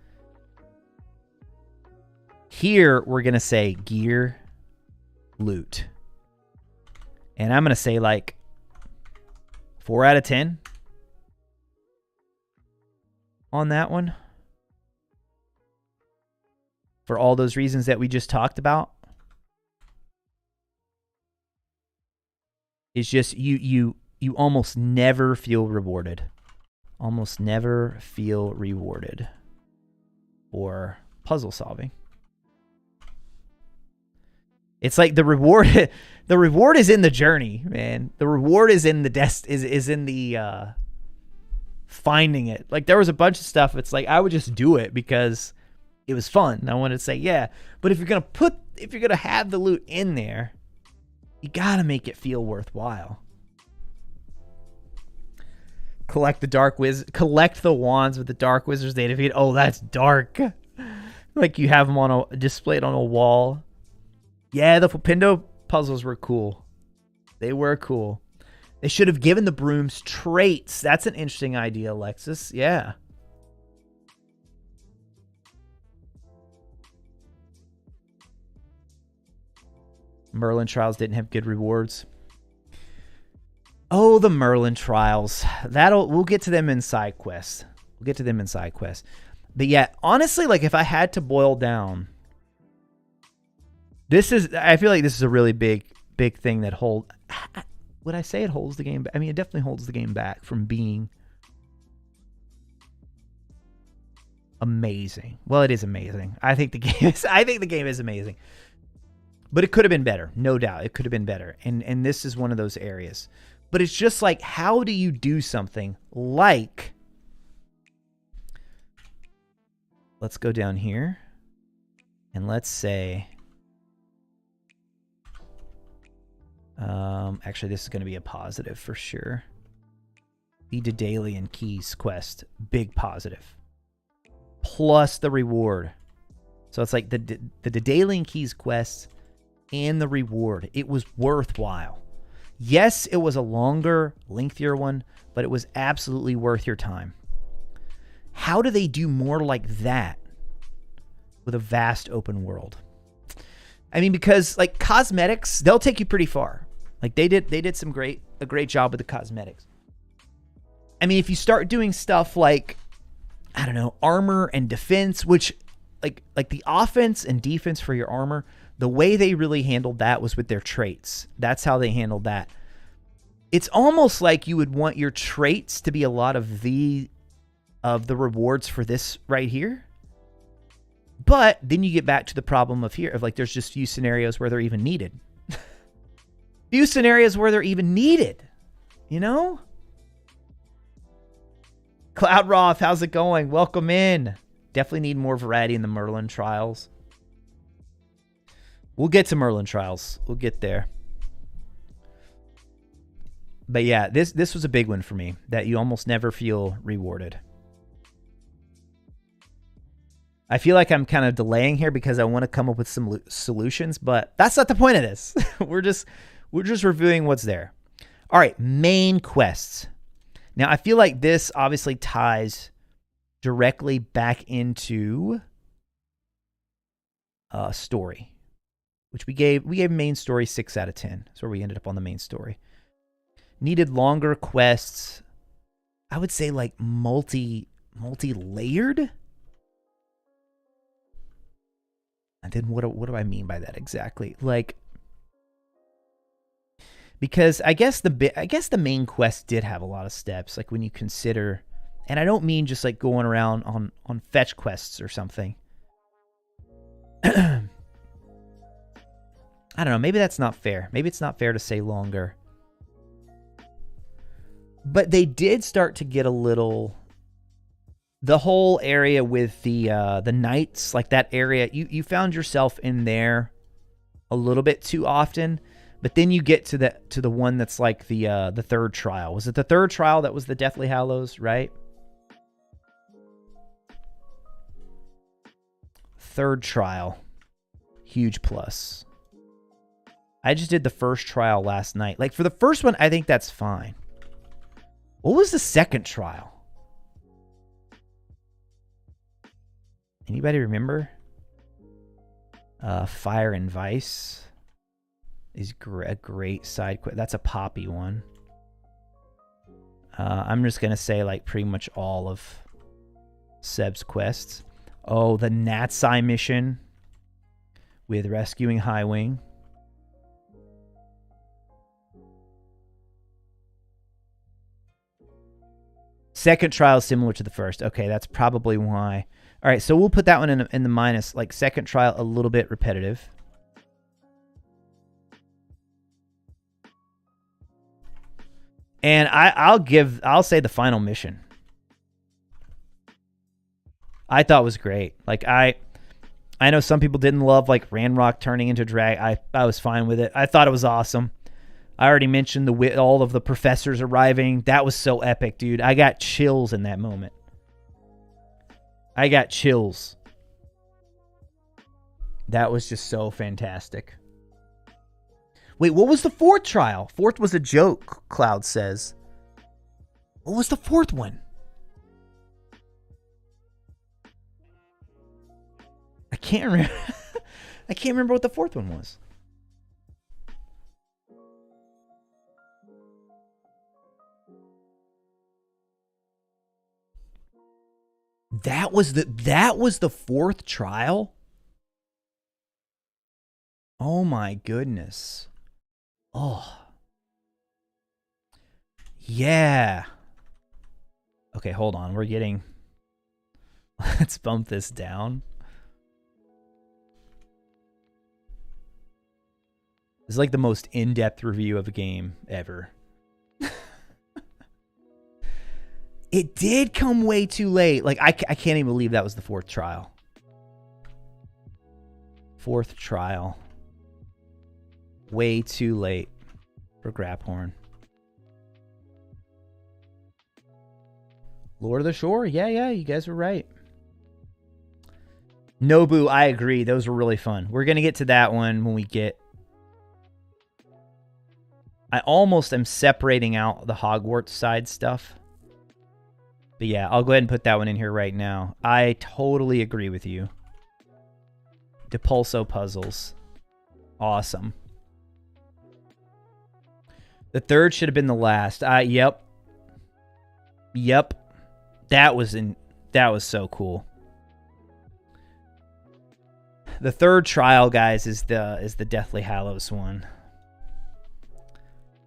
Here we're gonna say gear, loot, and I'm gonna say like 4 out of 10 on that one. For all those reasons that we just talked about. It's just you almost never feel rewarded. Almost never feel rewarded for puzzle solving. It's like the reward is in the journey, man. The reward is in the is in the finding it. Like there was a bunch of stuff, it's like I would just do it because it was fun. I wanted to say, yeah. But if you're gonna have the loot in there, you gotta make it feel worthwhile. Collect the wands with the dark wizard's data feed. Oh, that's dark. Like you have them displayed on a wall. Yeah, the Flipendo puzzles were cool. They were cool. They should have given the brooms traits. That's an interesting idea, Alexis. Yeah. Merlin Trials didn't have good rewards. Oh, the Merlin Trials. We'll get to them in side quests. But yeah, honestly, like if I had to boil down, I feel like this is a really big thing that would I say it holds the game back? I mean, it definitely holds the game back from being amazing. Well, it is amazing. I think the game is amazing. But it could have been better, no doubt. It could have been better. And this is one of those areas. But it's just like, how do you do something like, let's go down here, and let's say, actually, this is going to be a positive for sure. The Daedalian Keys quest, big positive. Plus the reward. So it's like the Daedalian Keys quest and the reward. It was worthwhile. Yes, it was a longer, lengthier one, but it was absolutely worth your time. How do they do more like that with a vast open world? I mean, because like cosmetics, they'll take you pretty far. Like they did a great job with the cosmetics. I mean, if you start doing stuff like, I don't know, armor and defense, which like the offense and defense for your armor, the way they really handled that was with their traits. That's how they handled that. It's almost like you would want your traits to be a lot of the rewards for this right here. But then you get back to the problem of like there's just few scenarios where they're even needed. You know? Cloud Roth, how's it going? Welcome in. Definitely need more variety in the Merlin trials. We'll get to Merlin trials. We'll get there. But yeah, this was a big one for me, that you almost never feel rewarded. I feel like I'm kind of delaying here because I want to come up with some solutions, but that's not the point of this. We're just reviewing what's there. All right, main quests. Now, I feel like this obviously ties directly back into story, which we gave main story 6 out of 10. That's where we ended up on the main story. Needed longer quests. I would say like multi-layered. And then what do I mean by that exactly? Like, because I guess the main quest did have a lot of steps. Like when you consider, and I don't mean just like going around on fetch quests or something. I don't know. Maybe that's not fair. Maybe it's not fair to say longer. But they did start to get a little. The whole area with the knights, like that area, you found yourself in there a little bit too often. But then you get to the one that's like the third trial. Was it the third trial that was the Deathly Hallows, right? Third trial, huge plus. I just did the first trial last night. Like for the first one, I think that's fine. What was the second trial? Anybody remember? Fire and Vice is a great side quest. That's a Poppy one. I'm just going to say like pretty much all of Seb's quests. Oh, the Natsai mission with rescuing Highwing. Second trial is similar to the first. Okay, that's probably why. All right, so we'll put that one in the minus. Like second trial, a little bit repetitive. And I'll say the final mission. I thought was great. Like I know some people didn't love like Ranrock turning into drag. I was fine with it. I thought it was awesome. I already mentioned all of the professors arriving. That was so epic, dude. I got chills in that moment. I got chills. That was just so fantastic. Wait, what was the fourth trial? Fourth was a joke, Cloud says. What was the fourth one? I can't remember. I can't remember what the fourth one was. That was the fourth trial? Oh my goodness. Oh. Yeah. Okay, hold on. We're getting... Let's bump this down. This is like the most in-depth review of a game ever. It did come way too late. Like, I can't even believe that was the fourth trial. Fourth trial. Way too late for Graphorn. Lord of the Shore? Yeah, you guys were right. Nobu, I agree. Those were really fun. We're going to get to that one when we get... I almost am separating out the Hogwarts side stuff. But yeah, I'll go ahead and put that one in here right now. I totally agree with you. Depulso puzzles. Awesome. The third should have been the last. Yep. That was so cool. The third trial, guys, is the Deathly Hallows one.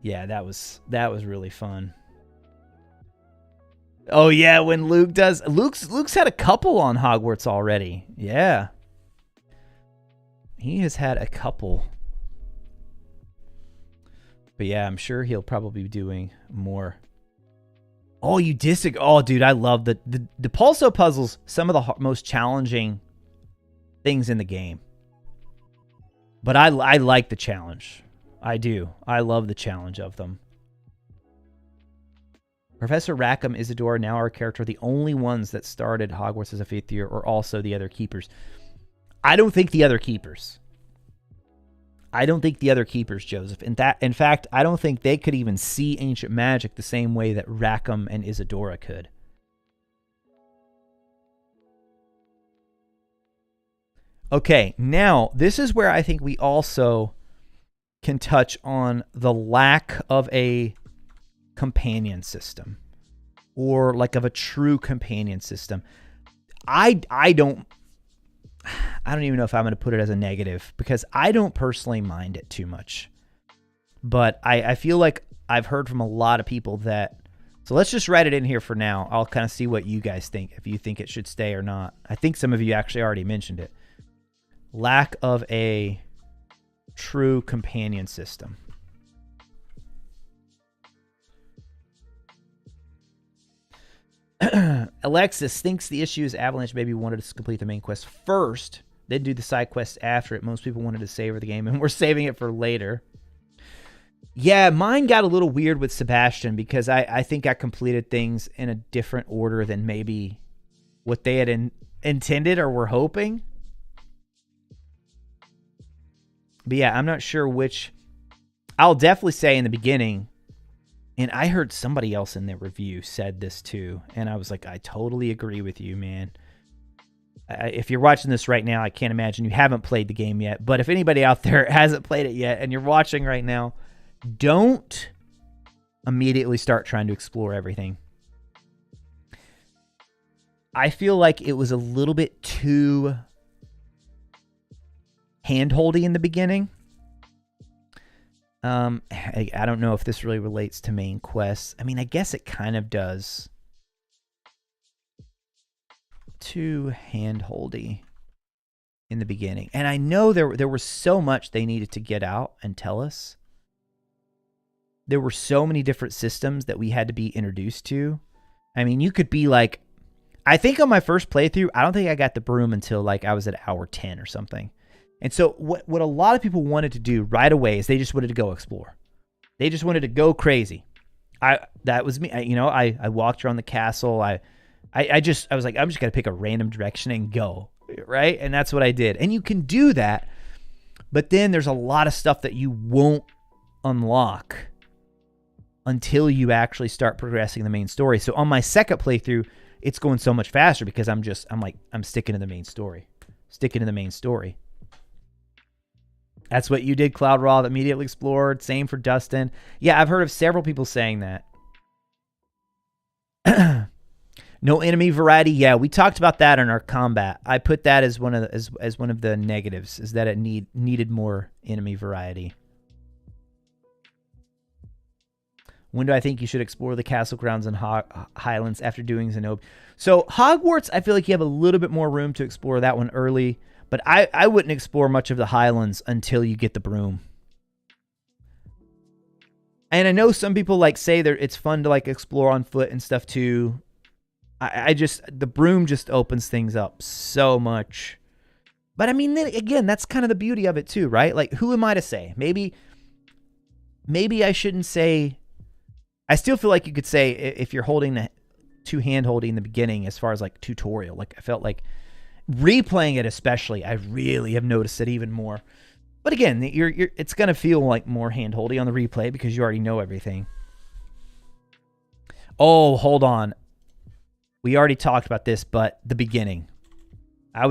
Yeah, that was really fun. Oh yeah, when Luke does... Luke's had a couple on Hogwarts already. Yeah. He has had a couple. But yeah, I'm sure he'll probably be doing more. Oh, you disagree? Oh, dude, I love the Pulso puzzles. Some of the most challenging things in the game. But I like the challenge. I do. I love the challenge of them. Professor Rackham, Isadora, now our character, the only ones that started Hogwarts as a 5th year, or also the other keepers. I don't think the other keepers. I don't think the other keepers, Joseph. In fact, I don't think they could even see ancient magic the same way that Rackham and Isadora could. Okay, now this is where I think we also can touch on the lack of a companion system, or like of a true companion system. I don't even know if I'm going to put it as a negative, because I don't personally mind it too much. But I feel like I've heard from a lot of people that... So let's just write it in here for now. I'll kind of see what you guys think, if you think it should stay or not. I think some of you actually already mentioned it. Lack of a true companion system. Alexis thinks the issue is Avalanche maybe wanted to complete the main quest first, then do the side quests after it. Most people wanted to savor the game, and we're saving it for later. Yeah, mine got a little weird with Sebastian, because I think I completed things in a different order than maybe what they had intended or were hoping. But yeah, I'm not sure which. I'll definitely say in the beginning, and I heard somebody else in their review said this too, and I was like, I totally agree with you, man. If you're watching this right now, I can't imagine you haven't played the game yet. But if anybody out there hasn't played it yet and you're watching right now, don't immediately start trying to explore everything. I feel like it was a little bit too hand-holdy in the beginning. I don't know if this really relates to main quests. I mean, I guess it kind of does. Too hand-holdy in the beginning. And I know there was so much they needed to get out and tell us. There were so many different systems that we had to be introduced to. I mean, you could be like... I think on my first playthrough, I don't think I got the broom until like I was at hour 10 or something. And so what a lot of people wanted to do right away is they just wanted to go explore. They just wanted to go crazy. That was me. I walked around the castle. I was like, I'm just going to pick a random direction and go, right? And that's what I did. And you can do that, but then there's a lot of stuff that you won't unlock until you actually start progressing the main story. So on my second playthrough, it's going so much faster because I'm sticking to the main story. Sticking to the main story. That's what you did, Cloud Raw, that immediately explored. Same for Dustin. Yeah, I've heard of several people saying that. No enemy variety. Yeah, we talked about that in our combat. I put that as one of the negatives, is that it needed more enemy variety. When do I think you should explore the castle grounds and Highlands after doing Zenobia? So Hogwarts, I feel like you have a little bit more room to explore that one early. But I wouldn't explore much of the Highlands until you get the broom. And I know some people like say that it's fun to like explore on foot and stuff too. The broom just opens things up so much. But I mean, then again, that's kind of the beauty of it too, right? Like, who am I to say? Maybe I shouldn't say. I still feel like you could say if you're holding the two-hand holding in the beginning as far as like tutorial. Like, I felt like replaying it especially, I really have noticed it even more. But again, it's going to feel like more hand-holdy on the replay because you already know everything. Oh, hold on. We already talked about this, but the beginning. I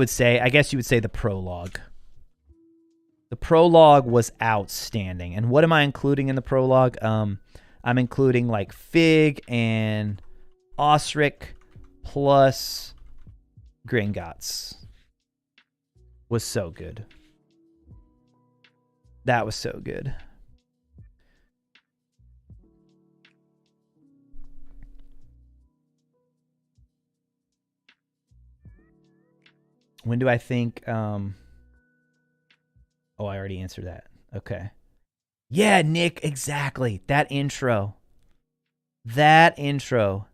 guess you would say the prologue. The prologue was outstanding. And what am I including in the prologue? I'm including like Fig and Osric plus Gringotts. Was so good. That was so good. When do I think... Oh, I already answered that. Okay. Yeah, Nick, exactly. That intro. That intro.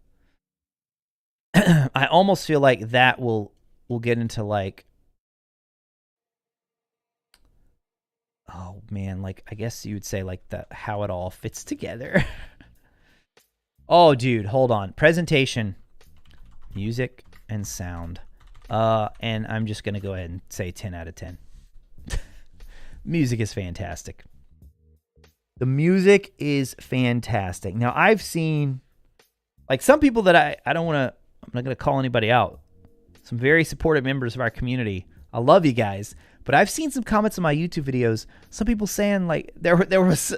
I almost feel like that will get into like, oh man, like I guess you would say like how it all fits together. Oh dude, hold on. Presentation, music, and sound. And I'm just gonna go ahead and say 10 out of 10. Music is fantastic. The music is fantastic. Now I've seen like some people that I'm not gonna call anybody out. Some very supportive members of our community. I love you guys. But I've seen some comments on my YouTube videos. Some people saying like there was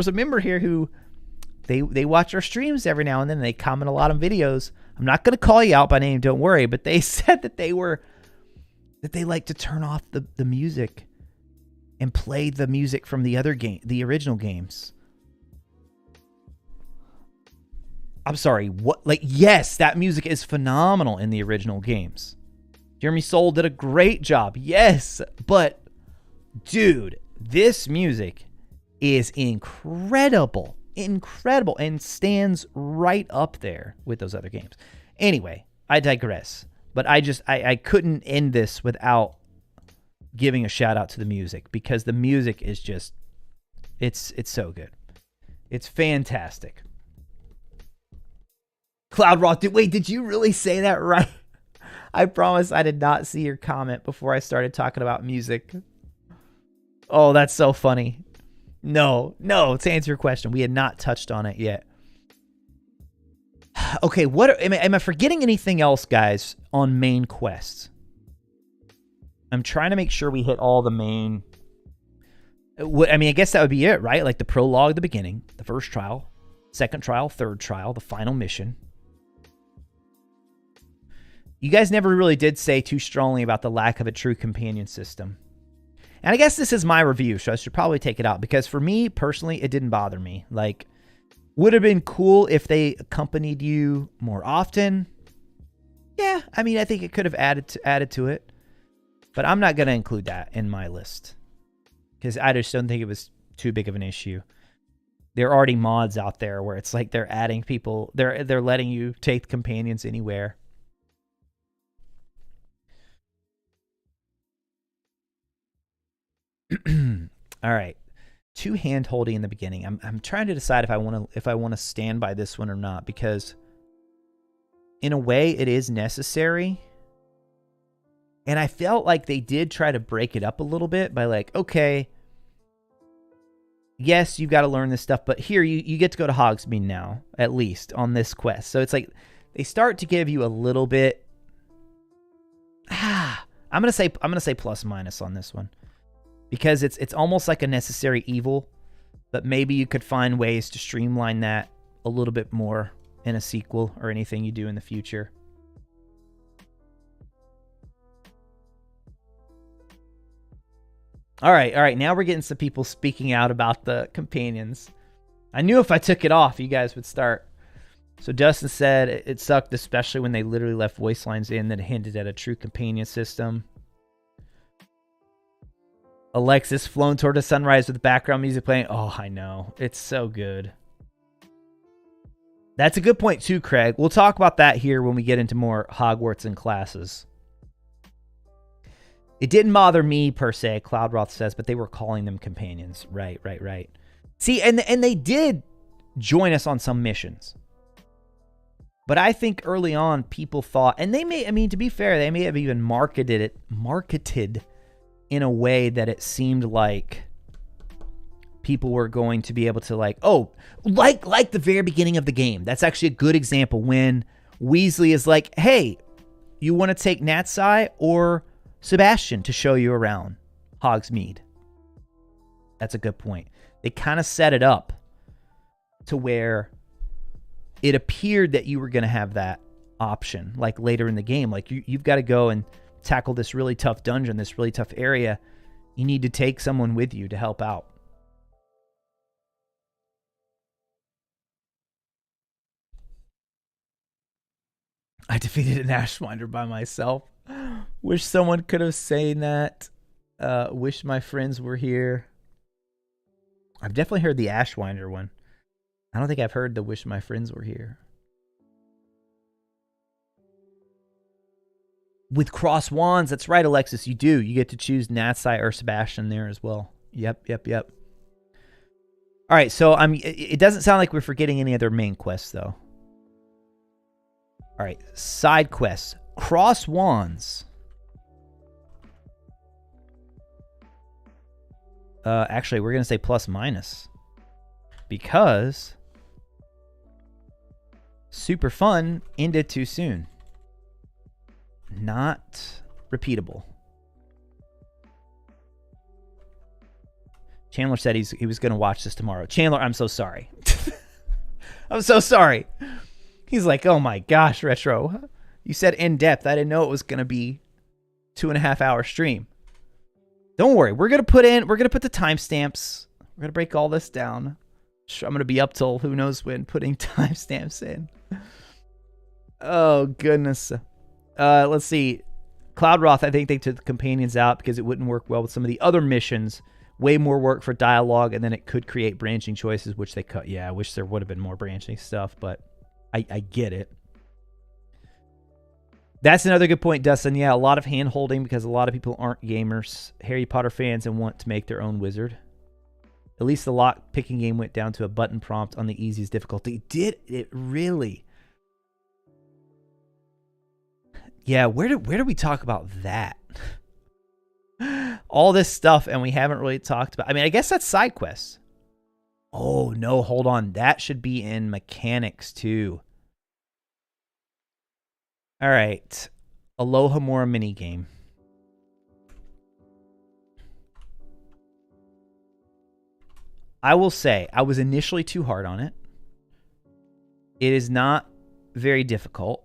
a member here who they watch our streams every now and then. And they comment a lot on videos. I'm not gonna call you out by name, don't worry. But they said that they like to turn off the music and play the music from the original games. I'm sorry, what? Like, yes, that music is phenomenal in the original games. Jeremy Soule did a great job, yes, but dude, this music is incredible, and stands right up there with those other games. Anyway, I digress, but I couldn't end this without giving a shout out to the music, because the music is just, it's so good. It's fantastic. Cloud Rock, wait, did you really say that right? I promise I did not see your comment before I started talking about music. Oh, that's so funny. No, to answer your question, we had not touched on it yet. Okay, am I forgetting anything else, guys, on main quests? I'm trying to make sure we hit all the main... I mean, I guess that would be it, right? Like the prologue at the beginning, the first trial, second trial, third trial, the final mission. You guys never really did say too strongly about the lack of a true companion system. And I guess this is my review, so I should probably take it out, because for me, personally, it didn't bother me. Like, would have been cool if they accompanied you more often. Yeah, I mean, I think it could have added to it. But I'm not going to include that in my list, because I just don't think it was too big of an issue. There are already mods out there where it's like they're adding people, they're letting you take companions anywhere. All right, 2 hand holding in the beginning. I'm trying to decide if I want to stand by this one or not, because in a way it is necessary. And I felt like they did try to break it up a little bit by like, okay, yes, you've got to learn this stuff, but here you get to go to Hogsmeade now, at least on this quest. So it's like they start to give you a little bit. I'm gonna say plus minus on this one, because it's almost like a necessary evil, but maybe you could find ways to streamline that a little bit more in a sequel or anything you do in the future. All right. Now we're getting some people speaking out about the companions. I knew if I took it off, you guys would start. So Dustin said it sucked, especially when they literally left voice lines in that hinted at a true companion system. Alexis, flown toward a sunrise with background music playing. Oh, I know. It's so good. That's a good point too, Craig. We'll talk about that here when we get into more Hogwarts and classes. It didn't bother me per se, Cloudroth says, but they were calling them companions. Right. See, and they did join us on some missions. But I think early on people thought, and they may, I mean, to be fair, they may have even marketed in a way that it seemed like people were going to be able to like, oh, like the very beginning of the game. That's actually a good example when Weasley is like, hey, you want to take Natsai or Sebastian to show you around Hogsmeade? That's a good point. They kind of set it up to where it appeared that you were going to have that option, like later in the game. Like you've got to go and tackle this really tough dungeon, this really tough area. You need to take someone with you to help out. I defeated an Ashwinder by myself. Wish someone could have said that. Wish my friends were here. I've definitely heard the Ashwinder one. I don't think I've heard the wish my friends were here. With cross wands, that's right, Alexis, you do. You get to choose Natsai or Sebastian there as well. Yep. All right, so it doesn't sound like we're forgetting any other main quests, though. All right, side quests. Cross wands. Actually, we're going to say plus minus. Because super fun ended too soon. Not repeatable. Chandler said he was going to watch this tomorrow. Chandler, I'm so sorry. I'm so sorry. He's like, oh my gosh, Retro. You said in depth. I didn't know it was going to be 2.5 hour stream. Don't worry. We're going to put the timestamps. We're going to break all this down. I'm going to be up till who knows when putting timestamps in. Oh, goodness. Let's see. Cloudroth, I think they took the companions out because it wouldn't work well with some of the other missions. Way more work for dialogue, and then it could create branching choices, which they cut. Yeah, I wish there would have been more branching stuff, but I get it. That's another good point, Dustin. Yeah, a lot of hand-holding because a lot of people aren't gamers, Harry Potter fans, and want to make their own wizard. At least the lock-picking game went down to a button prompt on the easiest difficulty. Did it really? Yeah, where do we talk about that? All this stuff, and we haven't really talked about... I mean, I guess that's side quests. Oh, no, hold on. That should be in mechanics, too. All right. Alohomora minigame. I will say, I was initially too hard on it. It is not very difficult.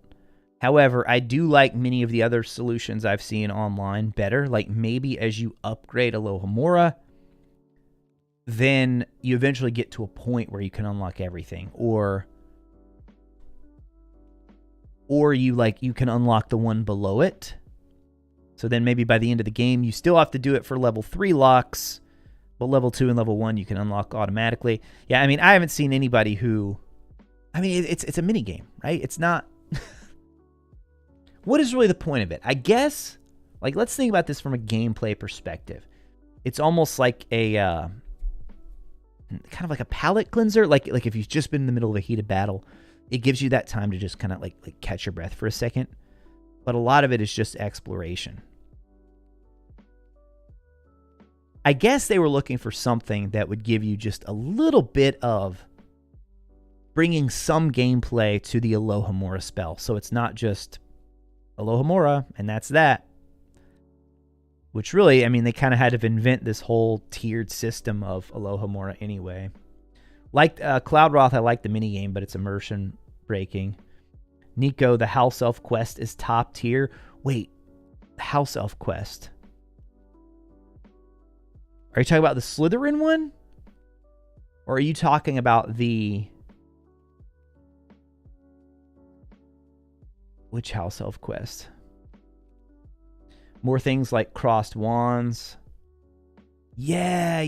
However, I do like many of the other solutions I've seen online better. Like maybe as you upgrade Alohomora, then you eventually get to a point where you can unlock everything. Or you can unlock the one below it. So then maybe by the end of the game, you still have to do it for level 3 locks, but level 2 and level 1 you can unlock automatically. Yeah, I mean, I haven't seen anybody who... I mean, it's a mini game, right? It's not... What is really the point of it? I guess, like, let's think about this from a gameplay perspective. It's almost like a, kind of like a palate cleanser. Like if you've just been in the middle of a heated battle, it gives you that time to just kind of like catch your breath for a second. But a lot of it is just exploration. I guess they were looking for something that would give you just a little bit of bringing some gameplay to the Alohomora spell. So it's not just Alohomora, and that's that. Which really, I mean, they kind of had to invent this whole tiered system of Alohomora anyway. Like Cloudroth, I like the minigame, but it's immersion breaking. Nico, the House Elf quest is top tier. Wait, the House Elf quest. Are you talking about the Slytherin one? Or are you talking about the... Which House Elf quest? More things like crossed wands. Yeah.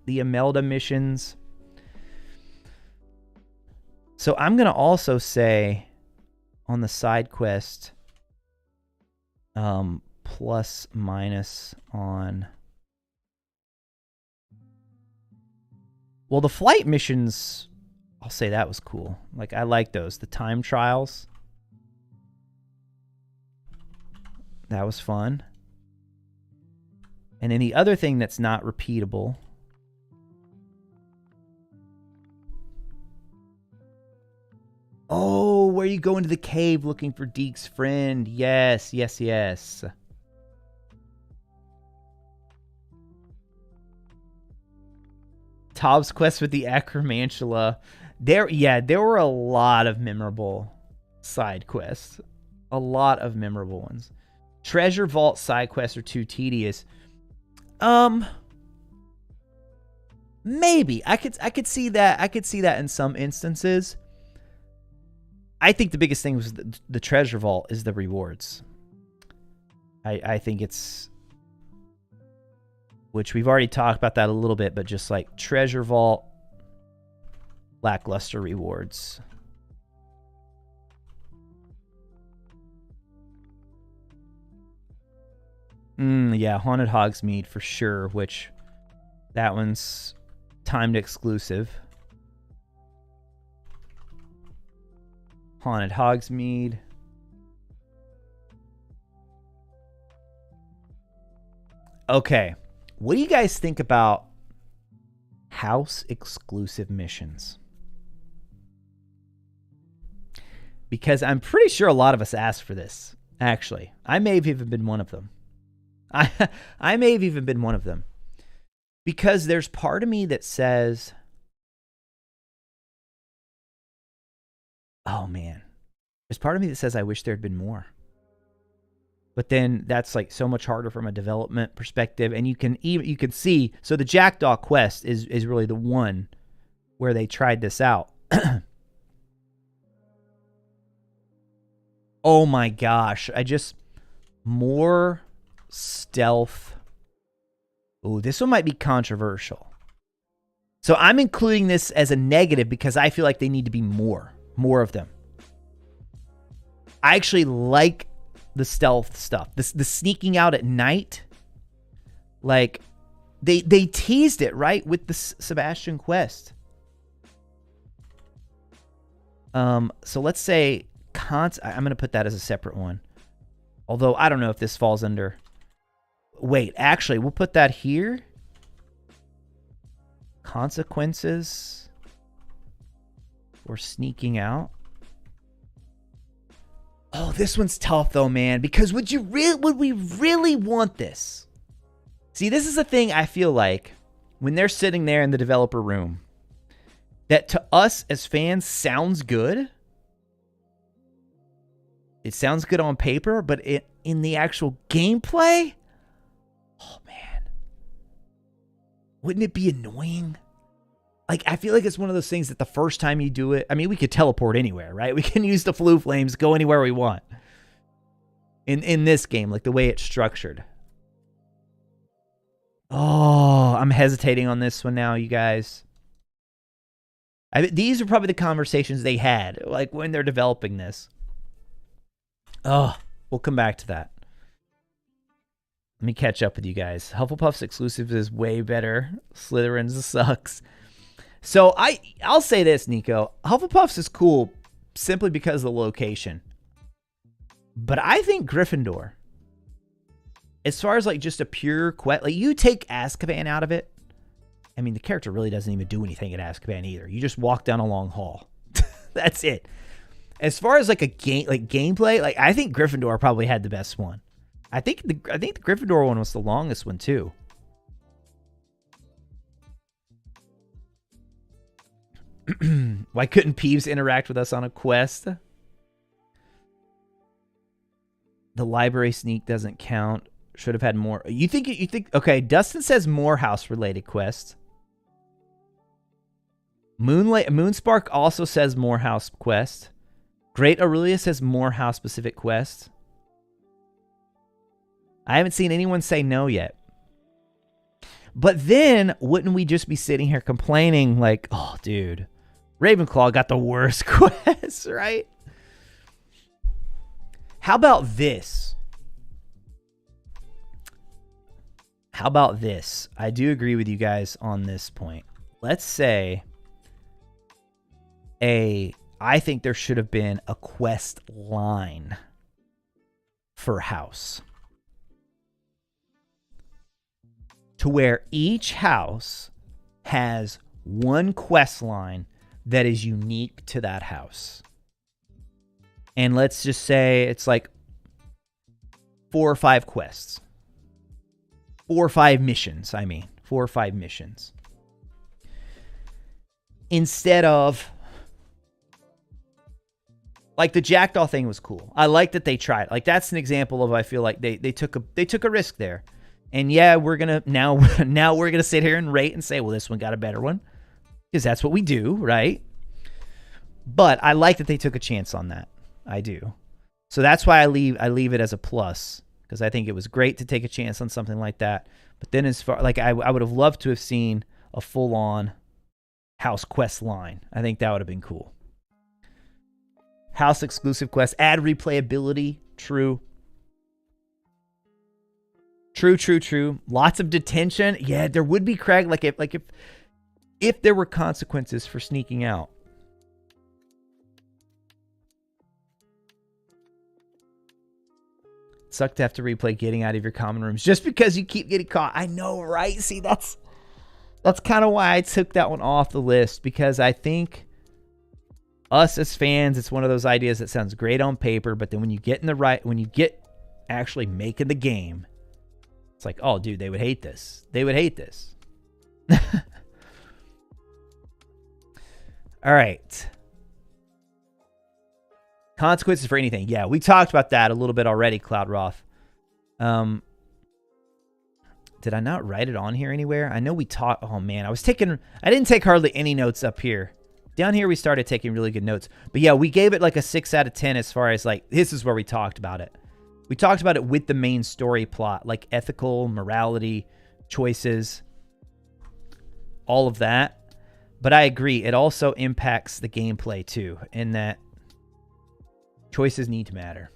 The Imelda missions. So I'm going to also say on the side quest, plus minus on... Well, the flight missions, I'll say that was cool. Like, I like those. The time trials. That was fun. And then the other thing that's not repeatable. Oh, where you go into the cave looking for Deke's friend. Yes. Tobbs quest with the Acromantula. There were a lot of memorable side quests. A lot of memorable ones. Treasure Vault side quests are too tedious. Maybe. I could see that. I could see that in some instances. I think the biggest thing was the Treasure Vault is the rewards. I think it's... Which we've already talked about that a little bit, but just like Treasure Vault, lackluster rewards. Yeah, Haunted Hogsmeade for sure, which that one's timed exclusive. Haunted Hogsmeade. Okay. What do you guys think about house exclusive missions? Because I'm pretty sure a lot of us asked for this, actually. I may have even been one of them. I may have even been one of them. Because there's part of me that says, oh man, there's part of me that says I wish there'd been more. But then that's like so much harder from a development perspective. And you can see, so the Jackdaw quest is really the one where they tried this out. Oh my gosh, more stealth. Oh, this one might be controversial. So I'm including this as a negative because I feel like they need to be more of them. I actually like the stealth stuff. The sneaking out at night. Like, they teased it, right, with the Sebastian quest. So let's say I'm going to put that as a separate one. Although I don't know if this falls under... Wait, actually, we'll put that here. Consequences for sneaking out. Oh, this one's tough though, man. Because would we really want this? See, this is the thing I feel like when they're sitting there in the developer room, that to us as fans sounds good. It sounds good on paper, but in the actual gameplay, oh man, wouldn't it be annoying? Like, I feel like it's one of those things that the first time you do it, I mean, we could teleport anywhere, right? We can use the Floo Flames, go anywhere we want. In this game, like the way it's structured. Oh, I'm hesitating on this one now, you guys. These are probably the conversations they had, like when they're developing this. Oh, we'll come back to that. Let me catch up with you guys. Hufflepuff's exclusive is way better. Slytherin's sucks. So I'll say this, Nico. Hufflepuff's is cool simply because of the location. But I think Gryffindor, as far as like just a pure quest, like you take Azkaban out of it. I mean, the character really doesn't even do anything at Azkaban either. You just walk down a long hall. That's it. As far as like a game, like gameplay, like I think Gryffindor probably had the best one. I think the Gryffindor one was the longest one too. Why couldn't Peeves interact with us on a quest? The library sneak doesn't count. Should have had more. You think? Okay, Dustin says more house-related quests. Moonspark also says more house quest. Great Aurelia says more house-specific quests. I haven't seen anyone say no yet. But then, wouldn't we just be sitting here complaining like, oh, dude, Ravenclaw got the worst quests, right? How about this? How about this? I do agree with you guys on this point. Let's say I think there should have been a quest line for house. To where each house has one quest line that is unique to that house. And let's just say it's like 4 or 5 quests. 4 or 5 missions, I mean. 4 or 5 missions. Instead of... Like the Jackdaw thing was cool. I like that they tried. Like that's an example of I feel like they took a risk there. And yeah, we're gonna now we're gonna sit here and rate and say, well, this one got a better one. Because that's what we do, right? But I like that they took a chance on that. I do. So that's why I leave it as a plus. Because I think it was great to take a chance on something like that. But then as far like I would have loved to have seen a full-on house quest line. I think that would have been cool. House exclusive quests, add replayability, true. True, true, true. Lots of detention. Yeah, there would be, Craig, if there were consequences for sneaking out. Suck to have to replay getting out of your common rooms just because you keep getting caught. I know, right? See, that's kind of why I took that one off the list, because I think us as fans, it's one of those ideas that sounds great on paper, but then when you get actually making the game, it's like, oh, dude, they would hate this. They would hate this. All right. Consequences for anything. Yeah, we talked about that a little bit already, Cloud Roth. Did I not write it on here anywhere? I know we talked. Oh, man. I didn't take hardly any notes up here. Down here, we started taking really good notes. But yeah, we gave it like a 6 out of 10 as far as like, this is where we talked about it. We talked about it with the main story plot, like ethical, morality, choices, all of that. But I agree. It also impacts the gameplay too, in that choices need to matter.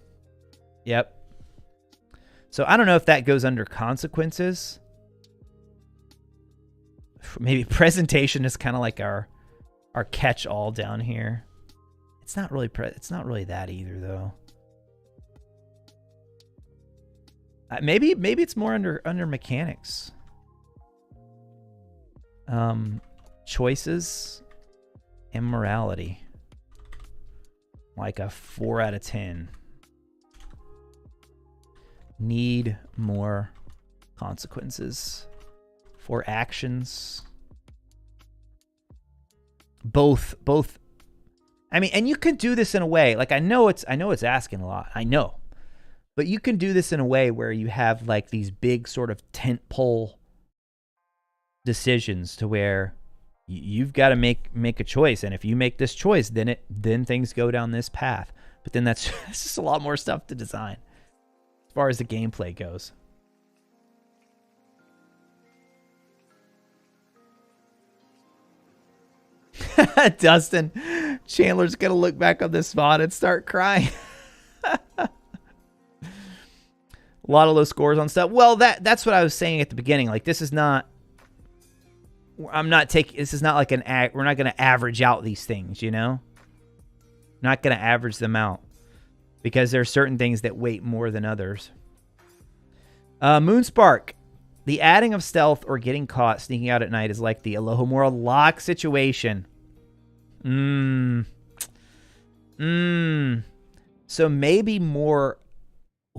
Yep. So I don't know if that goes under consequences. Maybe presentation is kind of like our catch-all down here. It's not really that either though. Maybe it's more under mechanics. Choices and morality. Like a 4 out of 10. Need more consequences for actions. Both. I mean, and you can do this in a way, like I know it's asking a lot. I know. But you can do this in a way where you have like these big sort of tentpole decisions to where you've got to make a choice, and if you make this choice, then things go down this path. But then that's just a lot more stuff to design as far as the gameplay goes. Dustin, Chandler's gonna look back on this spot and start crying. A lot of low scores on stuff. Well, that's what I was saying at the beginning. Like, this is not. This is not like we're not going to average out these things, you know? Not going to average them out. Because there are certain things that weight more than others. Moonspark. The adding of stealth or getting caught sneaking out at night is like the Alohomora lock situation. So maybe more.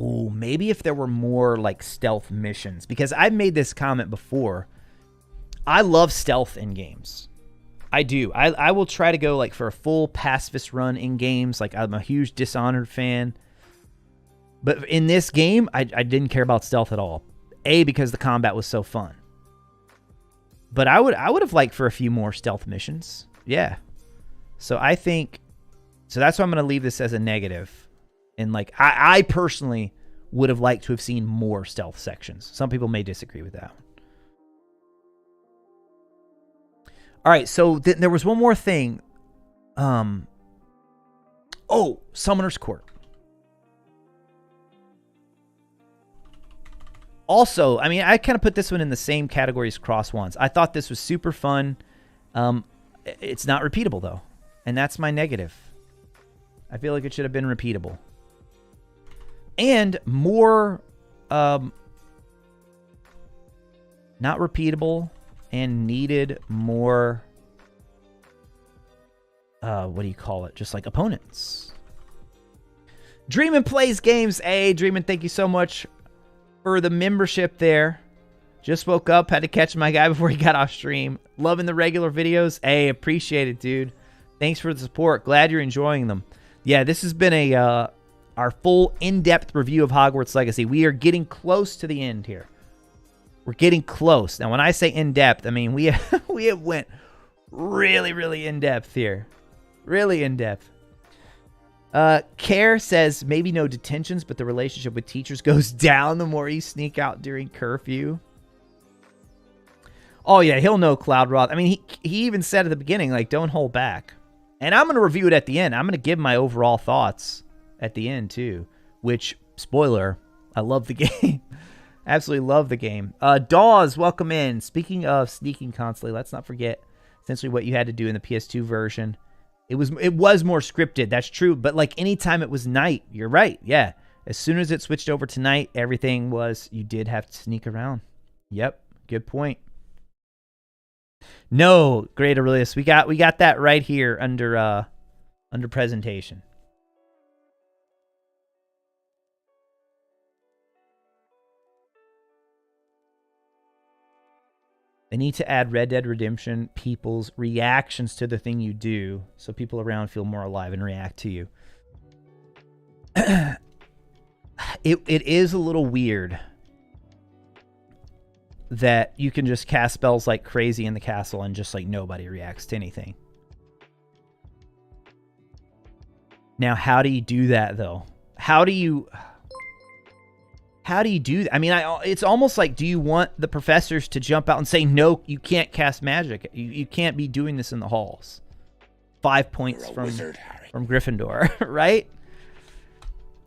Ooh, maybe if there were more like stealth missions. Because I've made this comment before. I love stealth in games. I do. I will try to go like for a full pacifist run in games. Like, I'm a huge Dishonored fan. But in this game, I didn't care about stealth at all. Because the combat was so fun. But I would have liked for a few more stealth missions. Yeah. So I think. So that's why I'm going to leave this as a negative. And like, I personally would have liked to have seen more stealth sections. Some people may disagree with that one. All right, so there was one more thing. Summoner's Court. Also, I mean, I kind of put this one in the same category as Cross Wands. I thought this was super fun. It's not repeatable, though. And that's my negative. I feel like it should have been repeatable. And more... not repeatable... and needed more, what do you call it? Just like opponents. Dreamin' plays games. Hey, Dreamin', thank you so much for the membership there. Just woke up, had to catch my guy before he got off stream. Loving the regular videos. Hey, appreciate it, dude. Thanks for the support. Glad you're enjoying them. Yeah, this has been our full in-depth review of Hogwarts Legacy. We are getting close to the end here. We're getting close. Now, when I say in-depth, I mean we have went really, really in-depth here. Really in-depth. Care says, maybe no detentions, but the relationship with teachers goes down the more you sneak out during curfew. Oh, yeah, he'll know, Cloud Roth. I mean, he even said at the beginning, like, don't hold back. And I'm going to review it at the end. I'm going to give my overall thoughts at the end, too. Which, spoiler, I love the game. Absolutely love the game. Dawes, welcome in. Speaking of sneaking constantly, let's not forget essentially what you had to do in the PS2 version. It was more scripted, that's true, but like anytime it was night, you're right, yeah. As soon as it switched over to night, everything was, you did have to sneak around. Yep, good point. No, great Aurelius, we got that right here under presentation. They need to add Red Dead Redemption people's reactions to the thing you do so people around feel more alive and react to you. It is a little weird that you can just cast spells like crazy in the castle and just like nobody reacts to anything. Now, how do you do that though? How do you do that? I mean, it's almost like, do you want the professors to jump out and say, no, you can't cast magic. You can't be doing this in the halls. 5 points from Gryffindor, right?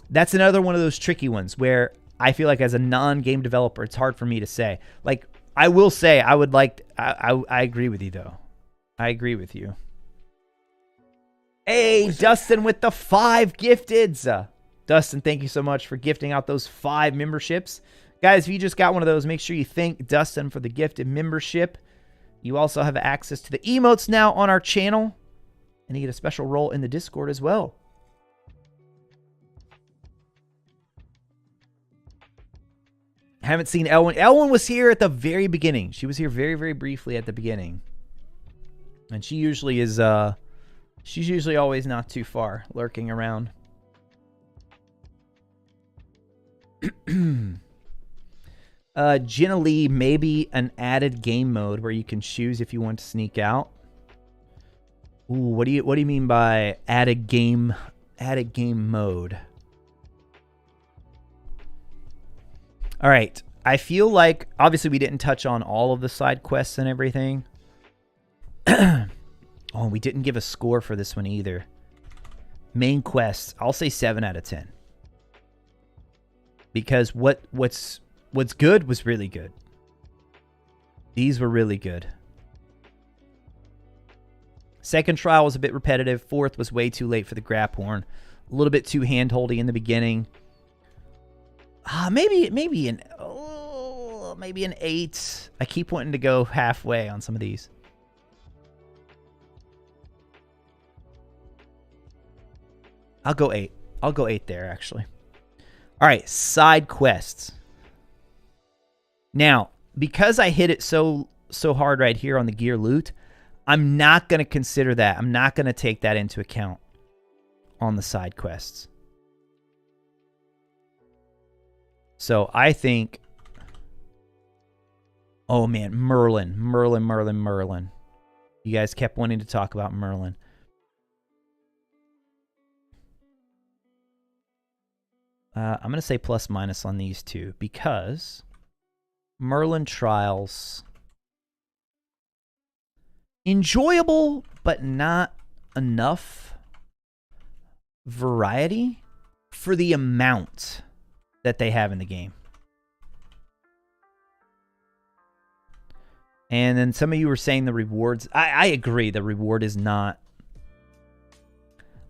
That's another one of those tricky ones where I feel like as a non-game developer, it's hard for me to say. Like, I will say, I agree with you, though. I agree with you. Hey, Dustin with the 5 gifteds. Dustin, thank you so much for gifting out those 5 memberships. Guys, if you just got one of those, make sure you thank Dustin for the gifted membership. You also have access to the emotes now on our channel. And you get a special role in the Discord as well. Haven't seen Elwin. Elwin was here at the very beginning. She was here very, very briefly at the beginning. And she usually is, she's usually always not too far, lurking around. Jenna Lee, maybe an added game mode where you can choose if you want to sneak out. Ooh, what do you mean by added game mode? All right, I feel like obviously we didn't touch on all of the side quests and everything. Oh, we didn't give a score for this one either. Main quests, I'll say 7 out of 10. Because what's good was really good. These were really good. Second trial was a bit repetitive. Fourth was way too late for the grap horn. A little bit too hand-holdy in the beginning. Maybe an 8. I keep wanting to go halfway on some of these. I'll go 8. I'll go 8 there, actually. All right, side quests. Now, because I hit it so hard right here on the gear loot, I'm not going to consider that. I'm not going to take that into account on the side quests. So I think, oh man, Merlin. You guys kept wanting to talk about Merlin. I'm going to say plus minus on these two because Merlin Trials, enjoyable, but not enough variety for the amount that they have in the game. And then some of you were saying the rewards. I agree, the reward is not.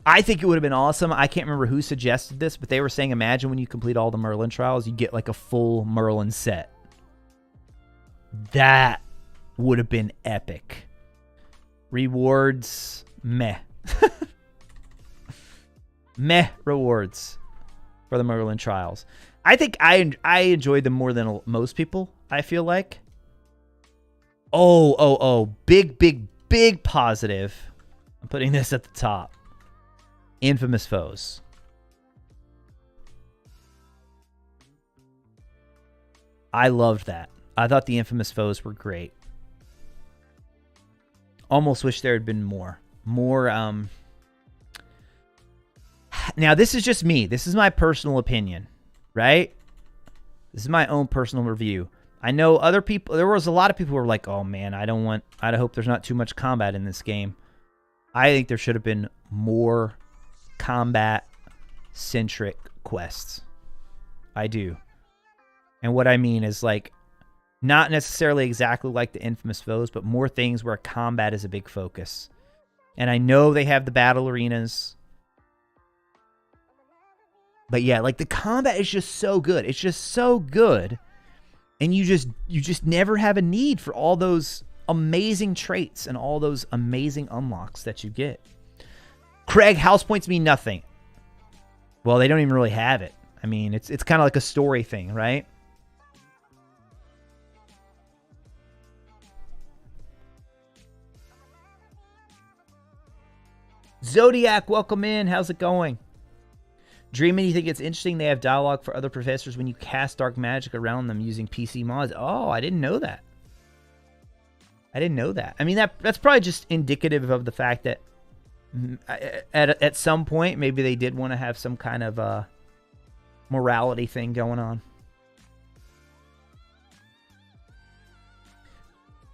I think it would have been awesome. I can't remember who suggested this, but they were saying, imagine when you complete all the Merlin trials, you get like a full Merlin set. That would have been epic. Rewards, meh. Meh rewards for the Merlin trials. I think I enjoyed them more than most people, I feel like. Oh. Big positive. I'm putting this at the top. Infamous foes. I loved that. I thought the infamous foes were great. Almost wish there had been more. Now, this is just me. This is my personal opinion, right? This is my own personal review. I know other people, there was a lot of people who were like, oh man, I hope there's not too much combat in this game. I think there should have been more combat-centric quests. I do. And what I mean is like not necessarily exactly like the Infamous Foes, but more things where combat is a big focus. And I know they have the battle arenas. But yeah, like the combat is just so good. It's just so good. And you just never have a need for all those amazing traits and all those amazing unlocks that you get. Craig, house points mean nothing. Well, they don't even really have it. I mean, it's kind of like a story thing, right? Zodiac, welcome in. How's it going? Dreaming, you think it's interesting they have dialogue for other professors when you cast dark magic around them using PC mods? Oh, I didn't know that. I didn't know that. I mean, that's probably just indicative of the fact that at some point, maybe they did want to have some kind of morality thing going on.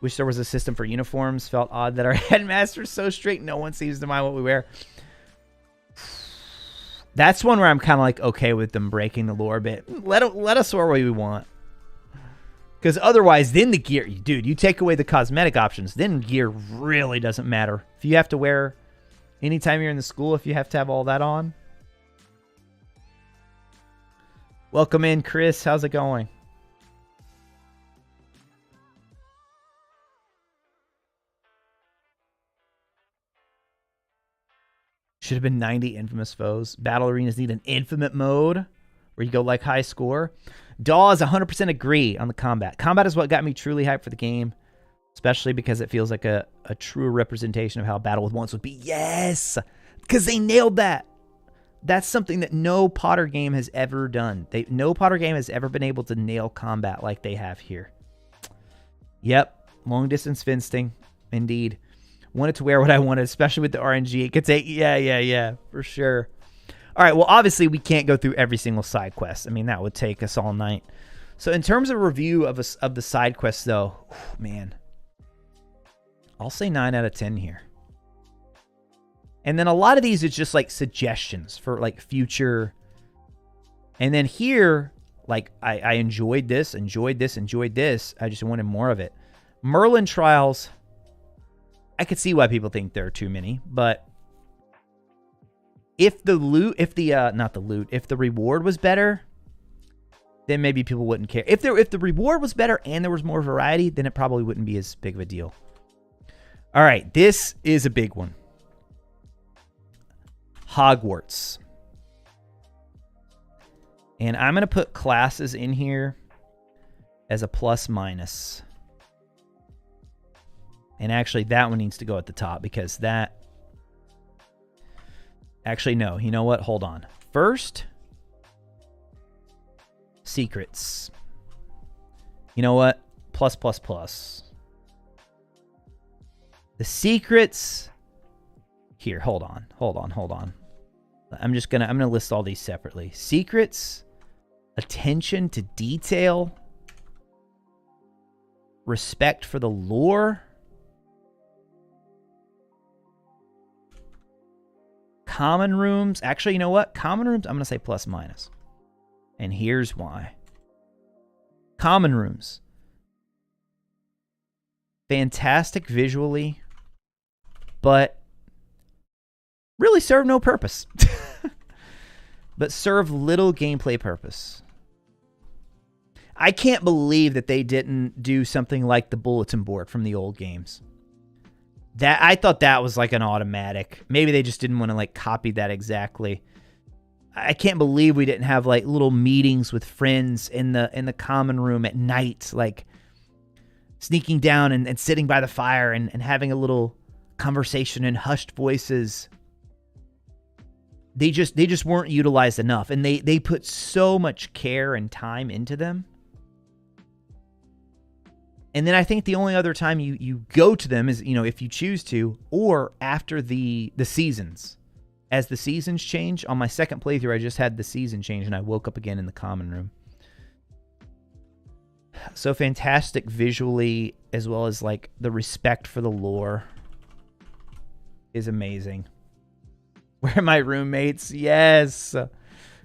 Wish there was a system for uniforms. Felt odd that our headmaster's so strict. No one seems to mind what we wear. That's one where I'm kind of like okay with them breaking the lore a bit. Let us wear what we want. Because otherwise, then the gear... Dude, you take away the cosmetic options, then gear really doesn't matter. If you have to wear... Anytime you're in the school, if you have to have all that on. Welcome in, Chris. How's it going? Should have been 90 Infamous Foes. Battle arenas need an infinite mode where you go like high score. Dawes 100% agree on the combat. Combat is what got me truly hyped for the game, especially because it feels like a truer representation of how Battle with Once would be. Yes! Because they nailed that. That's something that no Potter game has ever done. No Potter game has ever been able to nail combat like they have here. Yep. Long distance fencing. Indeed. Wanted to wear what I wanted, especially with the RNG. It could take... Yeah. For sure. All right. Well, obviously, we can't go through every single side quest. I mean, that would take us all night. So in terms of review of the side quests, though, man, I'll say 9 out of 10 here. And then a lot of these is just like suggestions for like future. And then here, like I enjoyed this. I just wanted more of it. Merlin Trials, I could see why people think there are too many, but if the reward was better, then maybe people wouldn't care. If the reward was better and there was more variety, then it probably wouldn't be as big of a deal. All right, this is a big one. Hogwarts. And I'm going to put classes in here as a plus minus. And actually, that one needs to go at the top because that... Actually, no. You know what? Hold on. First, secrets. You know what? Plus, plus, plus. The secrets... Here, hold on. I'm gonna list all these separately. Secrets, attention to detail, respect for the lore, common rooms. Actually, you know what? Common rooms, I'm gonna say plus minus. And here's why. Common rooms. Fantastic visually, but really serve no purpose. But serve little gameplay purpose. I can't believe that they didn't do something like the bulletin board from the old games. That I thought that was like an automatic. Maybe they just didn't want to like copy that exactly. I can't believe we didn't have like little meetings with friends in the common room at night, like sneaking down and sitting by the fire and having a little conversation in hushed voices. They just weren't utilized enough, and they put so much care and time into them. And then I think the only other time you go to them is, if you choose to, or after the seasons. As the seasons change, on my second playthrough, I just had the season change, and I woke up again in the common room. So fantastic visually, as well as like the respect for the lore is amazing. Where are my roommates? Yes.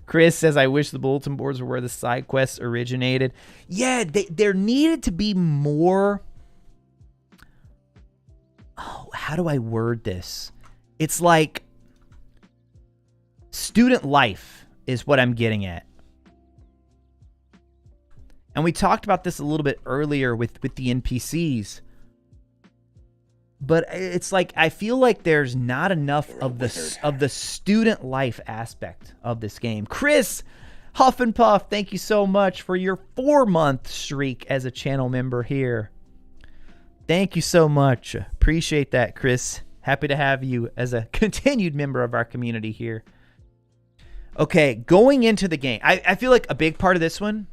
Chris says, I wish the bulletin boards were where the side quests originated. Yeah, there needed to be more. Oh, how do I word this? It's like student life is what I'm getting at. And we talked about this a little bit earlier with the NPCs. But it's like I feel like there's not enough of the student life aspect of this game. Chris Huff and Puff, thank you so much for your 4-month streak as a channel member here. Thank you so much. Appreciate that, Chris. Happy to have you as a continued member of our community here. Okay, going into the game, I feel like a big part of this one,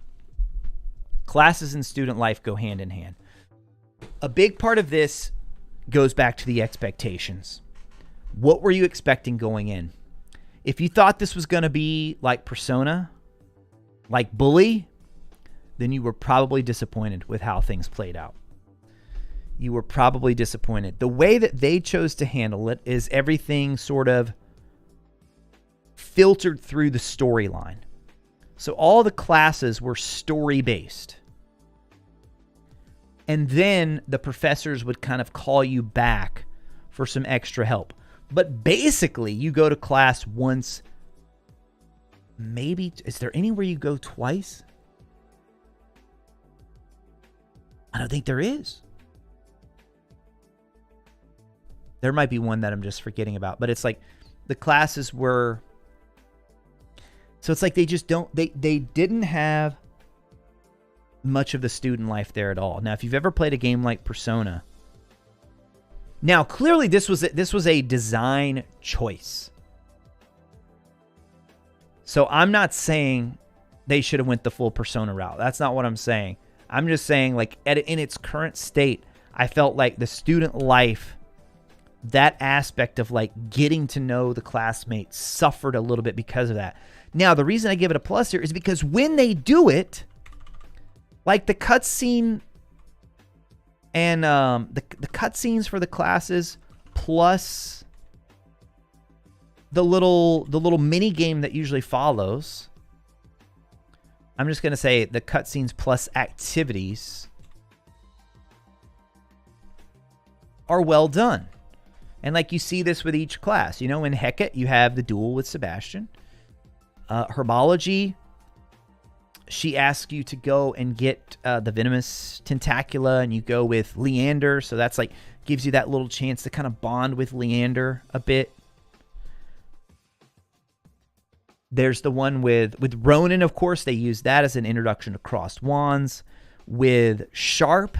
classes and student life go hand in hand. A big part of this goes back to the expectations. What were you expecting going in? If you thought this was going to be like Persona, like Bully, then you were probably disappointed with how things played out. You were probably disappointed. The way that they chose to handle it is everything sort of filtered through the storyline. So all the classes were story-based. And then the professors would kind of call you back for some extra help. But basically, you go to class once, maybe. Is there anywhere you go twice? I don't think there is. There might be one that I'm just forgetting about. But it's like the classes were. So it's like they just don't. They didn't have much of the student life there at all. Now, if you've ever played a game like Persona, now clearly this was a design choice. So I'm not saying they should have went the full Persona route. That's not what I'm saying. I'm just saying, like, in its current state, I felt like the student life, that aspect of like getting to know the classmates, suffered a little bit because of that. Now, the reason I give it a plus here is because when they do it, like the cutscene and the cutscenes for the classes, plus the little mini game that usually follows. I'm just gonna say the cutscenes plus activities are well done, and like you see this with each class. You know, in Hecate, you have the duel with Sebastian. Herbology, she asks you to go and get the venomous tentacula, and you go with Leander. So that's like gives you that little chance to kind of bond with Leander a bit. There's the one with Ronan, of course. They use that as an introduction to crossed wands. With Sharp,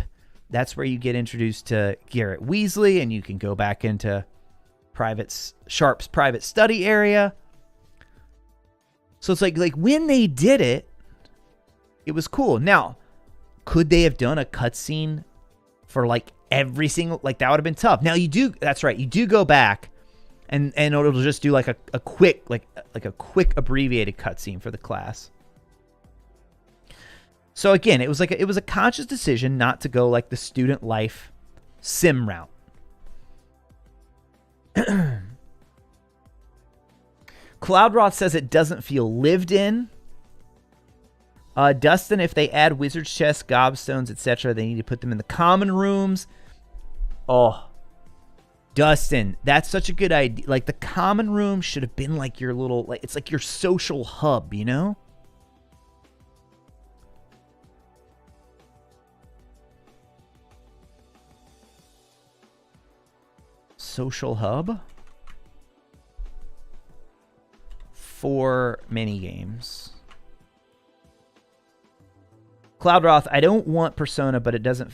that's where you get introduced to Garrett Weasley, and you can go back into Sharp's private study area. So it's like when they did it, it was cool. Now, could they have done a cutscene for like every single, like that would have been tough. Now you do, that's right, you do go back and it'll just do like a quick, like a quick abbreviated cutscene for the class. So again, it was a conscious decision not to go like the student life sim route. Cloudroth says it doesn't feel lived in. Dustin, if they add wizard's chests, gobstones, etc., they need to put them in the common rooms. Oh, Dustin, that's such a good idea. Like the common room should have been like your little, like it's like your social hub, you know? Social hub for mini games. Cloudroth, I don't want Persona, but doesn't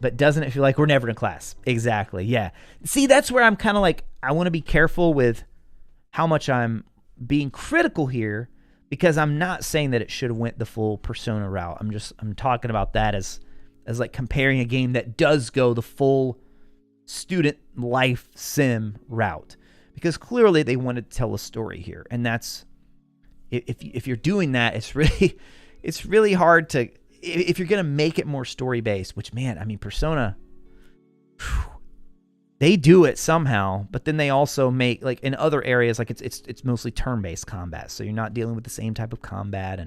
it feel like we're never in class? Exactly, yeah. See, that's where I'm kind of like, I want to be careful with how much I'm being critical here, because I'm not saying that it should have went the full Persona route. I'm talking about that as like comparing a game that does go the full student life sim route, because clearly they wanted to tell a story here, and that's if you're doing that, it's really hard to, if you're gonna make it more story based. Which, man, I mean, Persona, They do it somehow, but then they also make, like, in other areas, like it's mostly turn-based combat, so you're not dealing with the same type of combat.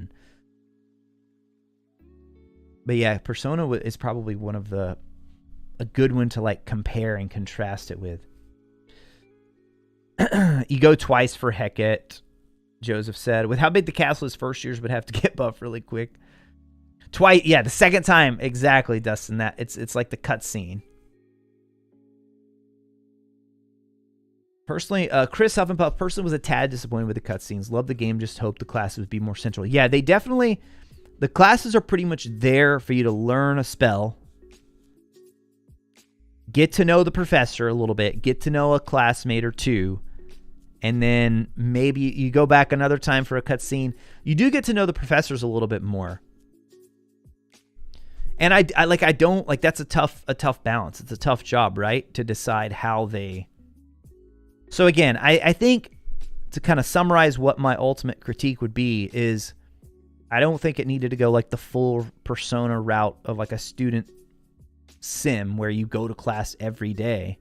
But yeah, Persona is probably one of a good one to like compare and contrast it with. You go twice for Hecate, Joseph said. With how big the castle is, first years would have to get buffed really quick. Twice, yeah, the second time, exactly, Dustin. That it's like the cutscene. Personally, Chris Huffenpuff personally was a tad disappointed with the cutscenes. Loved the game, just hoped the classes would be more central. Yeah, they definitely, the classes are pretty much there for you to learn a spell, get to know the professor a little bit, get to know a classmate or two, and then maybe you go back another time for a cutscene. You do get to know the professors a little bit more. And I don't like, that's a tough balance. It's a tough job, right? To decide how they. So again, I think to kind of summarize what my ultimate critique would be is I don't think it needed to go like the full Persona route of like a student sim where you go to class every day.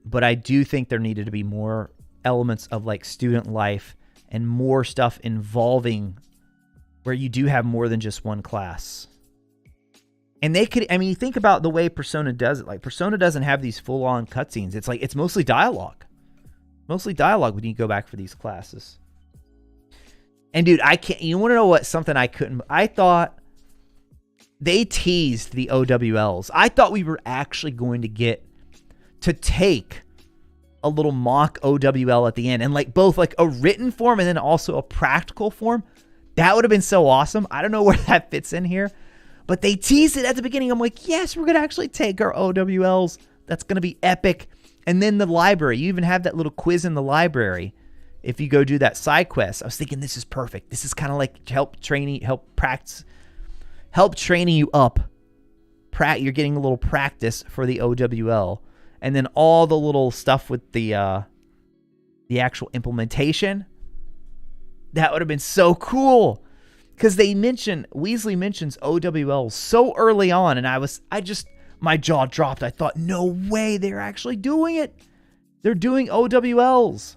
But I do think there needed to be more elements of like student life and more stuff involving where you do have more than just one class. And they could, I mean, think about the way Persona does it. Like, Persona doesn't have these full-on cutscenes. It's like, it's mostly dialogue. Mostly dialogue when you go back for these classes. And dude, I can't, you want to know what, something I couldn't, I thought they teased the OWLs. I thought we were actually going to get to take a little mock OWL at the end. And like both like a written form and then also a practical form. That would have been so awesome. I don't know where that fits in here. But they teased it at the beginning. I'm like, yes, we're going to actually take our OWLs. That's going to be epic. And then the library. You even have that little quiz in the library if you go do that side quest. I was thinking this is perfect. This is kind of like help training you up. You're getting a little practice for the OWL. And then all the little stuff with the actual implementation. That would have been so cool. Because Weasley mentions OWL so early on, and my jaw dropped. I thought, no way, they're actually doing it. They're doing OWLs.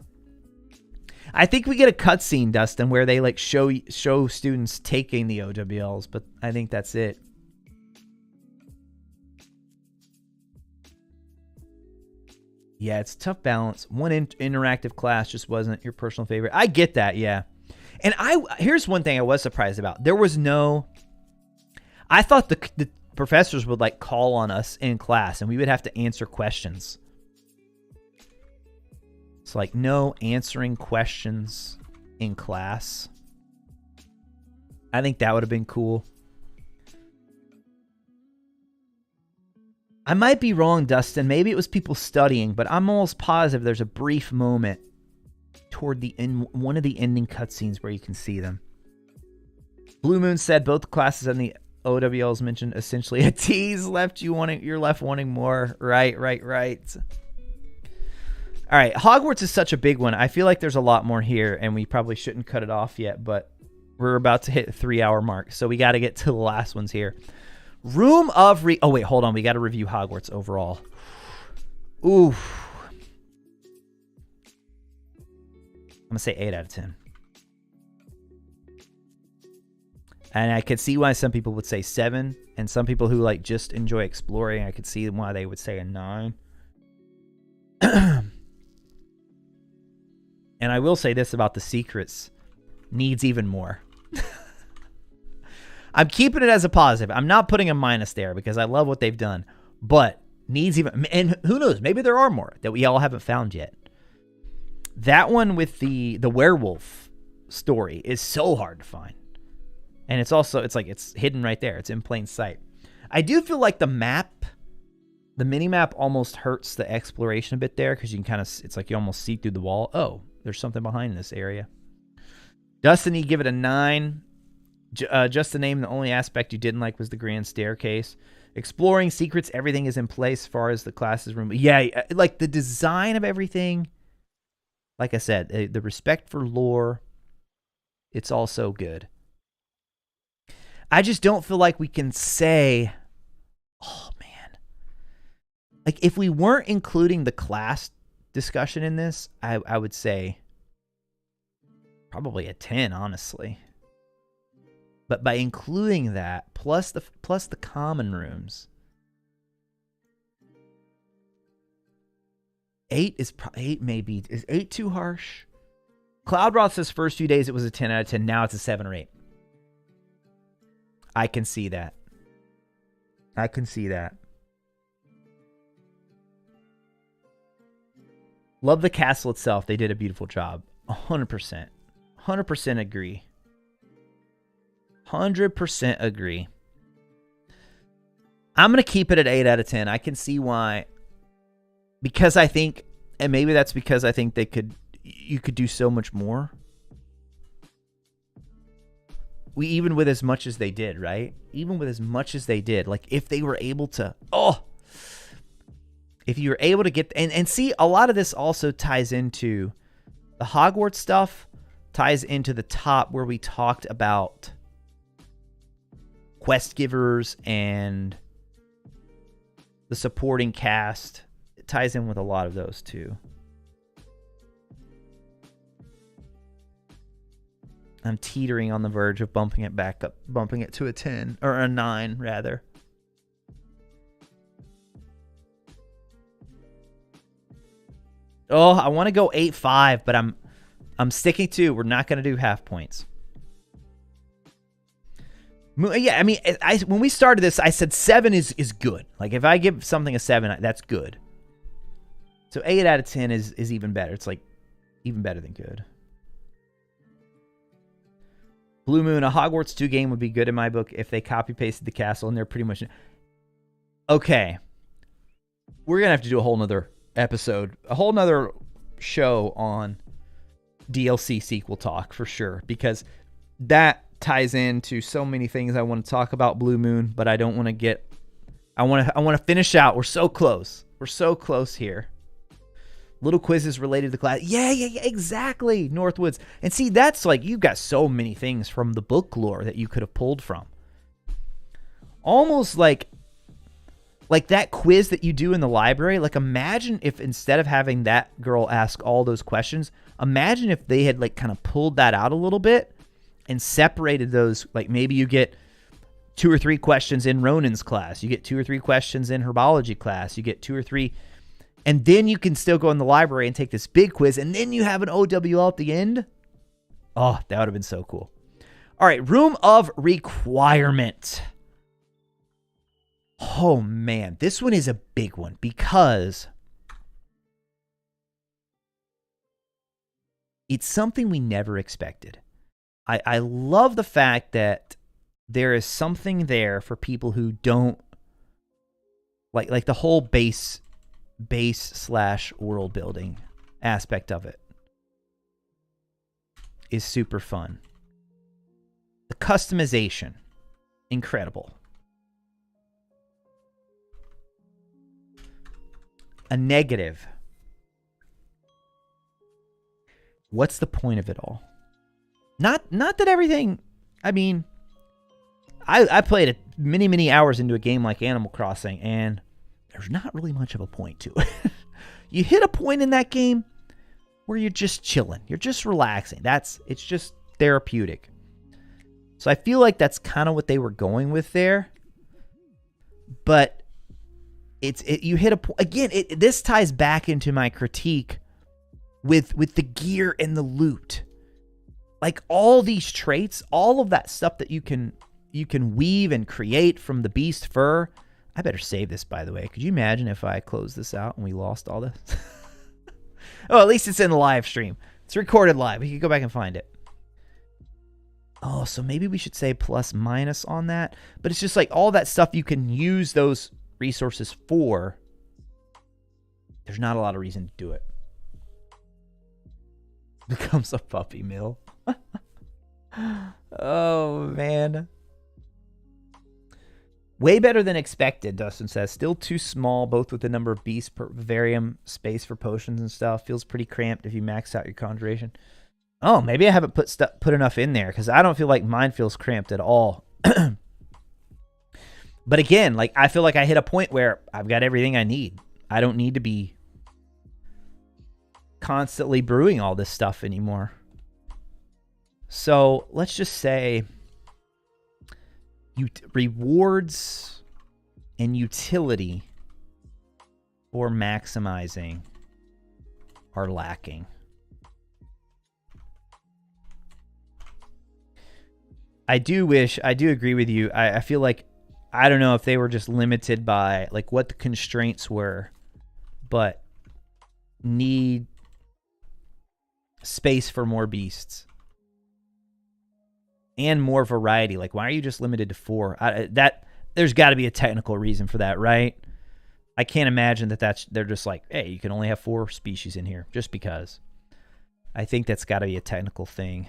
I think we get a cutscene, Dustin, where they like show students taking the OWLs, but I think that's it. Yeah, it's a tough balance. One interactive class just wasn't your personal favorite. I get that, yeah. And here's one thing I was surprised about. There was I thought the professors would like call on us in class and we would have to answer questions. It's like no answering questions in class. I think that would have been cool. I might be wrong, Dustin. Maybe it was people studying, but I'm almost positive there's a brief moment toward the end, one of the ending cutscenes where you can see them. Blue Moon said both classes and the OWLs mentioned essentially a tease. You're left wanting more. Right. All right, Hogwarts is such a big one. I feel like there's a lot more here, and we probably shouldn't cut it off yet, but we're about to hit the 3-hour mark, so we got to get to the last ones here. Room of oh wait, hold on. We got to review Hogwarts overall. Ooh. I'm going to say 8 out of 10. And I could see why some people would say 7. And some people who like just enjoy exploring, I could see why they would say a 9. And I will say this about the secrets. Needs even more. I'm keeping it as a positive. I'm not putting a minus there because I love what they've done. But needs even... And who knows? Maybe there are more that we all haven't found yet. That one with the werewolf story is so hard to find. And it's hidden right there. It's in plain sight. I do feel like the mini-map almost hurts the exploration a bit there because you can it's like you almost see through the wall. Oh, there's something behind this area. Dustin, you give it a 9. Just to name the only aspect you didn't like was the grand staircase. Exploring secrets, everything is in place as far as the classes room. Yeah, like the design of everything. Like I said, the respect for lore, it's also good. I just don't feel like we can say, oh man, Like, if we weren't including the class discussion in this, I would say probably a 10, honestly. But by including that, plus the common rooms, 8 is 8 maybe. Is 8 too harsh? Cloudroth says first few days it was a 10 out of 10. Now it's a 7 or 8. I can see that. I can see that. Love the castle itself. They did a beautiful job. 100%. 100% agree. 100% agree. I'm going to keep it at 8 out of 10. I can see why. Because I think, and maybe that's because I think you could do so much more. Even with as much as they did, right? Even with as much as they did, like if they were able to, if you were able to get, and see, a lot of this also ties into the Hogwarts stuff, ties into the top where we talked about quest givers and the supporting cast. It ties in with a lot of those too. I'm teetering on the verge of bumping it back up, bumping it to a 10 or a 9 rather. Oh, I want to go 8.5, but I'm sticking to, we're not going to do half points. Yeah, I mean, when we started this, I said 7 is good. Like if I give something a 7, that's good. So 8 out of 10 is even better. It's like even better than good. Blue Moon, a Hogwarts 2 game would be good in my book if they copy-pasted the castle and they're pretty much... Okay. We're going to have to do a whole nother episode, a whole nother show on DLC sequel talk for sure, because that ties into so many things I want to talk about Blue Moon, but I don't want to get... I want to finish out. We're so close. We're so close here. Little quizzes related to the class. Yeah, exactly. Northwoods. And see, that's like, you've got so many things from the book lore that you could have pulled from. Almost like that quiz that you do in the library. Like, imagine if instead of having that girl ask all those questions, imagine if they had like kind of pulled that out a little bit and separated those. Like maybe you get 2 or 3 questions in Ronan's class. You get 2 or 3 questions in herbology class. You get 2 or 3... And then you can still go in the library and take this big quiz, and then you have an OWL at the end. Oh, that would have been so cool. All right, Room of Requirement. Oh, man. This one is a big one because it's something we never expected. I love the fact that there is something there for people who don't... Like the whole base / world building aspect of it is super fun. The customization, incredible. A negative. What's the point of it all? Not that everything, I mean, I played many hours into a game like Animal Crossing, and there's not really much of a point to it. You hit a point in that game where you're just chilling. You're just relaxing. It's just therapeutic. So I feel like that's kind of what they were going with there. But you hit a point. Again, this ties back into my critique with the gear and the loot. Like all these traits, all of that stuff that you can weave and create from the beast fur. I better save this, by the way. Could you imagine if I closed this out and we lost all this? Oh, at least it's in the live stream. It's recorded live. We can go back and find it. Oh, so maybe we should say plus minus on that. But it's just like all that stuff you can use those resources for. There's not a lot of reason to do it. Becomes a puppy mill. Oh, man. Way better than expected, Dustin says. Still too small, both with the number of beasts per vivarium, space for potions and stuff. Feels pretty cramped if you max out your conjuration. Oh, maybe I haven't put enough in there, because I don't feel like mine feels cramped at all. But again, like I feel like I hit a point where I've got everything I need. I don't need to be constantly brewing all this stuff anymore. So let's just say rewards and utility for maximizing are lacking. I do agree with you. I feel like, I don't know if they were just limited by like what the constraints were, but need space for more beasts and more variety. Like, why are you just limited to 4? There's got to be a technical reason for that, right? I can't imagine they're just like, hey, you can only have 4 species in here just because. I think that's got to be a technical thing.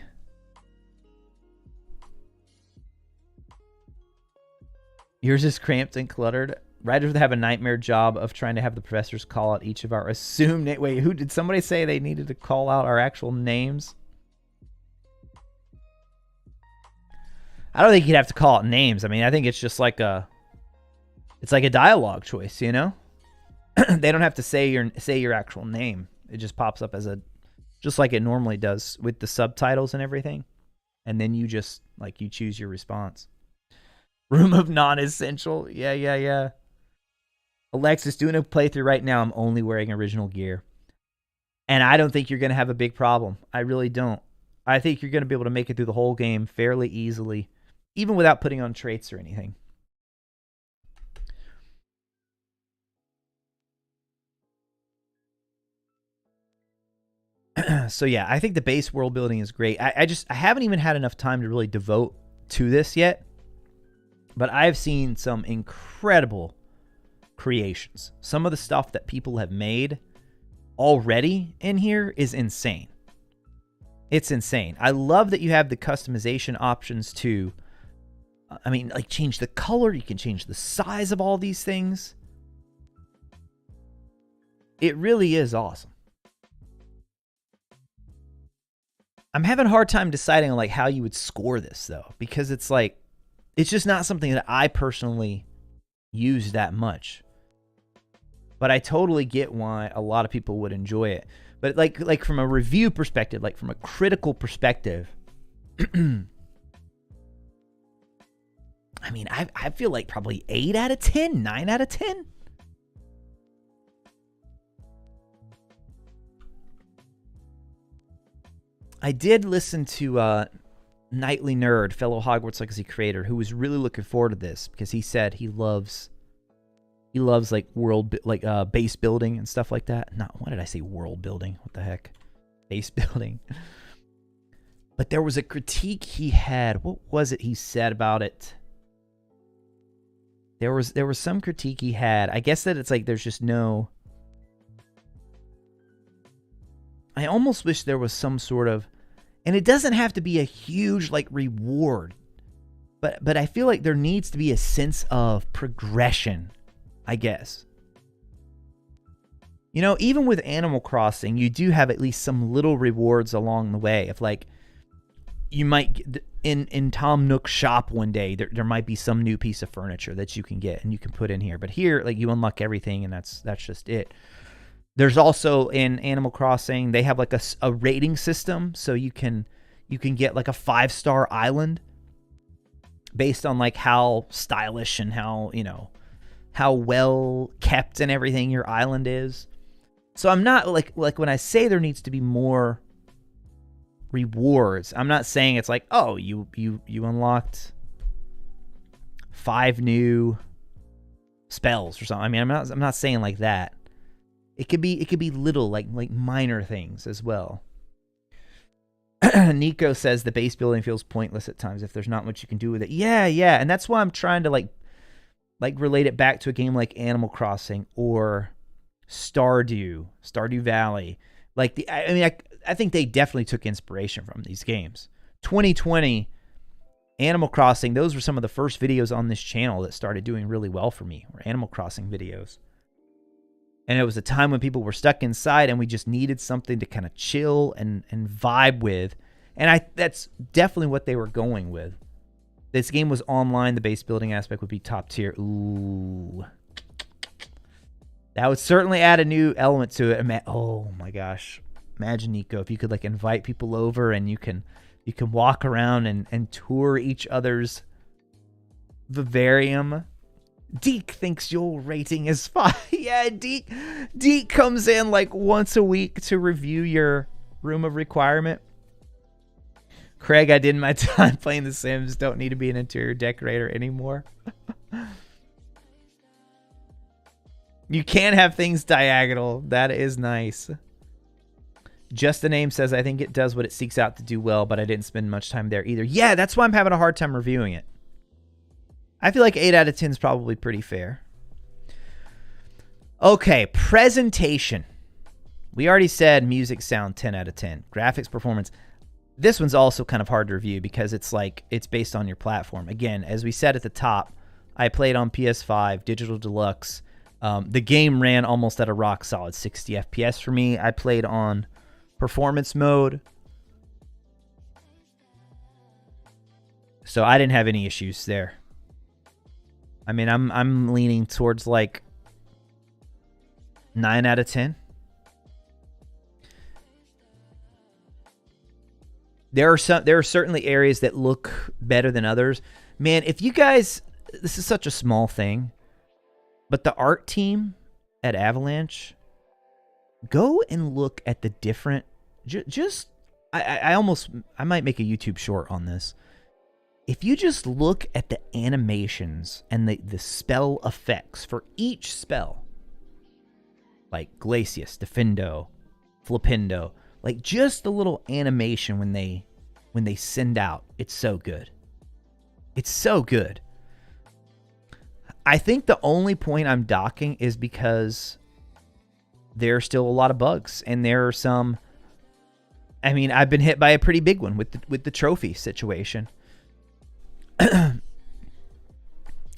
Yours is cramped and cluttered. Writers have a nightmare job of trying to have the professors call out each of our assumed names. Wait, who did somebody say they needed to call out our actual names? I don't think you'd have to call out names. I mean, I think it's just like it's like a dialogue choice, you know? They don't have to say your actual name. It just pops up as just like it normally does with the subtitles and everything. And then you just like you choose your response. Room of non-essential. Yeah. Alexis, doing a playthrough right now. I'm only wearing original gear. And I don't think you're going to have a big problem. I really don't. I think you're going to be able to make it through the whole game fairly easily, even without putting on traits or anything. So yeah, I think the base world building is great. I haven't even had enough time to really devote to this yet. But I've seen some incredible creations. Some of the stuff that people have made already in here is insane. It's insane. I love that you have the customization options too. I mean, like change the color. You can change the size of all these things. It really is awesome. I'm having a hard time deciding on like how you would score this though, because it's like, it's just not something that I personally use that much. But I totally get why a lot of people would enjoy it. But like from a review perspective, like from a critical perspective, I mean, I feel like probably 8 out of 10, 9 out of 10. I did listen to Nightly Nerd, fellow Hogwarts Legacy creator, who was really looking forward to this because he said he loves like base building and stuff like that. Why did I say world building? What the heck? Base building. But there was a critique he had. What was it he said about it? There was some critique he had. I guess that it's like there's just no. I almost wish there was some sort of. And it doesn't have to be a huge like reward, but I feel like there needs to be a sense of progression, I guess. You know, even with Animal Crossing, you do have at least some little rewards along the way. If like you might in Tom Nook's shop one day, there might be some new piece of furniture that you can get and you can put in here. But here, like you unlock everything and that's just it. There's also in Animal Crossing, they have like a rating system, so you can get like a 5-star island based on like how stylish and how well kept and everything your island is. So I'm not like when I say there needs to be more rewards, I'm not saying it's like, oh, you unlocked 5 new spells or something. I mean, I'm not saying like that. It could be little like minor things as well. Nico says the base building feels pointless at times if there's not much you can do with it. Yeah, and that's why I'm trying to like relate it back to a game like Animal Crossing or Stardew Valley. Like I think they definitely took inspiration from these games. 2020 Animal Crossing, those were some of the first videos on this channel that started doing really well for me, were Animal Crossing videos. And it was a time when people were stuck inside and we just needed something to kind of chill and vibe with. And that's definitely what they were going with. This game was online. The base building aspect would be top tier. Ooh. That would certainly add a new element to it. Oh my gosh. Imagine, Nico, if you could like invite people over and you can walk around and tour each other's vivarium. Deke thinks your rating is 5. Yeah, Deke comes in like once a week to review your room of requirement. Craig, I did my time playing The Sims. Don't need to be an interior decorator anymore. You can have things diagonal. That is nice. Just the name says, I think it does what it seeks out to do well, but I didn't spend much time there either. Yeah, that's why I'm having a hard time reviewing it. I feel like 8 out of 10 is probably pretty fair. Okay, presentation. We already said music, sound, 10 out of 10. Graphics, performance. This one's also kind of hard to review because it's like it's based on your platform. Again, as we said at the top, I played on PS5, Digital Deluxe. The game ran almost at a rock solid 60 FPS for me. I played on performance mode, so I didn't have any issues there. I mean, I'm leaning towards like 9 out of 10. There are certainly areas that look better than others. Man, if you guys, this is such a small thing, but the art team at Avalanche, go and look at the different, I might make a YouTube short on this. If you just look at the animations and the spell effects for each spell, like Glacius, Defendo, Flipendo, like just the little animation when they send out, it's so good. It's so good. I think the only point I'm docking is because there are still a lot of bugs, and there are some. I mean, I've been hit by a pretty big one with the trophy situation, and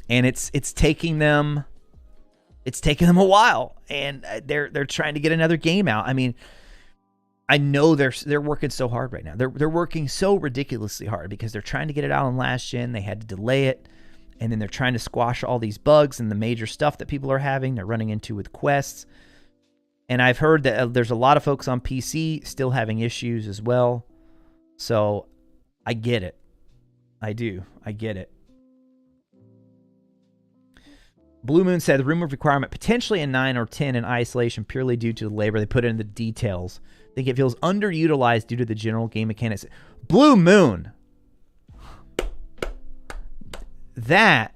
it's taking them a while, and they're trying to get another game out. I mean, I know they're working so hard right now. They're working so ridiculously hard because they're trying to get it out on last gen. They had to delay it. And then they're trying to squash all these bugs and the major stuff that people are having. They're running into with quests. And I've heard that there's a lot of folks on PC still having issues as well. So I get it. I do. I get it. Blue Moon said the room of requirement potentially a 9 or 10 in isolation purely due to the labor they put in the details. I think it feels underutilized due to the general game mechanics. Blue Moon. That,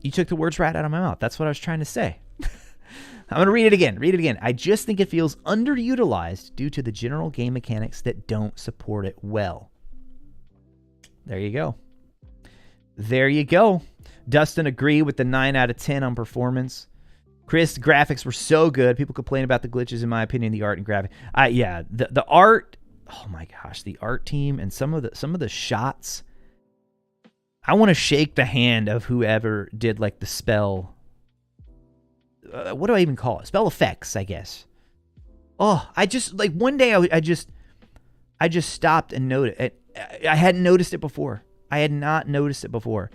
you took the words right out of my mouth. That's what I was trying to say. I'm going to read it again. Read it again. I just think it feels underutilized due to the general game mechanics that don't support it well. There you go. There you go. Dustin agreed with the 9 out of 10 on performance. Chris, graphics were so good. People complain about the glitches, in my opinion, the art and graphic. Yeah, the art, oh my gosh, the art team and some of the shots. I want to shake the hand of whoever did like the spell. What do I even call it? Spell effects, I guess. Oh, I just like one day I just stopped and noticed it. I hadn't noticed it before. I had not noticed it before.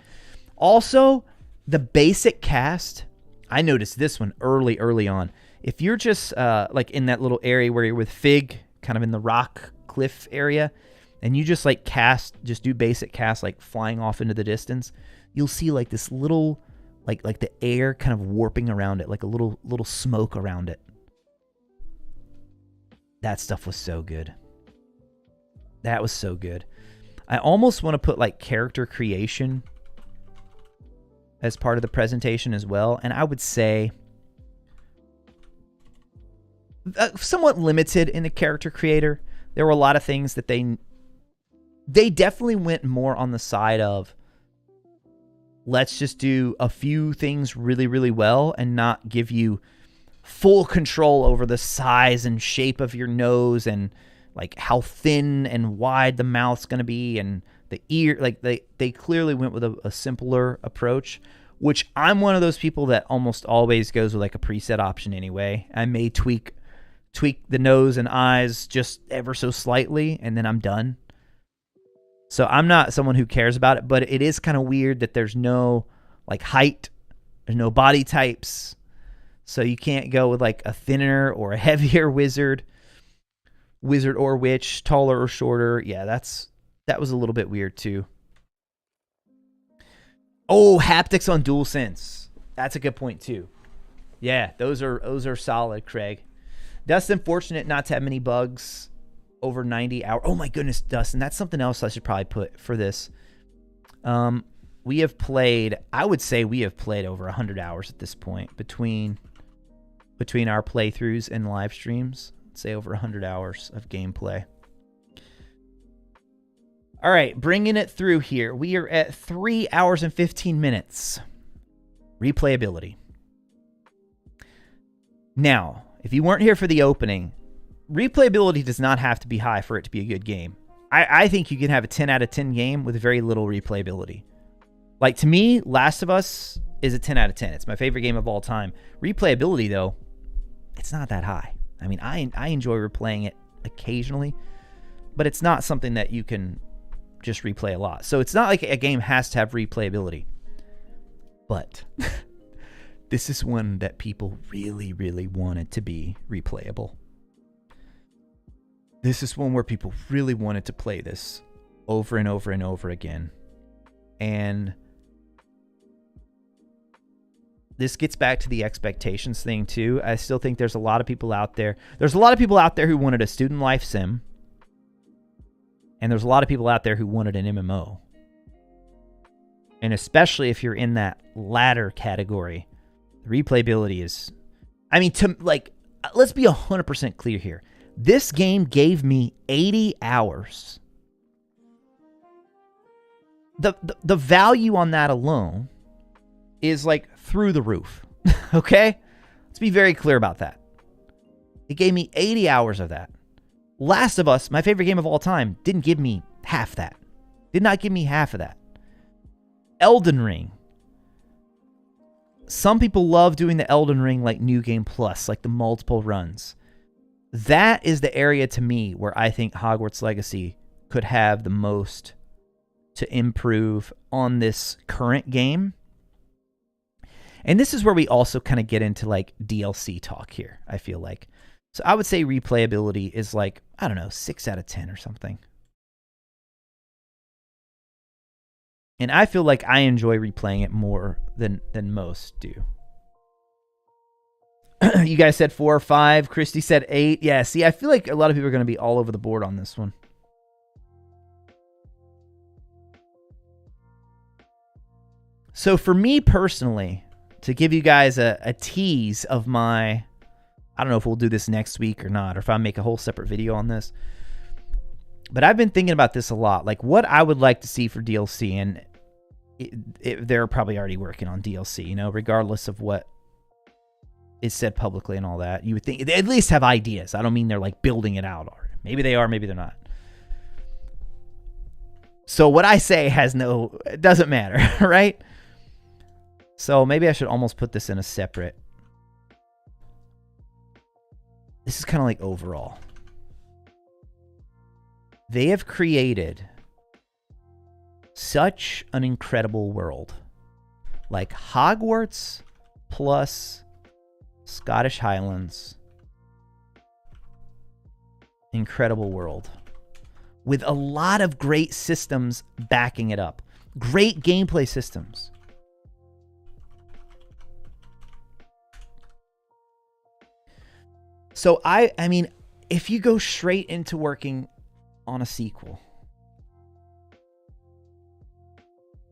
Also, the basic cast, I noticed this one early on. If you're just like in that little area where you're with Fig, kind of in the rock cliff area, and you just like just do basic cast, like flying off into the distance, you'll see like this little, like the air kind of warping around it, like a little smoke around it. That stuff was so good. That was so good. I almost want to put like character creation as part of the presentation as well. And I would say somewhat limited in the character creator. There were a lot of things that they definitely went more on the side of, let's just do a few things really, really well and not give you full control over the size and shape of your nose and like how thin and wide the mouth's going to be and the ear. Like they clearly went with a simpler approach, which I'm one of those people that almost always goes with like a preset option anyway. I may tweak the nose and eyes just ever so slightly, and then I'm done. So I'm not someone who cares about it, but it is kind of weird that there's no like height, there's no body types. So you can't go with like a thinner or a heavier wizard or witch, taller or shorter. Yeah, that was a little bit weird too. Oh, haptics on DualSense. That's a good point too. Yeah, those are solid, Craig. Dustin, fortunate not to have many bugs over 90 hours. Oh my goodness, Dustin, that's something else I should probably put for this. We have played, I would say we have played over 100 hours at this point between our playthroughs and live streams. I'd say over 100 hours of gameplay. All right, bringing it through here. We are at 3 hours and 15 minutes. Replayability. Now, if you weren't here for the opening, replayability does not have to be high for it to be a good game. I think you can have a 10 out of 10 game with very little replayability. Like, to me, Last of Us is a 10 out of 10. It's my favorite game of all time. Replayability, though, it's not that high. I mean, I enjoy replaying it occasionally, but it's not something that you can just replay a lot. So it's not like a game has to have replayability. But this is one that people really, really wanted to be replayable. This is one where people really wanted to play this over and over and over again. And this gets back to the expectations thing too. I still think there's a lot of people out there. There's a lot of people out there who wanted a student life sim. And there's a lot of people out there who wanted an MMO. And especially if you're in that latter category, the replayability is, I mean, let's be 100% clear here. This game gave me 80 hours. The value on that alone is like through the roof. Okay? Let's be very clear about that. It gave me 80 hours of that. Last of Us, my favorite game of all time, didn't give me half that. Did not give me half of that. Elden Ring. Some people love doing the Elden Ring like New Game Plus, like the multiple runs. That is the area to me where I think Hogwarts Legacy could have the most to improve on this current game. And this is where we also kind of get into like DLC talk here, I feel like. So I would say replayability is like, I don't know, 6 out of 10 or something. And I feel like I enjoy replaying it more than most do. You guys said 4 or 5. Christy said 8. Yeah, see, I feel like a lot of people are going to be all over the board on this one. So for me personally, to give you guys a tease of my... I don't know if we'll do this next week or not, or if I make a whole separate video on this. But I've been thinking about this a lot. Like, what I would like to see for DLC, and they're probably already working on DLC, you know, regardless of what is said publicly and all that. You would think they at least have ideas. I don't mean they're like building it out already. Maybe they are, maybe they're not. So what I say it doesn't matter, right? So maybe I should almost put this in a separate. This is kind of like overall. They have created such an incredible world. Like Hogwarts plus Scottish Highlands. Incredible world. With a lot of great systems backing it up. Great gameplay systems. So I mean, if you go straight into working on a sequel,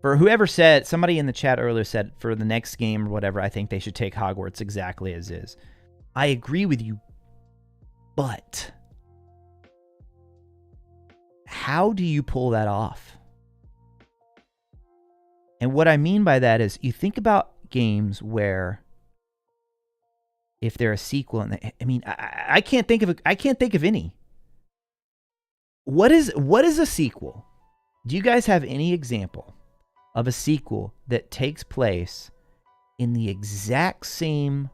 for whoever said, somebody in the chat earlier said for the next game or whatever, I think they should take Hogwarts exactly as is. I agree with you, but how do you pull that off? And what I mean by that is you think about games where if they're a sequel, and I can't think of any. What is a sequel? Do you guys have any example of a sequel that takes place in the exact same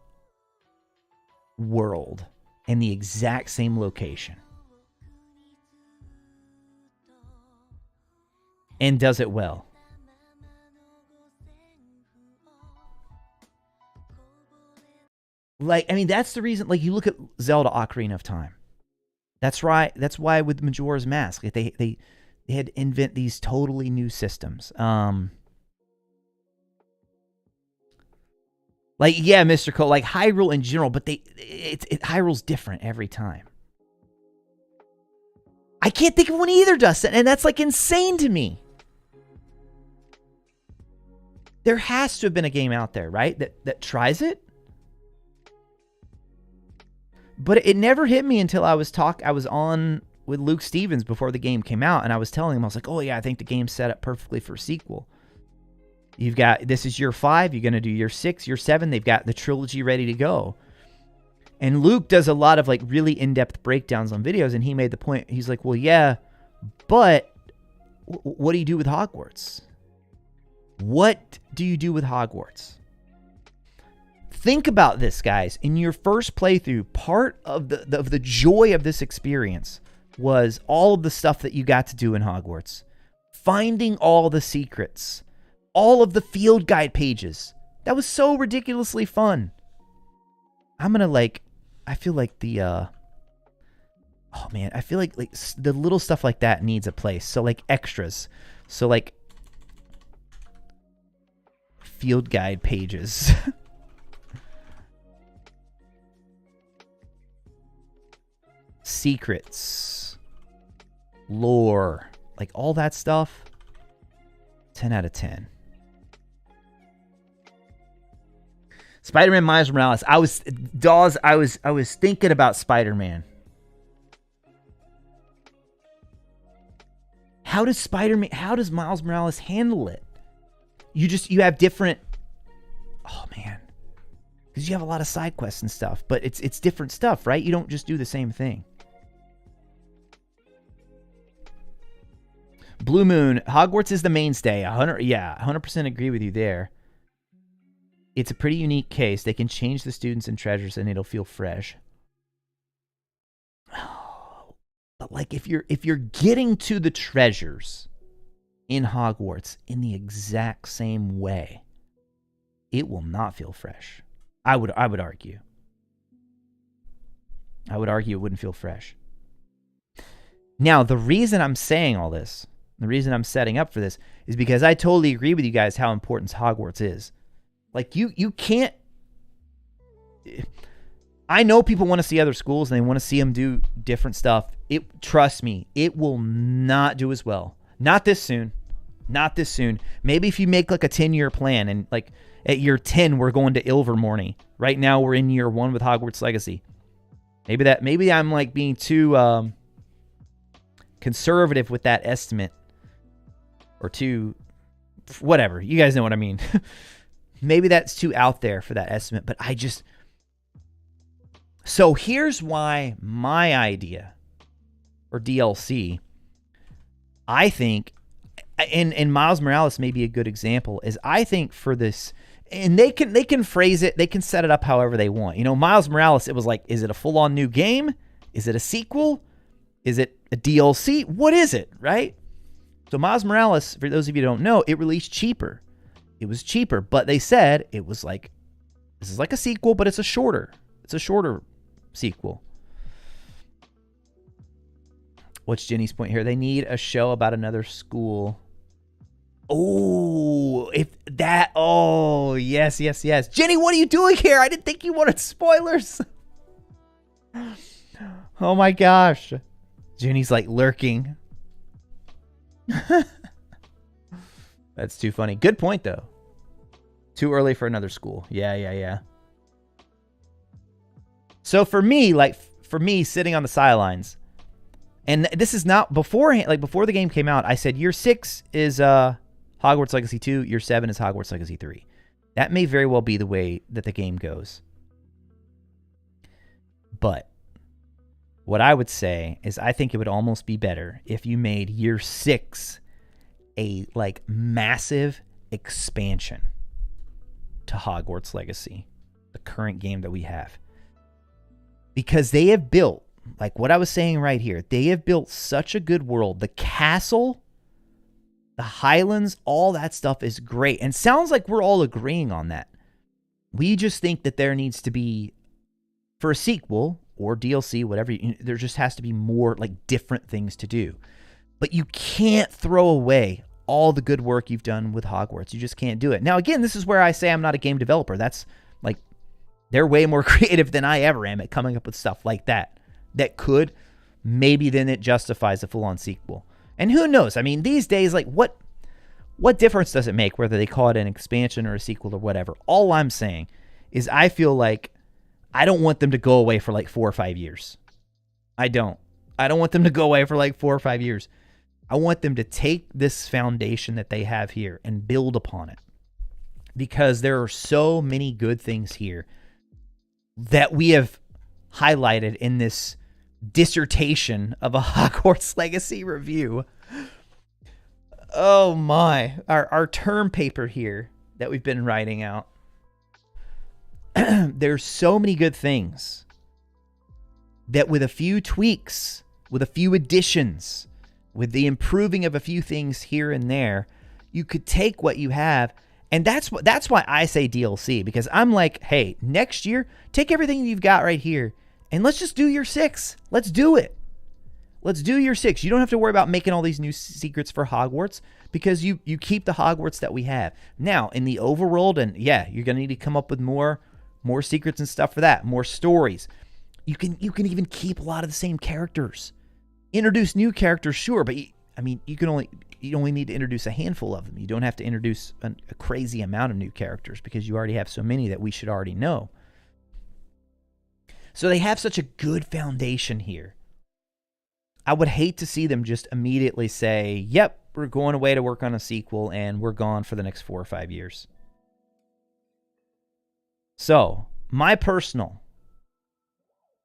world and the exact same location and does it well? Like, I mean, that's the reason. Like, you look at Zelda Ocarina of Time. That's right. That's why with Majora's Mask, like they had to invent these totally new systems. Like, yeah, Mr. Cole, like Hyrule in general, but Hyrule's different every time. I can't think of one either, Dustin, and that's like insane to me. There has to have been a game out there, right, that tries it. But it never hit me until I was on with Luke Stevens before the game came out, and I was telling him, I was like, oh yeah, I think the game's set up perfectly for a sequel. You've got, this is year 5, you're going to do year 6, year 7, they've got the trilogy ready to go. And Luke does a lot of like really in-depth breakdowns on videos, and he made the point, he's like, well, yeah, but what do you do with Hogwarts? What do you do with Hogwarts? Think about this, guys. In your first playthrough, part of the joy of this experience was all of the stuff that you got to do in Hogwarts. Finding all the secrets. All of the field guide pages. That was so ridiculously fun. I'm going to like, I feel like the, oh man, I feel like the little stuff like that needs a place. So like extras. So like field guide pages. Secrets. Lore. Like all that stuff. 10 out of 10. Spider-Man Miles Morales. I was thinking about Spider-Man. How does Miles Morales handle it? You have different, oh man. Because you have a lot of side quests and stuff, but it's different stuff, right? You don't just do the same thing. Blue Moon, Hogwarts is the mainstay. 100% agree with you there. It's a pretty unique case. They can change the students and treasures and it'll feel fresh. But like if you're getting to the treasures in Hogwarts in the exact same way, it will not feel fresh. I would argue. I would argue it wouldn't feel fresh. Now, the reason I'm saying all this, the reason I'm setting up for this, is because I totally agree with you guys how important Hogwarts is. Like, you can't... I know people want to see other schools and they want to see them do different stuff. Trust me, it will not do as well. Not this soon. Not this soon. Maybe if you make like a 10-year plan and like at year 10 we're going to Ilvermorny. Right now we're in year 1 with Hogwarts Legacy. Maybe I'm like being too conservative with that estimate. Or too... whatever. You guys know what I mean. Maybe that's too out there for that estimate, but I just... So here's why my idea, or DLC, I think, and Miles Morales may be a good example, is I think for this, and they can phrase it, they can set it up however they want. You know, Miles Morales, it was like, is it a full-on new game? Is it a sequel? Is it a DLC? What is it, right? So Miles Morales, for those of you who don't know, it released cheaper. It was cheaper, but they said it was like, this is like a sequel, but it's a shorter sequel. What's Jenny's point here? They need a show about another school. Oh, yes. Jenny, what are you doing here? I didn't think you wanted spoilers. Oh my gosh. Jenny's like lurking. That's too funny. Good point, though. Too early for another school. Yeah. So for me, sitting on the sidelines, and this is not beforehand, like before the game came out, I said year 6 is Hogwarts Legacy 2, year 7 is Hogwarts Legacy 3. That may very well be the way that the game goes. But what I would say is I think it would almost be better if you made year 6 a like massive expansion to Hogwarts Legacy, the current game that we have. Because they have built, like what I was saying right here, they have built such a good world. The castle, the Highlands, all that stuff is great. And sounds like we're all agreeing on that. We just think that there needs to be for a sequel or DLC, whatever, there just has to be more like different things to do. But you can't throw away all the good work you've done with Hogwarts. You just can't do it. Now, again, this is where I say I'm not a game developer. That's like, they're way more creative than I ever am at coming up with stuff like that. That could, maybe then it justifies a full-on sequel. And who knows? I mean, these days, like, what difference does it make whether they call it an expansion or a sequel or whatever? All I'm saying is I feel like I don't want them to go away for like 4 or 5 years. I don't want them to go away for like 4 or 5 years. I want them to take this foundation that they have here and build upon it. Because there are so many good things here that we have highlighted in this dissertation of a Hogwarts Legacy review. Oh my. Our term paper here that we've been writing out. There's so many good things that with a few tweaks, with a few additions, with the improving of a few things here and there, you could take what you have. And that's why I say DLC, because I'm like, hey, next year, take everything you've got right here and let's just do your 6. Let's do it. Let's do your 6. You don't have to worry about making all these new secrets for Hogwarts because you keep the Hogwarts that we have. Now, in the overworld, and yeah, you're going to need to come up with more secrets and stuff for that, more stories. You can even keep a lot of the same characters. Introduce new characters, sure, but you only need to introduce a handful of them. You don't have to introduce a crazy amount of new characters because you already have so many that we should already know. So they have such a good foundation here. I would hate to see them just immediately say, yep, we're going away to work on a sequel and we're gone for the next 4 or 5 years. So, my personal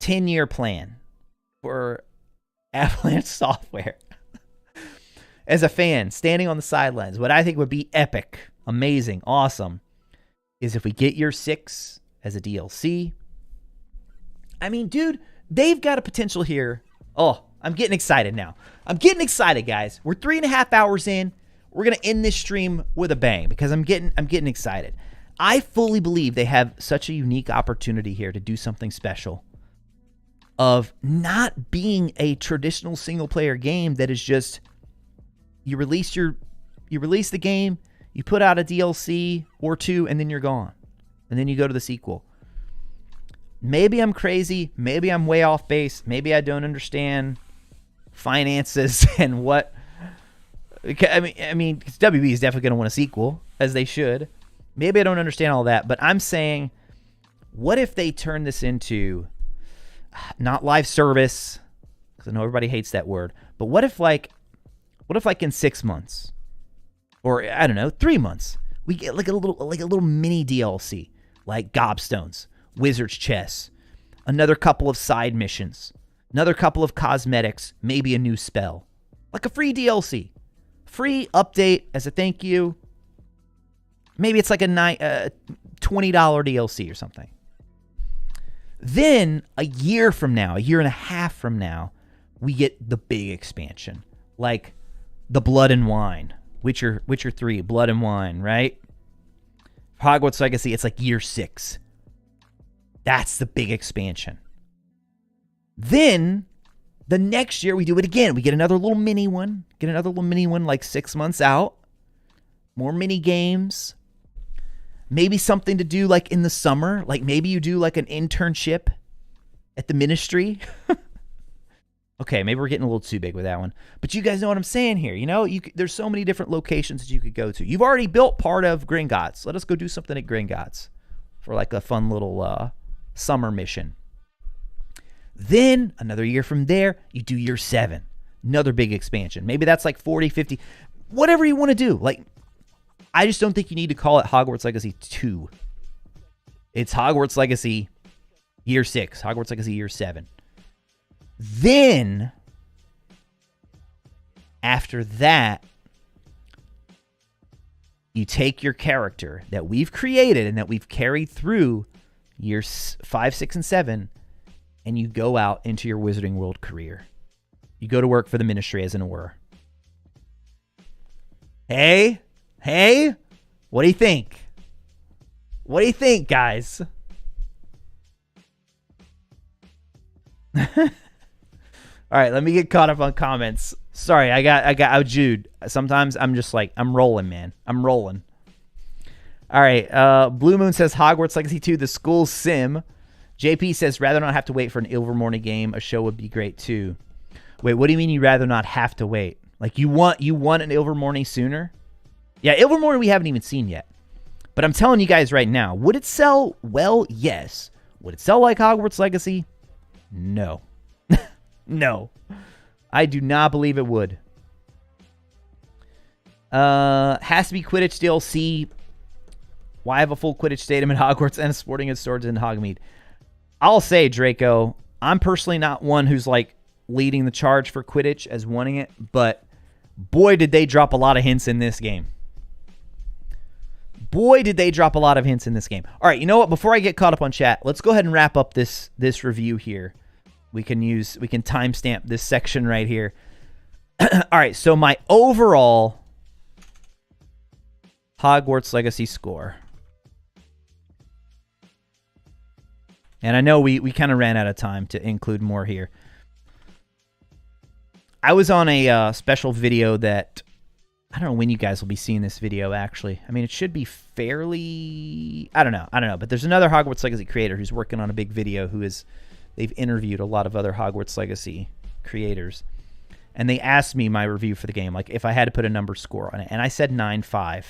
10-year plan for Avalanche Software as a fan standing on the sidelines, what I think would be epic, amazing, awesome, is if we get year 6 as a DLC. I mean, dude, they've got a potential here. Oh, I'm getting excited now. I'm getting excited, guys. We're 3.5 hours in. We're gonna end this stream with a bang because I'm getting excited. I fully believe they have such a unique opportunity here to do something special, of not being a traditional single-player game that is just you release the game, you put out a DLC or 2, and then you're gone. And then you go to the sequel. Maybe I'm crazy. Maybe I'm way off base. Maybe I don't understand finances and what. I mean, WB is definitely going to want a sequel, as they should. Maybe I don't understand all that, but I'm saying, what if they turn this into not live service? Because I know everybody hates that word. But what if in 6 months, or I don't know, 3 months, we get like a little mini DLC, like Gobstones, Wizard's Chess, another couple of side missions, another couple of cosmetics, maybe a new spell, like a free DLC, free update as a thank you. Maybe it's like a $20 DLC or something. Then a year from now, a year and a half from now, we get the big expansion, like the Blood and Wine, Witcher 3, Blood and Wine, right? Hogwarts Legacy, it's like year 6. That's the big expansion. Then the next year we do it again. We get another little mini one. Like 6 months out. More mini games. Maybe something to do like in the summer. Like maybe you do like an internship at the ministry. Okay, maybe we're getting a little too big with that one. But you guys know what I'm saying here. You know, there's so many different locations that you could go to. You've already built part of Gringotts. Let us go do something at Gringotts for like a fun little summer mission. Then another year from there, you do year 7. Another big expansion. Maybe that's like 40, 50, whatever you want to do. Like, I just don't think you need to call it Hogwarts Legacy 2. It's Hogwarts Legacy year 6, Hogwarts Legacy year 7. Then, after that, you take your character that we've created and that we've carried through years 5, 6, and 7, and you go out into your Wizarding World career. You go to work for the Ministry as an Auror. Hey, what do you think? What do you think, guys? All right, let me get caught up on comments. Sorry, I got Jude. Sometimes I'm just like, I'm rolling, man. I'm rolling. All right, Blue Moon says Hogwarts Legacy 2, the school sim. JP says, rather not have to wait for an Ilvermorny game. A show would be great too. Wait, what do you mean you'd rather not have to wait? Like you want an Ilvermorny sooner? Yeah, Ilvermorny we haven't even seen yet. But I'm telling you guys right now, would it sell? Well, yes. Would it sell like Hogwarts Legacy? No. No. I do not believe it would. Has to be Quidditch DLC. Why have a full Quidditch stadium in Hogwarts and a sporting goods stores in Hogsmeade? I'll say, Draco, I'm personally not one who's like leading the charge for Quidditch as wanting it, but boy, did they drop a lot of hints in this game. Boy, did they drop a lot of hints in this game. All right, you know what? Before I get caught up on chat, let's go ahead and wrap up this review here. We can timestamp this section right here. All right, so my overall Hogwarts Legacy score. And I know we kind of ran out of time to include more here. I was on a special video that, I don't know when you guys will be seeing this video, actually. I mean, it should be fairly, I don't know. But there's another Hogwarts Legacy creator who's working on a big video they've interviewed a lot of other Hogwarts Legacy creators. And they asked me my review for the game, like if I had to put a number score on it. And I said 9.5.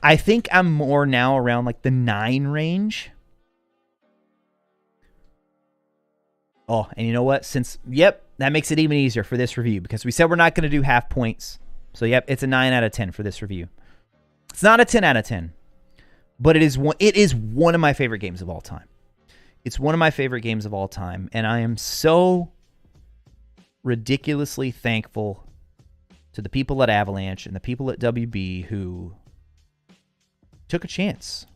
I think I'm more now around like the 9 range. Oh, and you know what? Yep, that makes it even easier for this review because we said we're not going to do half points. So, yep, it's a 9 out of 10 for this review. It's not a 10 out of 10, but it is one of my favorite games of all time. It's one of my favorite games of all time, and I am so ridiculously thankful to the people at Avalanche and the people at WB who took a chance.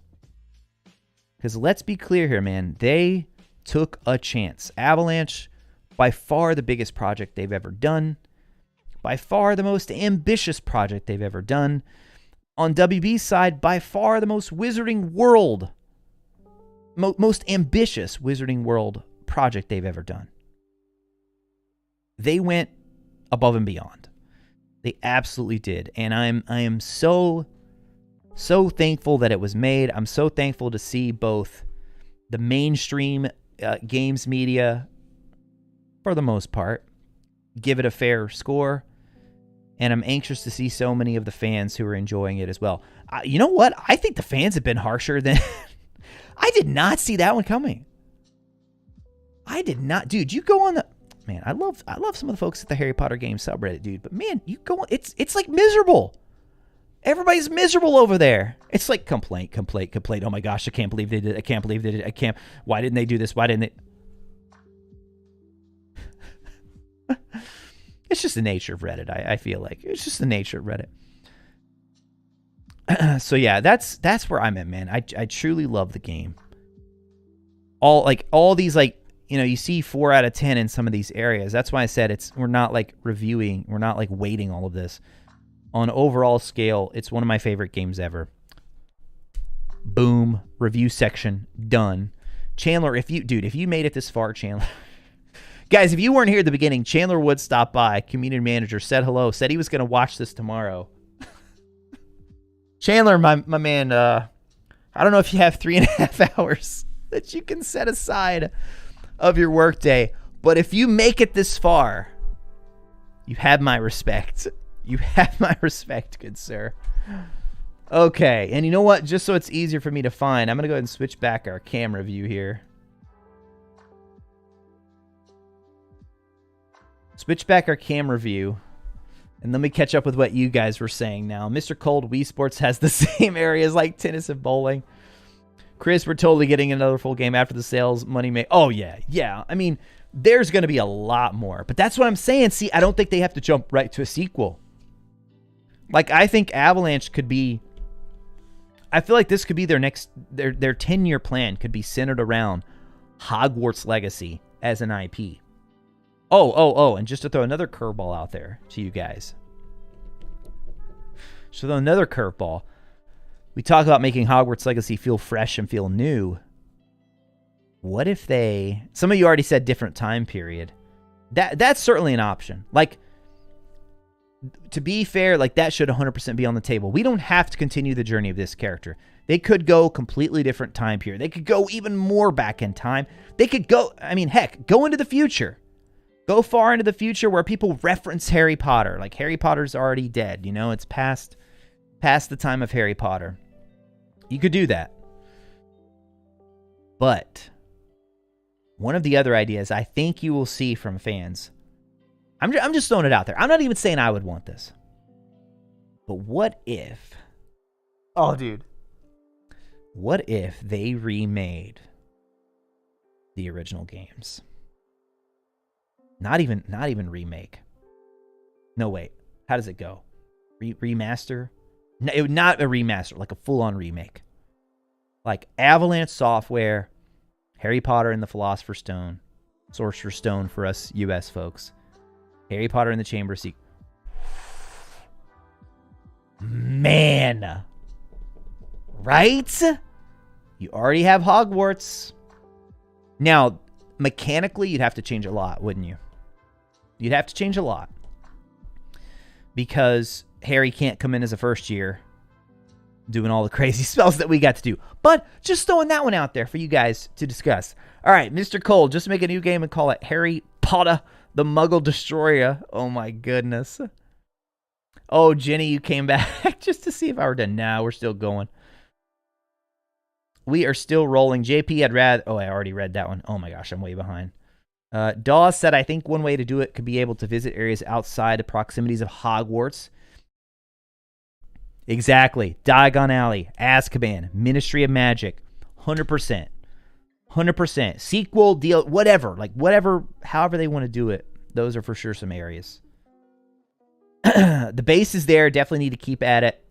Because let's be clear here, man. They took a chance. Avalanche, by far the biggest project they've ever done. By far the most ambitious project they've ever done. On WB's side, by far the most Wizarding World, most ambitious Wizarding World project they've ever done. They went above and beyond. They absolutely did. And I am so thankful that it was made. I'm so thankful to see both the mainstream games media, for the most part, give it a fair score. And I'm anxious to see so many of the fans who are enjoying it as well. You know what? I think the fans have been harsher than... I did not see that one coming. I did not. Dude, you go on the... Man, I love some of the folks at the Harry Potter game subreddit, dude. But man, you go on... It's like miserable. Everybody's miserable over there. It's like complaint. Oh my gosh, I can't believe they did it. Why didn't they do this? Why didn't they... It's just the nature of Reddit, I feel like. It's just the nature of Reddit. So yeah, that's where I'm at, man. I truly love the game. All these, like, you know, you see 4 out of 10 in some of these areas. That's why I said we're not like reviewing, we're not like weighting all of this. On overall scale, it's one of my favorite games ever. Boom, review section done. Chandler, if you made it this far, Chandler. Guys, if you weren't here at the beginning, Chandler Wood stopped by, community manager, said hello, said he was going to watch this tomorrow. Chandler, my man, I don't know if you have 3.5 hours that you can set aside of your workday, but if you make it this far, you have my respect. You have my respect, good sir. Okay, and you know what? Just so it's easier for me to find, I'm going to go ahead and switch back our camera view here. Switch back our camera view. And let me catch up with what you guys were saying now. Mr. Cold, Wii Sports has the same areas like tennis and bowling. Chris, we're totally getting another full game after the sales. Money may... Oh, yeah. Yeah. I mean, there's going to be a lot more. But that's what I'm saying. See, I don't think they have to jump right to a sequel. Like, I think Avalanche could be... I feel like this could be their next... Their 10-year plan could be centered around Hogwarts Legacy as an IP. Oh, and just to throw another curveball out there to you guys. So another curveball. We talk about making Hogwarts Legacy feel fresh and feel new. What if they... Some of you already said different time period. That's certainly an option. Like, to be fair, like that should 100% be on the table. We don't have to continue the journey of this character. They could go completely different time period. They could go even more back in time. They could go, I mean, heck, go into the future. Go far into the future where people reference Harry Potter. Like, Harry Potter's already dead, you know? It's past the time of Harry Potter. You could do that. But one of the other ideas I think you will see from fans, I'm just throwing it out there. I'm not even saying I would want this. But what if... Oh, dude. What if they remade the original games? Not even remake. No, wait. How does it go? Remaster? No, it would not a remaster, like a full-on remake. Like Avalanche Software, Harry Potter and the Philosopher's Stone, Sorcerer's Stone for us US folks, Harry Potter and the Chamber of Secrets. Man. Right? You already have Hogwarts. Now, mechanically, you'd have to change a lot, wouldn't you? You'd have to change a lot. Because Harry can't come in as a first year doing all the crazy spells that we got to do. But just throwing that one out there for you guys to discuss. All right, Mr. Cole, just make a new game and call it Harry Potter the Muggle Destroyer. Oh, my goodness. Oh, Jenny, you came back just to see if I were done. Nah, we're still going. We are still rolling. JP had read... Oh, I already read that one. Oh, my gosh, I'm way behind. Dawes said, I think one way to do it could be able to visit areas outside the proximities of Hogwarts. Exactly. Diagon Alley, Azkaban, Ministry of Magic, 100%. 100%. Sequel, deal, whatever. Like, whatever, however they want to do it. Those are for sure some areas. The base is there. Definitely need to keep at it.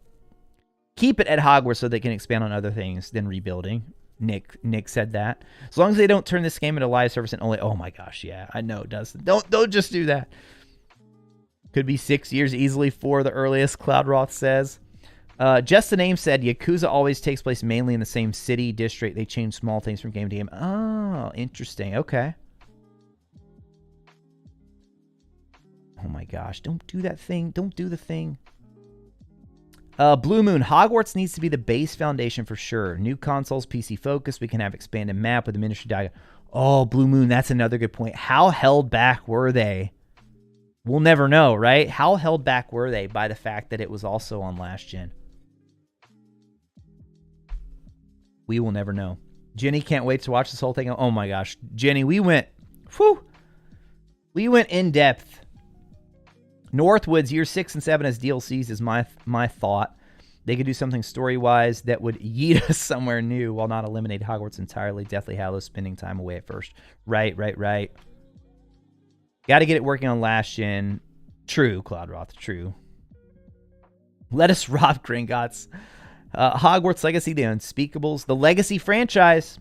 Keep it at Hogwarts so they can expand on other things than rebuilding. Nick said that. As long as they don't turn this game into live service and only... Oh my gosh, yeah. I know it does. Don't just do that. Could be 6 years easily for the earliest, Cloudroth says. Just the name said, Yakuza always takes place mainly in the same city, district. They change small things from game to game. Oh, interesting. Okay. Oh my gosh. Don't do that thing. Don't do the thing. Blue Moon. Hogwarts needs to be the base foundation for sure. New consoles, PC focus. We can have expanded map with the Ministry Diagon. Oh, Blue Moon. That's another good point. How held back were they? We'll never know, right? How held back were they by the fact that it was also on last gen? We will never know. Jenny can't wait to watch this whole thing. Oh my gosh. Jenny, we went in depth. Northwoods, year 6 and 7 as DLCs is my thought. They could do something story-wise that would yeet us somewhere new while not eliminate Hogwarts entirely. Deathly Hallows spending time away at first. Right. Got to get it working on last gen. True, Cloudroth, true. Let us rob Gringotts. Hogwarts Legacy, The Unspeakables. The Legacy franchise.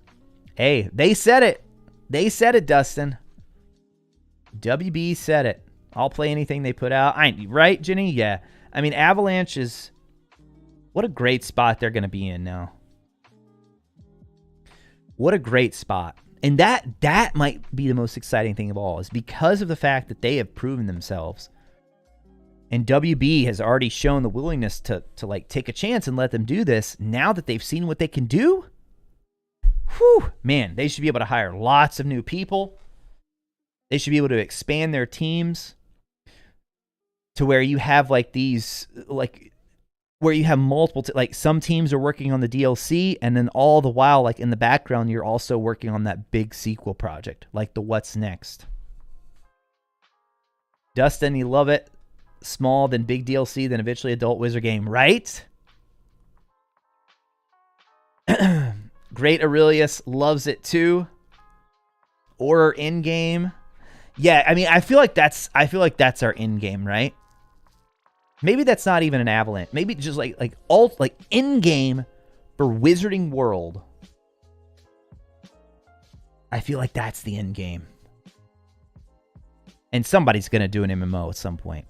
Hey, they said it. They said it, Dustin. WB said it. I'll play anything they put out. Right, Jenny? Yeah. I mean, Avalanche is... What a great spot they're going to be in now. What a great spot. And that might be the most exciting thing of all, is because of the fact that they have proven themselves. And WB has already shown the willingness to like take a chance and let them do this. Now that they've seen what they can do, whew, man, they should be able to hire lots of new people. They should be able to expand their teams to where you have like these, like where you have multiple, like some teams are working on the DLC, and then all the while, like in the background, you're also working on that big sequel project, like the What's Next. Dustin, you love it. Small, then big DLC, then eventually adult wizard game, right? Great Aurelius loves it too. Order in game. Yeah, I mean, I feel like that's our in game, right? Maybe that's not even an Avalanche. Maybe just like in game for Wizarding World. I feel like that's the end game. And somebody's gonna do an MMO at some point.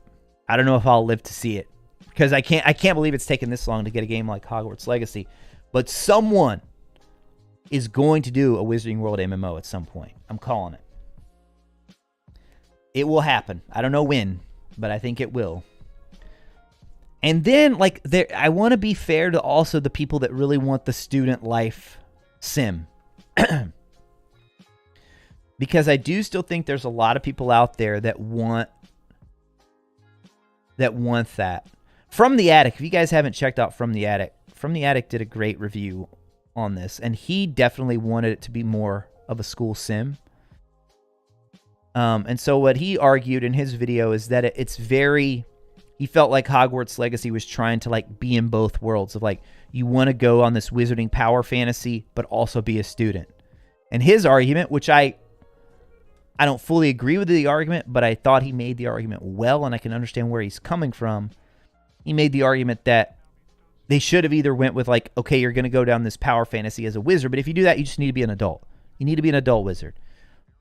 I don't know if I'll live to see it, because I can't believe it's taken this long to get a game like Hogwarts Legacy. But someone is going to do a Wizarding World MMO at some point. I'm calling it. It will happen. I don't know when, but I think it will. And then, like, I want to be fair to also the people that really want the student life sim. Because I do still think there's a lot of people out there that want that. From the Attic, if you guys haven't checked out From the Attic did a great review on this, and he definitely wanted it to be more of a school sim. And so what he argued in his video is that it's very... He felt like Hogwarts Legacy was trying to like be in both worlds of like, you want to go on this wizarding power fantasy, but also be a student. And his argument, which I don't fully agree with the argument, but I thought he made the argument well, and I can understand where he's coming from. He made the argument that they should have either went with like, okay, you're going to go down this power fantasy as a wizard, but if you do that, you just need to be an adult. You need to be an adult wizard.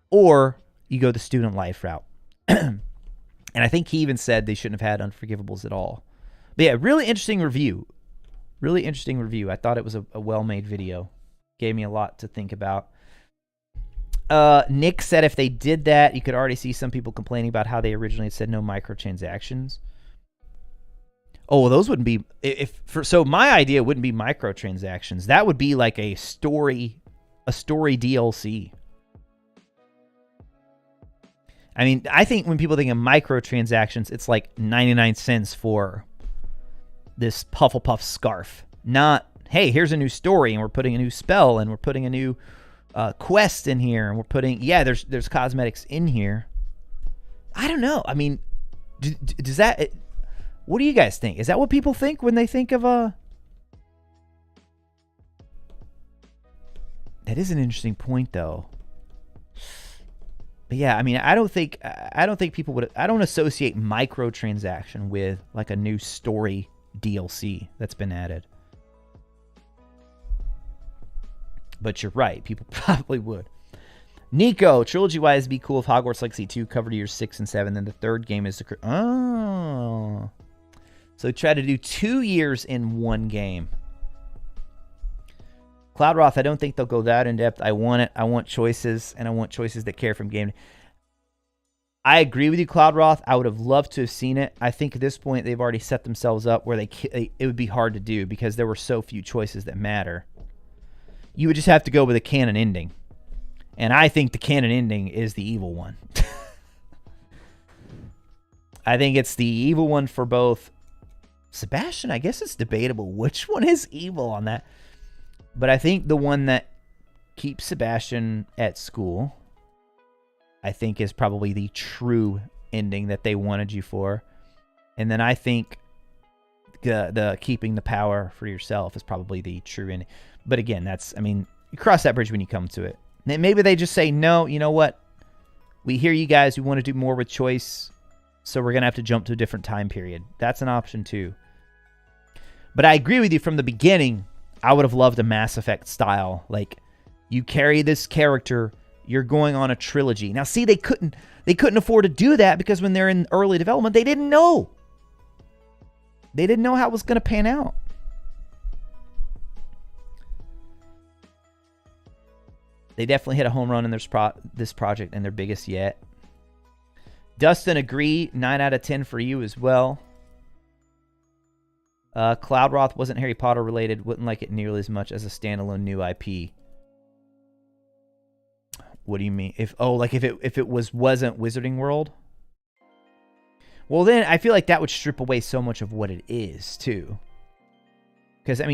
Or you go the student life route. And I think he even said they shouldn't have had Unforgivables at all. But yeah, really interesting review. Really interesting review. I thought it was a well-made video. Gave me a lot to think about. Nick said if they did that, you could already see some people complaining about how they originally said no microtransactions. Oh, well, those wouldn't be... So my idea wouldn't be microtransactions. That would be like a story DLC. I mean, I think when people think of microtransactions, it's like 99 cents for this Hufflepuff scarf. Not, hey, here's a new story, and we're putting a new spell, and we're putting a new quest in here, and we're putting... Yeah, there's cosmetics in here. I don't know. I mean, does that... What do you guys think? Is that what people think when they think of a... That is an interesting point, though. But yeah, I mean, I don't think people would... I don't associate microtransaction with like a new story DLC that's been added. But you're right. People probably would. Nico, trilogy-wise, it'd be cool if Hogwarts Legacy 2 covered years 6 and 7, then the third game is the... Oh. So try to do 2 years in one game. Cloudroth, I don't think they'll go that in depth. I want it. I want choices, and I want choices that care from game. I agree with you, Cloudroth. I would have loved to have seen it. I think at this point they've already set themselves up where it would be hard to do because there were so few choices that matter. You would just have to go with a canon ending. And I think the canon ending is the evil one. I think it's the evil one for both Sebastian. I guess it's debatable which one is evil on that. But I think the one that keeps Sebastian at school, I think, is probably the true ending that they wanted you for. And then I think the keeping the power for yourself is probably the true ending. But again, that's, I mean, you cross that bridge when you come to it. Maybe they just say, no, you know what? We hear you guys. We want to do more with choice. So we're going to have to jump to a different time period. That's an option too. But I agree with you from the beginning. I would have loved a Mass Effect style. Like, you carry this character, you're going on a trilogy. Now, see, they couldn't afford to do that because when they're in early development, they didn't know. They didn't know how it was going to pan out. They definitely hit a home run in this project, and their biggest yet. Dustin, agree. 9 out of 10 for you as well. Cloudroth wasn't Harry Potter related. Wouldn't like it nearly as much as a standalone new IP. What do you mean? If it wasn't Wizarding World? Well, then I feel like that would strip away so much of what it is too. Because I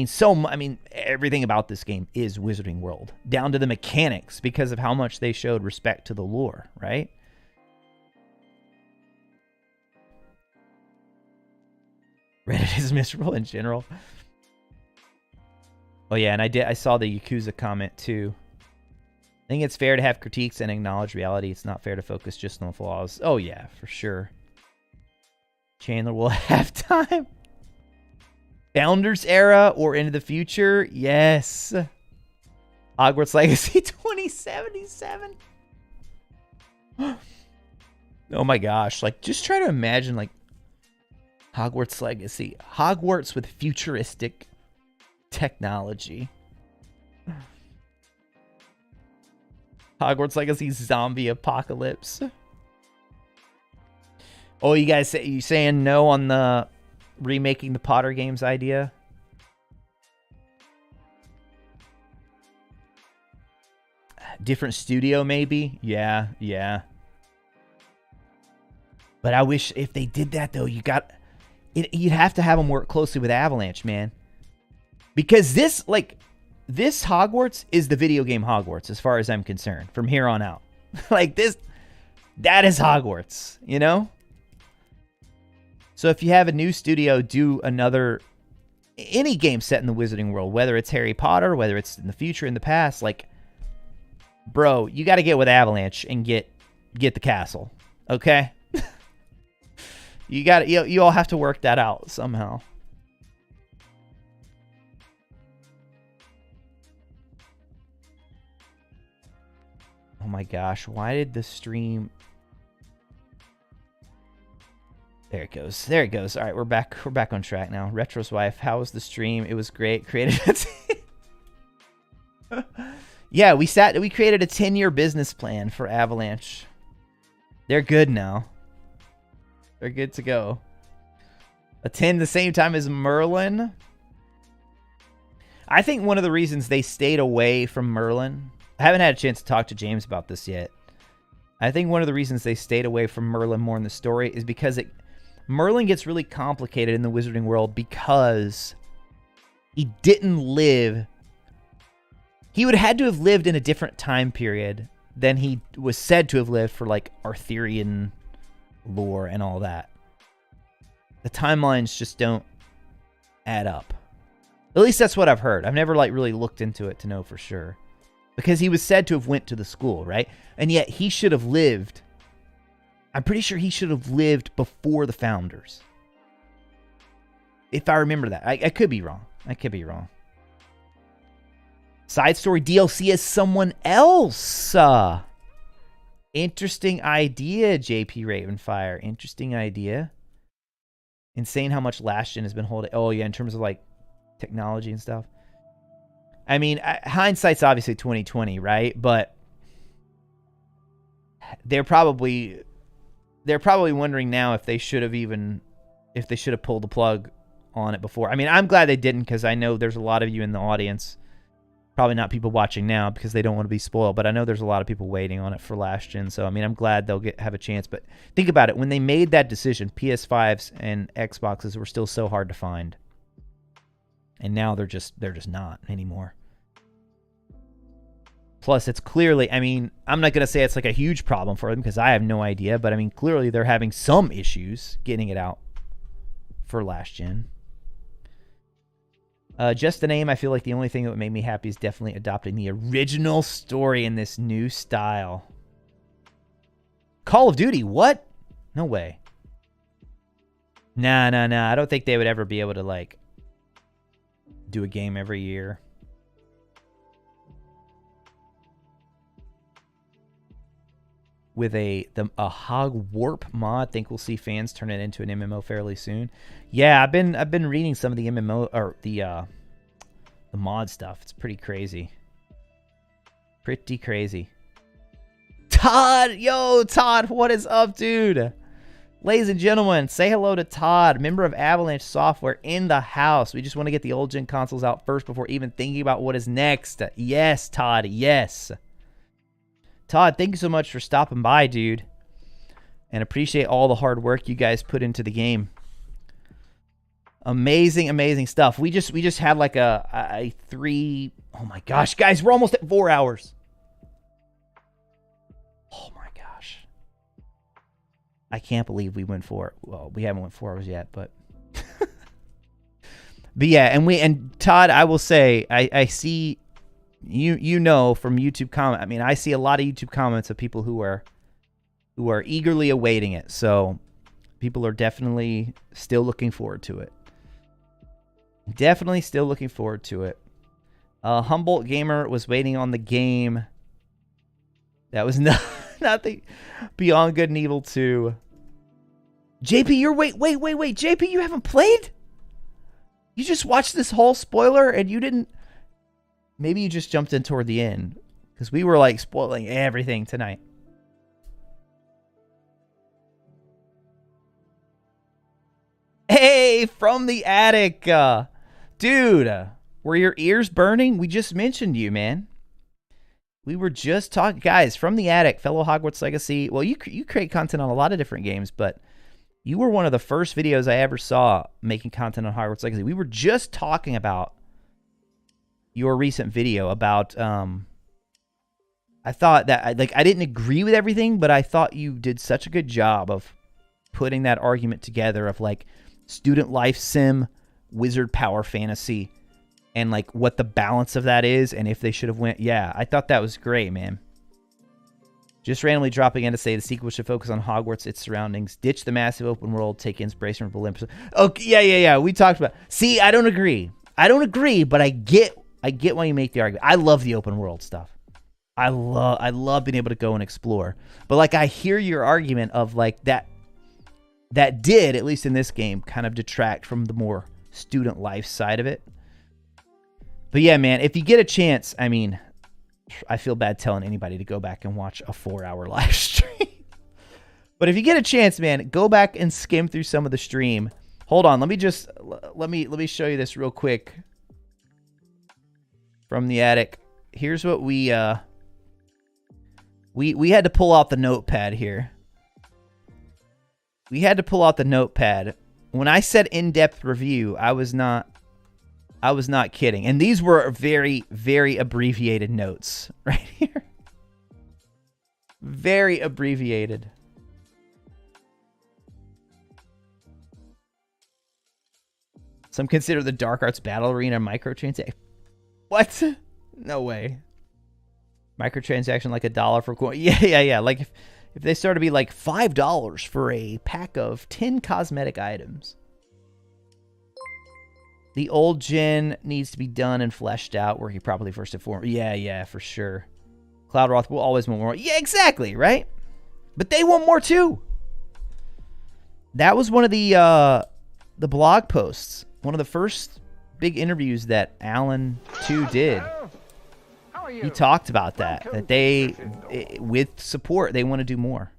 mean, everything about this game is Wizarding World, down to the mechanics, because of how much they showed respect to the lore, right? Reddit is miserable in general. Oh yeah, and I saw the Yakuza comment too. I think it's fair to have critiques and acknowledge reality. It's not fair to focus just on flaws. Oh yeah, for sure. Chandler will have time. Founders era or into the future? Yes. Hogwarts Legacy 2077. Oh my gosh. Like, just try to imagine, like, Hogwarts Legacy. Hogwarts with futuristic technology. Hogwarts Legacy zombie apocalypse. Oh, you guys you saying no on the remaking the Potter games idea? Different studio, maybe? Yeah, yeah. But I wish if they did that, though, you'd have to have them work closely with Avalanche, man. Because this Hogwarts is the video game Hogwarts, as far as I'm concerned, from here on out. Like, that is Hogwarts, you know? So if you have a new studio do any game set in the Wizarding world, whether it's Harry Potter, whether it's in the future, in the past, like, bro, you got to get with Avalanche and get the castle, okay? You all have to work that out somehow. Oh my gosh, why did the stream... There it goes. There it goes. All right, we're back on track now. Retro's wife, how was the stream? It was great. Created Yeah, we created a 10-year business plan for Avalanche. They're good now. They're good to go. Attend the same time as Merlin. I think one of the reasons they stayed away from Merlin, I haven't had a chance to talk to James about this yet. I think one of the reasons they stayed away from Merlin more in the story is because Merlin gets really complicated in the Wizarding world because he didn't live... He would have had to have lived in a different time period than he was said to have lived for, like, Arthurian lore and all that. The timelines just don't add up. At least that's what I've heard. I've never, like, really looked into it to know for sure. Because he was said to have went to the school, right? And yet he should have lived... I'm pretty sure he should have lived before the Founders. If I remember that. I could be wrong. I could be wrong. Side story DLC as someone else. Interesting idea, JP Ravenfire. Interesting idea. Insane how much last gen has been holding. Oh, yeah, in terms of, like, technology and stuff. I mean, hindsight's obviously 2020, right? But they're probably wondering now if they should have pulled the plug on it before. I mean, I'm glad they didn't, because I know there's a lot of you in the audience, probably not people watching now because they don't want to be spoiled, but I know there's a lot of people waiting on it for last gen. So I mean, I'm glad they'll have a chance. But think about it: when they made that decision, PS5s and Xboxes were still so hard to find, and now they're just not anymore. Plus, it's clearly, I mean, I'm not going to say it's like a huge problem for them because I have no idea, but I mean, clearly they're having some issues getting it out for last gen. Just the name, I feel like the only thing that would make me happy is definitely adopting the original story in this new style. Call of Duty, what? No way. Nah. I don't think they would ever be able to, like, do a game every year. With a Hogwarp mod, think we'll see fans turn it into an MMO fairly soon. Yeah, I've been reading some of the MMO or the mod stuff. It's pretty crazy. Pretty crazy. Todd, yo, Todd, what is up, dude? Ladies and gentlemen, say hello to Todd, member of Avalanche Software in the house. We just want to get the old gen consoles out first before even thinking about what is next. Yes, Todd, yes. Todd, thank you so much for stopping by, dude. And appreciate all the hard work you guys put into the game. Amazing, amazing stuff. We just had like a 3... Oh my gosh, guys, we're almost at 4 hours. Oh my gosh. I can't believe we went 4... Well, we haven't went 4 hours yet, but... But yeah, and Todd, I will say, I see... You know from YouTube comment. I mean, I see a lot of YouTube comments of people who are eagerly awaiting it. So people are definitely still looking forward to it. Definitely still looking forward to it. Humboldt Gamer was waiting on the game. That was nothing Beyond Good and Evil 2. JP, you're wait. JP, you haven't played? You just watched this whole spoiler and you didn't... Maybe you just jumped in toward the end. because we were like spoiling everything tonight. Hey, from the attic, dude, were your ears burning? We just mentioned you, man. We were just talking, guys, from the attic, fellow Hogwarts Legacy. Well, you create content on a lot of different games, but you were one of the first videos I ever saw making content on Hogwarts Legacy. We were just talking about your recent video about, I thought that, I didn't agree with everything, but I thought you did such a good job of putting that argument together of, like, student life sim, wizard power fantasy, and, like, what the balance of that is, and if they should have went. Yeah, I thought that was great, man. Just randomly dropping in to say the sequel should focus on Hogwarts, its surroundings, ditch the massive open world, take inspiration from Olympus. Okay, yeah. We talked about. See, I don't agree. But I get why you make the argument. I love the open world stuff. I love being able to go and explore. But, like, I hear your argument of, like, that did, at least in this game, kind of detract from the more student life side of it. But yeah, man, if you get a chance, I mean, I feel bad telling anybody to go back and watch a 4-hour live stream. But if you get a chance, man, go back and skim through some of the stream. Hold on, let me show you this real quick. From the attic. Here's what we had to pull out the notepad here. We had to pull out the notepad. When I said in-depth review, I was not kidding. And these were very, very abbreviated notes right here. Very abbreviated. Some consider the Dark Arts Battle Arena microtransaction. What? No way. Microtransaction like $1 for coin. Yeah. Like if they start to be like $5 for a pack of 10 cosmetic items. The old gen needs to be done and fleshed out, working properly first and foremost. Yeah, for sure. Cloudroth will always want more. Yeah, exactly, right? But they want more too. That was one of the blog posts. One of the first big interviews that Alan 2 did. He talked about that. That they, with support, they want to do more.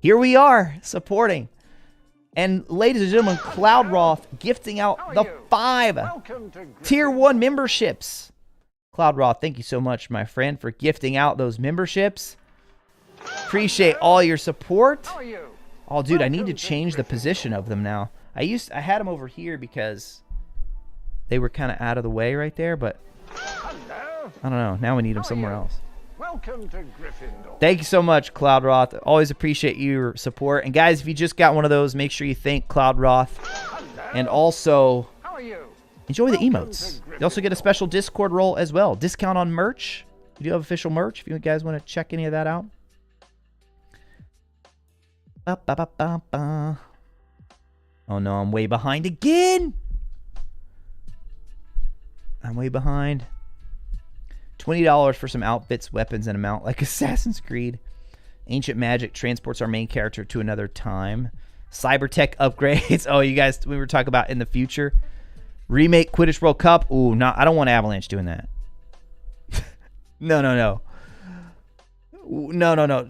Here we are, supporting. And ladies and gentlemen, Cloudroth gifting out the 5 Tier 1 memberships. Cloudroth, thank you so much, my friend, for gifting out those memberships. Appreciate all your support. Oh, dude, I need to change the position of them now. I had them over here because they were kind of out of the way right there, but I don't know. Now we need them somewhere else.
Welcome to Gryffindor.
Thank you so much, Cloudroth. Always appreciate your support. And guys, if you just got one of those, make sure you thank Cloudroth. And also, enjoy the emotes. You also get a special Discord role as well. Discount on merch. We do have official merch if you guys want to check any of that out. Oh no, I'm way behind again. I'm way behind. $20 for some outfits, weapons, and a mount like Assassin's Creed. Ancient magic transports our main character to another time. Cybertech upgrades. Oh, you guys, we were talking about in the future. Remake Quidditch World Cup. Ooh, no, I don't want Avalanche doing that. No.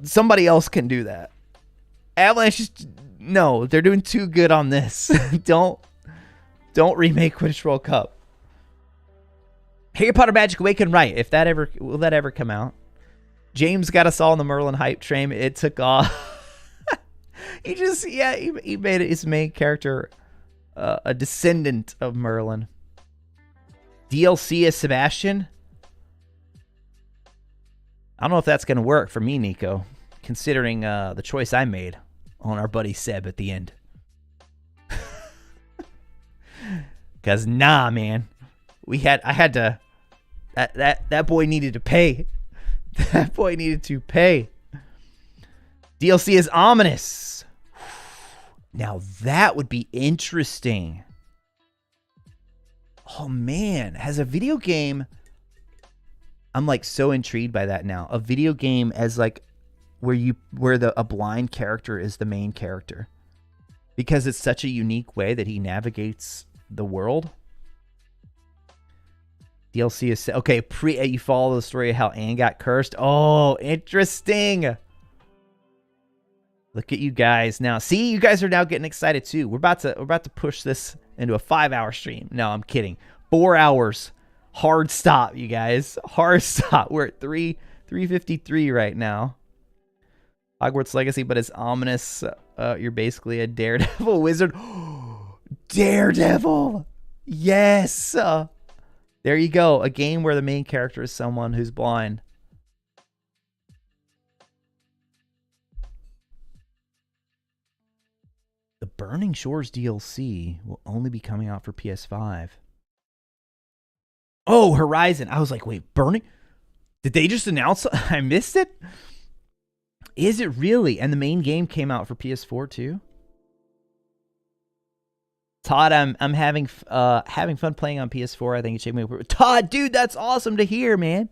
Somebody else can do that. Avalanche is... No, they're doing too good on this. Don't remake Quidditch World Cup. Harry Potter Magic Awakened, right? If that ever will that ever come out? James got us all on the Merlin hype train. It took off. he made his main character a descendant of Merlin. DLC as Sebastian. I don't know if that's gonna work for me, Nico, considering the choice I made on our buddy Seb at the end. Cause nah, man, I had to. That boy needed to pay. That boy needed to pay. DLC is ominous. Now that would be interesting. Oh man, has a video game... I'm like so intrigued by that now. A video game as like where a blind character is the main character. Because it's such a unique way that he navigates the world. DLC is okay. You follow the story of how Anne got cursed. Oh, interesting. Look at you guys now. See, you guys are now getting excited too. We're about to push this into a 5-hour stream. No, I'm kidding. 4 hours. Hard stop, you guys. Hard stop. We're at 3:53 right now. Hogwarts Legacy, but it's ominous. You're basically a daredevil wizard. Daredevil. Yes. There you go. A game where the main character is someone who's blind. The Burning Shores DLC will only be coming out for PS5. Oh, Horizon. I was like, wait, Burning? Did they just announce? I missed it? Is it really? And the main game came out for PS4 too? Todd, I'm having fun playing on PS4. I think it's shaping me. Todd, dude, that's awesome to hear, man.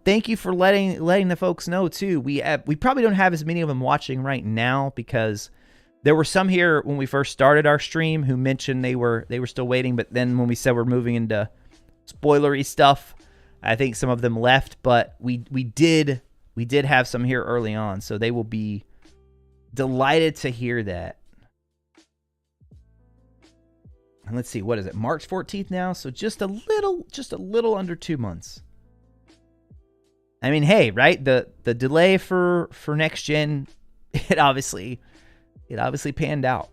Thank you for letting the folks know too. We probably don't have as many of them watching right now because there were some here when we first started our stream who mentioned they were still waiting, but then when we said we're moving into spoilery stuff, I think some of them left, but we did have some here early on, so they will be delighted to hear that. And let's see, what is it? March 14th now, so just a little under 2 months. I mean, hey, right? The delay for next gen, it obviously panned out.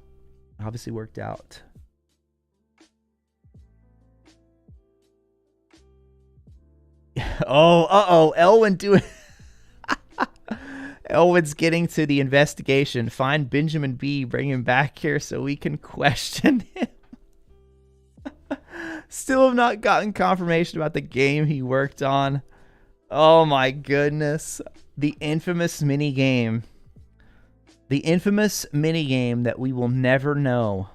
Obviously worked out. Oh, Elwin doing Elwin's getting to the investigation. Find Benjamin B. Bring him back here so we can question him. Still have not gotten confirmation about the game he worked on. Oh my goodness. The infamous mini game. The infamous mini game that we will never know.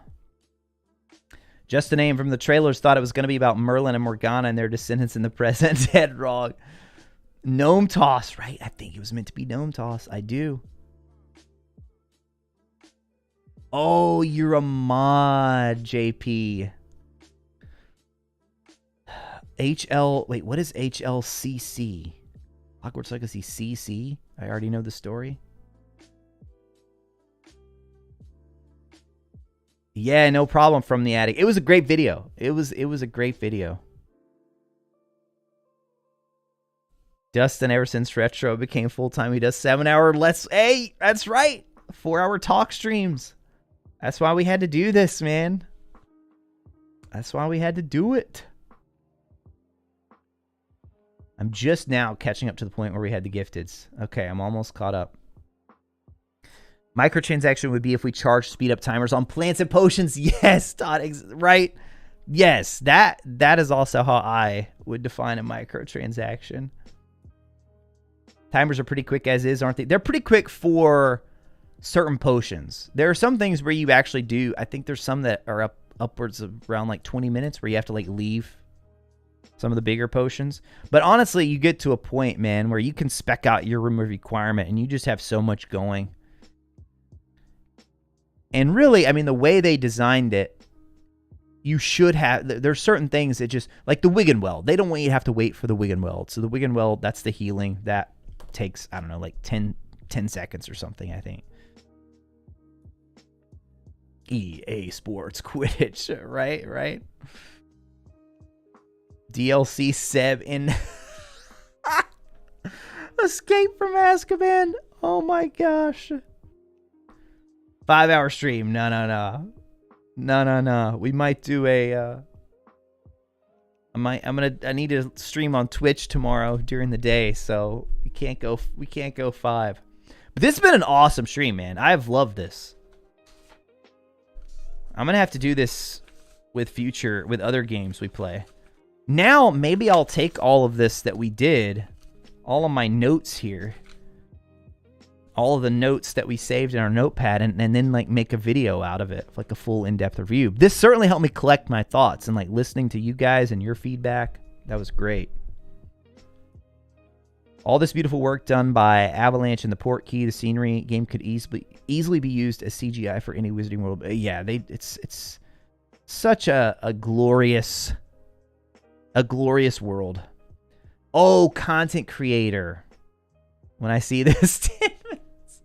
Just a name from the trailers thought it was going to be about Merlin and Morgana and their descendants in the present. Head wrong. Gnome Toss, right? I think it was meant to be Gnome Toss. I do. Oh, you're a mod, JP. Wait, what is HLCC? Hogwarts Legacy CC? I already know the story. Yeah, no problem from the attic. It was a great video. It was a great video. Dustin, ever since Retro became full-time, he does 7-hour Let's... Hey, that's right! 4-hour talk streams. That's why we had to do this, man. That's why we had to do it. I'm just now catching up to the point where we had the gifteds. Okay, I'm almost caught up. Microtransaction would be if we charge speed up timers on plants and potions. Yes, Todd, right? Yes, that is also how I would define a microtransaction. Timers are pretty quick as is, aren't they? They're pretty quick for certain potions. There are some things where you actually do. I think there's some that are upwards of around like 20 minutes where you have to like leave some of the bigger potions. But honestly, you get to a point, man, where you can spec out your room of requirement and you just have so much going. And really, I mean, the way they designed it, you should have... There's certain things that just... Like the Wiggenweld. They don't want you to have to wait for the Wiggenweld. So the Wiggenweld, that's the healing. That takes, I don't know, like 10 seconds or something, I think. EA Sports Quidditch, right? DLC Seb in... Escape from Azkaban. Oh my gosh. 5-hour stream. No. We might do a I need to stream on Twitch tomorrow during the day, so we can't go 5. But this has been an awesome stream, man. I've loved this. I'm gonna have to do this with other games we play. Now maybe I'll take all of this that we did, all of my notes here, all of the notes that we saved in our notepad, and then like make a video out of it, like a full in-depth review. This certainly helped me collect my thoughts, and like listening to you guys and your feedback, that was great. All this beautiful work done by Avalanche and the port key, the scenery, game could easily be used as CGI for any Wizarding World. Yeah, it's such a glorious A Glorious World. Oh, content creator. When I see this, 10 minutes.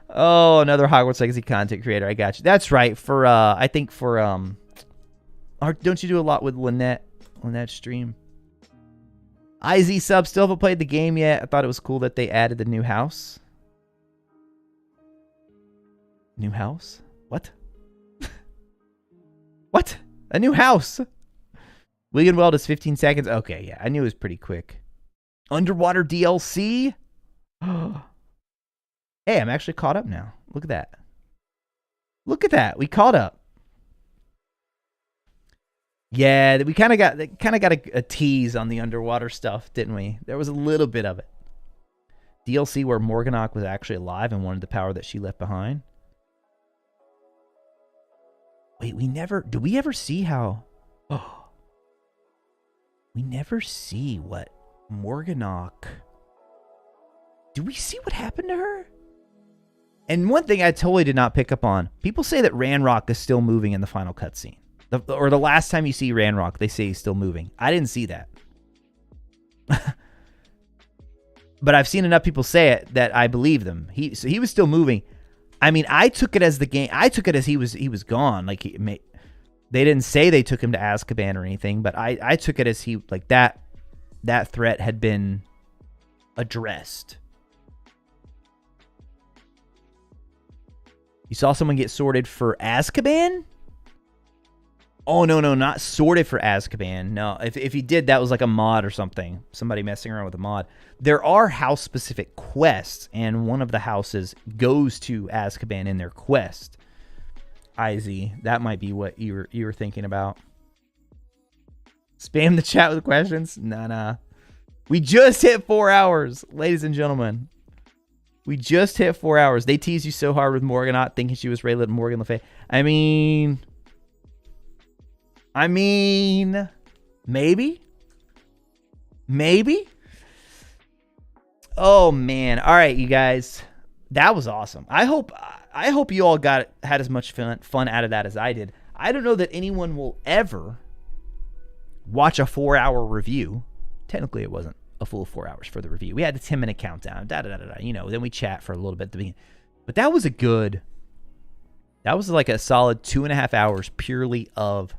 Oh, another Hogwarts Legacy content creator. I got you. That's right. For I think for don't you do a lot with Lynette on that stream? IZ sub, still haven't played the game yet. I thought it was cool that they added the new house. New house? What? What? A new house? William Weld is 15 seconds. Okay, yeah, I knew it was pretty quick. Underwater DLC? Hey, I'm actually caught up now. Look at that. Look at that. We caught up. Yeah, we kind of got a tease on the underwater stuff, didn't we? There was a little bit of it. DLC where Morganach was actually alive and wanted the power that she left behind. Wait, do we ever see how... Oh. We never see what Morganach... Do we see what happened to her? And one thing I totally did not pick up on. People say that Ranrock is still moving in the final cutscene. Or the last time you see Ranrock, they say he's still moving. I didn't see that. But I've seen enough people say it that I believe them. So he was still moving. I mean, I took it as the game. I took it as he was gone. Like they didn't say they took him to Azkaban or anything, but I took it as he like that threat had been addressed. You saw someone get sorted for Azkaban? Oh, no, not sorted for Azkaban. No, if he did, that was like a mod or something. Somebody messing around with a mod. There are house-specific quests, and one of the houses goes to Azkaban in their quest. IZ, that might be what you were thinking about. Spam the chat with questions? Nah. We just hit 4 hours, ladies and gentlemen. We just hit 4 hours. They teased you so hard with Morganach, thinking she was Raylan Morgan Le Fay. I mean, maybe. Oh man! All right, you guys, that was awesome. I hope you all had as much fun out of that as I did. I don't know that anyone will ever watch a 4-hour review. Technically, it wasn't a full 4 hours for the review. We had the 10-minute countdown. You know, then we chat for a little bit at the beginning. But that was like a solid 2.5 hours purely of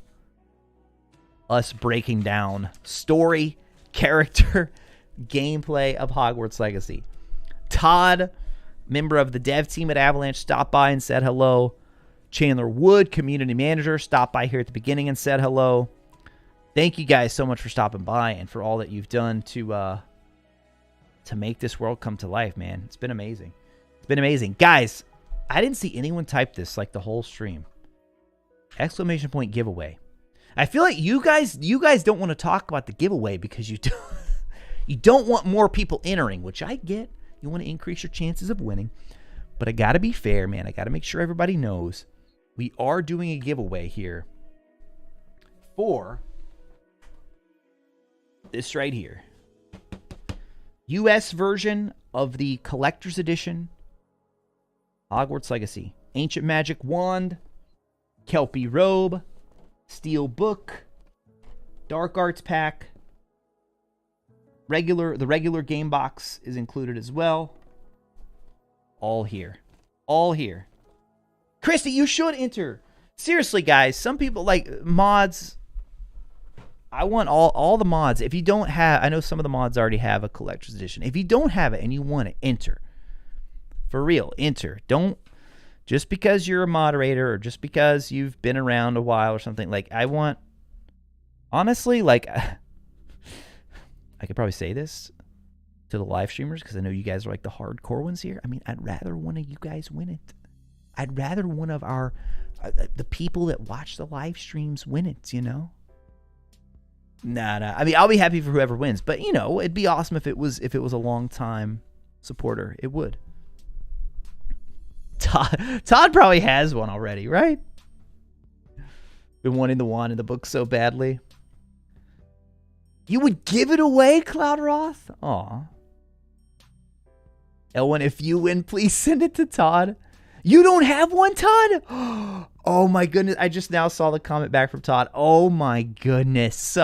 us breaking down story, character, gameplay of Hogwarts Legacy. Todd, member of the dev team at Avalanche, stopped by and said hello. Chandler Wood, community manager, stopped by here at the beginning and said hello. Thank you guys so much for stopping by and for all that you've done to make this world come to life, man. It's been amazing. It's been amazing. Guys, I didn't see anyone type this like the whole stream. ! Giveaway. I feel like you guys don't want to talk about the giveaway because you don't want more people entering, which I get. You want to increase your chances of winning. But I got to be fair, man. I got to make sure everybody knows we are doing a giveaway here for this right here. US version of the Collector's Edition Hogwarts Legacy. Ancient Magic Wand, Kelpie Robe, Steel Book, Dark Arts Pack. The regular game box is included as well. All here. All here. Christy, you should enter. Seriously, guys, some people like mods. I want all the mods. If you don't have, I know some of the mods already have a collector's edition. If you don't have it and you want it, enter. For real, enter. Don't, just because you're a moderator or just because you've been around a while or something, like I want, honestly, like, I could probably say this to the live streamers because I know you guys are like the hardcore ones here. I mean, I'd rather one of you guys win it. I'd rather one of our, the people that watch the live streams win it, you know? Nah. I mean, I'll be happy for whoever wins, but you know, it'd be awesome if it was a long time supporter. It would. Todd probably has one already, right? Been wanting the wand in the book so badly. You would give it away, Cloud Roth? Aw. Elwin, if you win, please send it to Todd. You don't have one, Todd? Oh my goodness. I just now saw the comment back from Todd. Oh my goodness.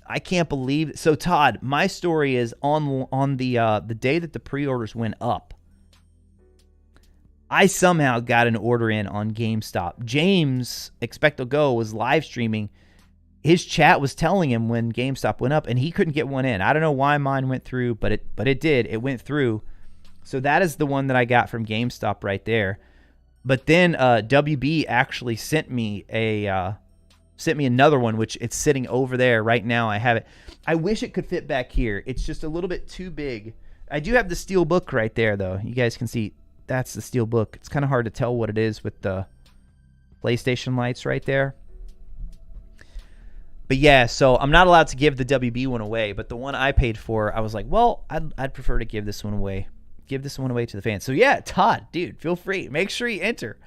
I can't believe it. So Todd, my story is on the day that the pre-orders went up. I somehow got an order in on GameStop. James Expecto Go was live streaming. His chat was telling him when GameStop went up, and he couldn't get one in. I don't know why mine went through, but it did. It went through. So that is the one that I got from GameStop right there. But then WB actually sent me another one, which it's sitting over there right now. I have it. I wish it could fit back here. It's just a little bit too big. I do have the steel book right there, though. You guys can see that's the steel book. It's kind of hard to tell what it is with the PlayStation lights right there. But yeah, so I'm not allowed to give the WB one away, but the one I paid for, I was like, well, I'd prefer to give this one away. Give this one away to the fans. So yeah, Todd, dude, feel free. Make sure you enter.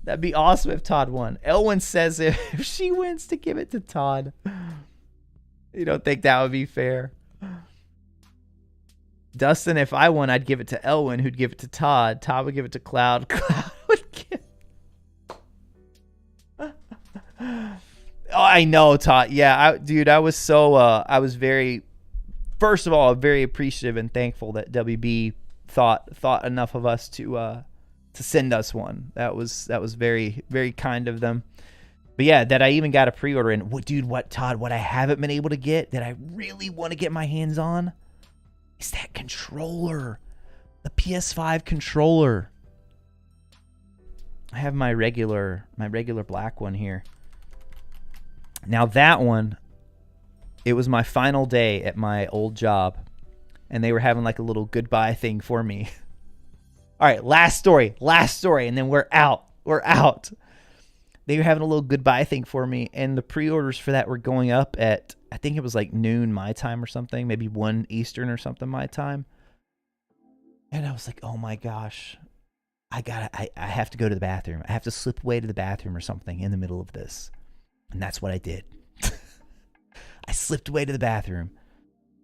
That'd be awesome if Todd won. Elwin says if she wins to give it to Todd. You don't think that would be fair? Dustin, if I won, I'd give it to Elwin, who'd give it to Todd. Todd would give it to Cloud. Cloud would give... Oh, I know, Todd. Yeah, dude, I was so... I was very... First of all, very appreciative and thankful that WB thought enough of us to send us one. That was very, very kind of them. But yeah, that I even got a pre-order in. Dude, Todd, what I haven't been able to get that I really want to get my hands on is that controller. The PS5 controller. I have my regular black one here. Now that one, it was my final day at my old job, and they were having like a little goodbye thing for me. All right, last story, and then we're out. They were having a little goodbye thing for me, and the pre-orders for that were going up at, I think it was like noon my time or something, maybe 1 Eastern or something my time. And I was like, oh my gosh, I have to go to the bathroom. I have to slip away to the bathroom or something in the middle of this. And that's what I did. I slipped away to the bathroom,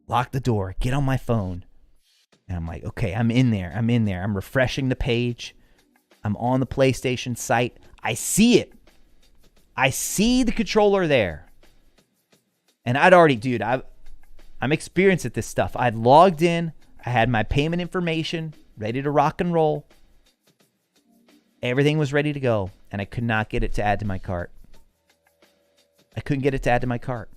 locked the door, get on my phone. And I'm like, okay, I'm in there. I'm refreshing the page. I'm on the PlayStation site. I see it. I see the controller there. And I'd already, dude, I'm experienced at this stuff. I'd logged in. I had my payment information ready to rock and roll. Everything was ready to go. And I could not get it to add to my cart. I couldn't get it to add to my cart.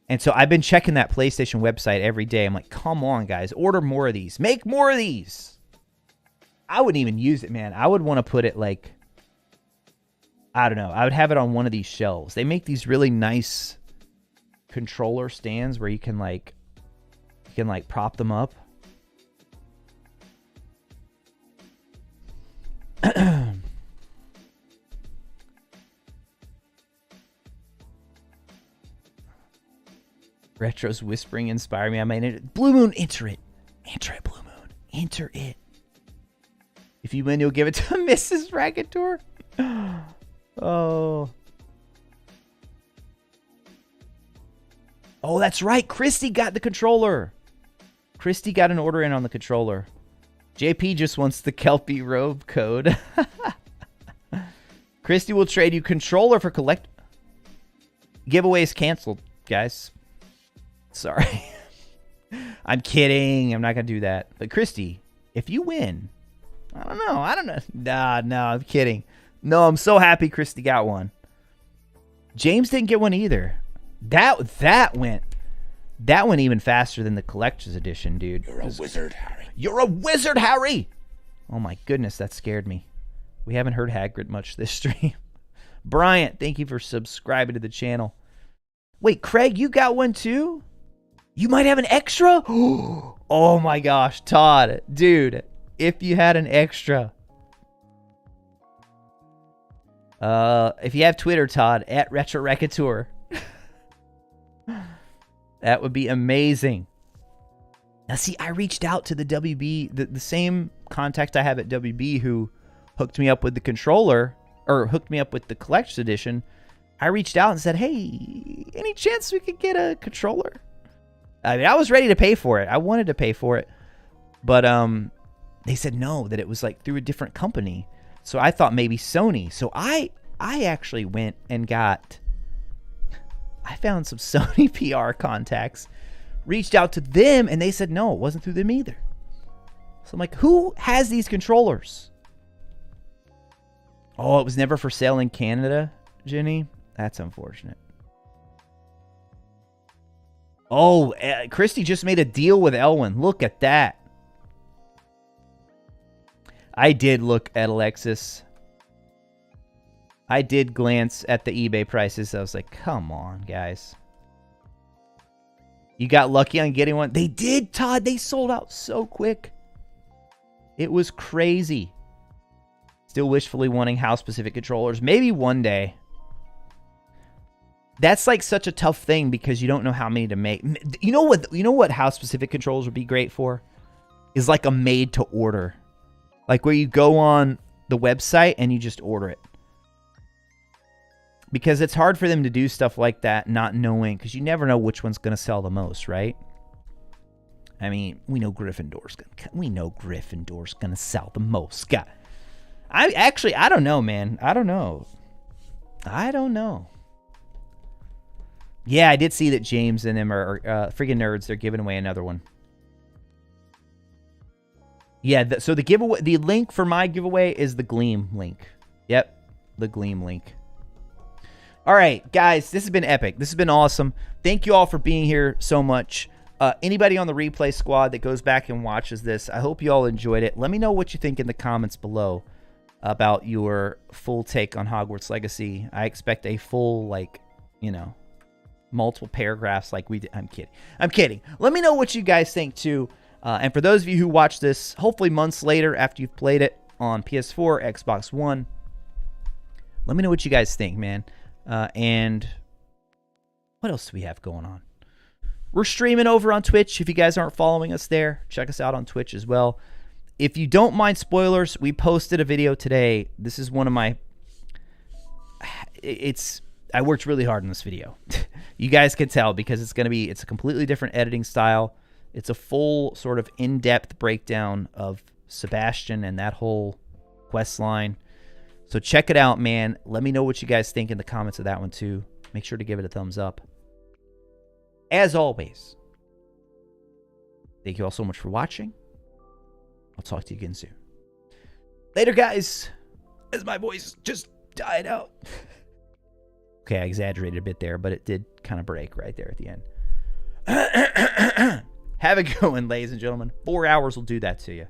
And so I've been checking that PlayStation website every day. I'm like, come on, guys. Order more of these. Make more of these. I wouldn't even use it, man. I would want to put it like, I don't know. I would have it on one of these shelves. They make these really nice controller stands where you can like prop them up. Retro's whispering inspire me. I mean, Blue Moon, enter it. Enter it, Blue Moon. Enter it. If you win, you'll give it to Mrs. Raconteur. Oh. Oh, that's right. Christy got the controller. Christy got an order in on the controller. JP just wants the Kelpie robe code. Christy will trade you controller for collect. Giveaways canceled, guys. Sorry. I'm kidding. I'm not going to do that. But Christy, if you win, I don't know. No, I'm kidding. No, I'm so happy Christy got one. James didn't get one either. That went even faster than the collector's edition, dude.
You're a wizard, Harry.
You're a wizard, Harry. Oh my goodness, that scared me. We haven't heard Hagrid much this stream. Bryant, thank you for subscribing to the channel. Wait, Craig, you got one too? You might have an extra? Oh my gosh, Todd. Dude, if you had an extra. If you have Twitter, Todd, at RetroRaconteur. That would be amazing. Now, see, I reached out to the WB, the same contact I have at WB who hooked me up with the controller, or hooked me up with the collector's edition. I reached out and said, hey, any chance we could get a controller? I mean, I was ready to pay for it. I wanted to pay for it. But they said no, that it was like through a different company. So I thought maybe Sony. So I actually went and got I found some Sony PR contacts, reached out to them, and they said no, it wasn't through them either. So I'm like, who has these controllers? Oh, it was never for sale in Canada, Jenny? That's unfortunate. Oh, Christy just made a deal with Elwin. Look at that. I did look at Alexis. I did glance at the eBay prices. I was like, come on, guys. You got lucky on getting one. They did, Todd. They sold out so quick. It was crazy. Still wishfully wanting house-specific controllers. Maybe one day. That's like such a tough thing because you don't know how many to make. You know what house-specific controllers would be great for? Is like a made-to-order. Like where you go on the website and you just order it. Because it's hard for them to do stuff like that not knowing, because you never know which one's going to sell the most, right? I mean, we know Gryffindor's going to sell the most. God. I don't know, man. I don't know. Yeah, I did see that James and them are freaking nerds. They're giving away another one. Yeah, so the giveaway, the link for my giveaway is the Gleam link. Yep, the Gleam link. All right, guys, this has been epic. This has been awesome. Thank you all for being here so much. Anybody on the replay squad that goes back and watches this, I hope you all enjoyed it. Let me know what you think in the comments below about your full take on Hogwarts Legacy. I expect a full, like, you know, multiple paragraphs like we did. I'm kidding. Let me know what you guys think, too. And for those of you who watch this, hopefully months later after you've played it on PS4, Xbox One, let me know what you guys think, man. And what else do we have going on? We're streaming over on Twitch. If you guys aren't following us there, check us out on Twitch as well. If you don't mind spoilers, we posted a video today. This is one of my... I worked really hard on this video. You guys can tell because it's a completely different editing style. It's a full sort of in-depth breakdown of Sebastian and that whole quest line. So check it out, man. Let me know what you guys think in the comments of that one, too. Make sure to give it a thumbs up. As always, thank you all so much for watching. I'll talk to you again soon. Later, guys. As my voice just died out. Okay, I exaggerated a bit there, but it did kind of break right there at the end. Have a good one, ladies and gentlemen. 4 hours will do that to you.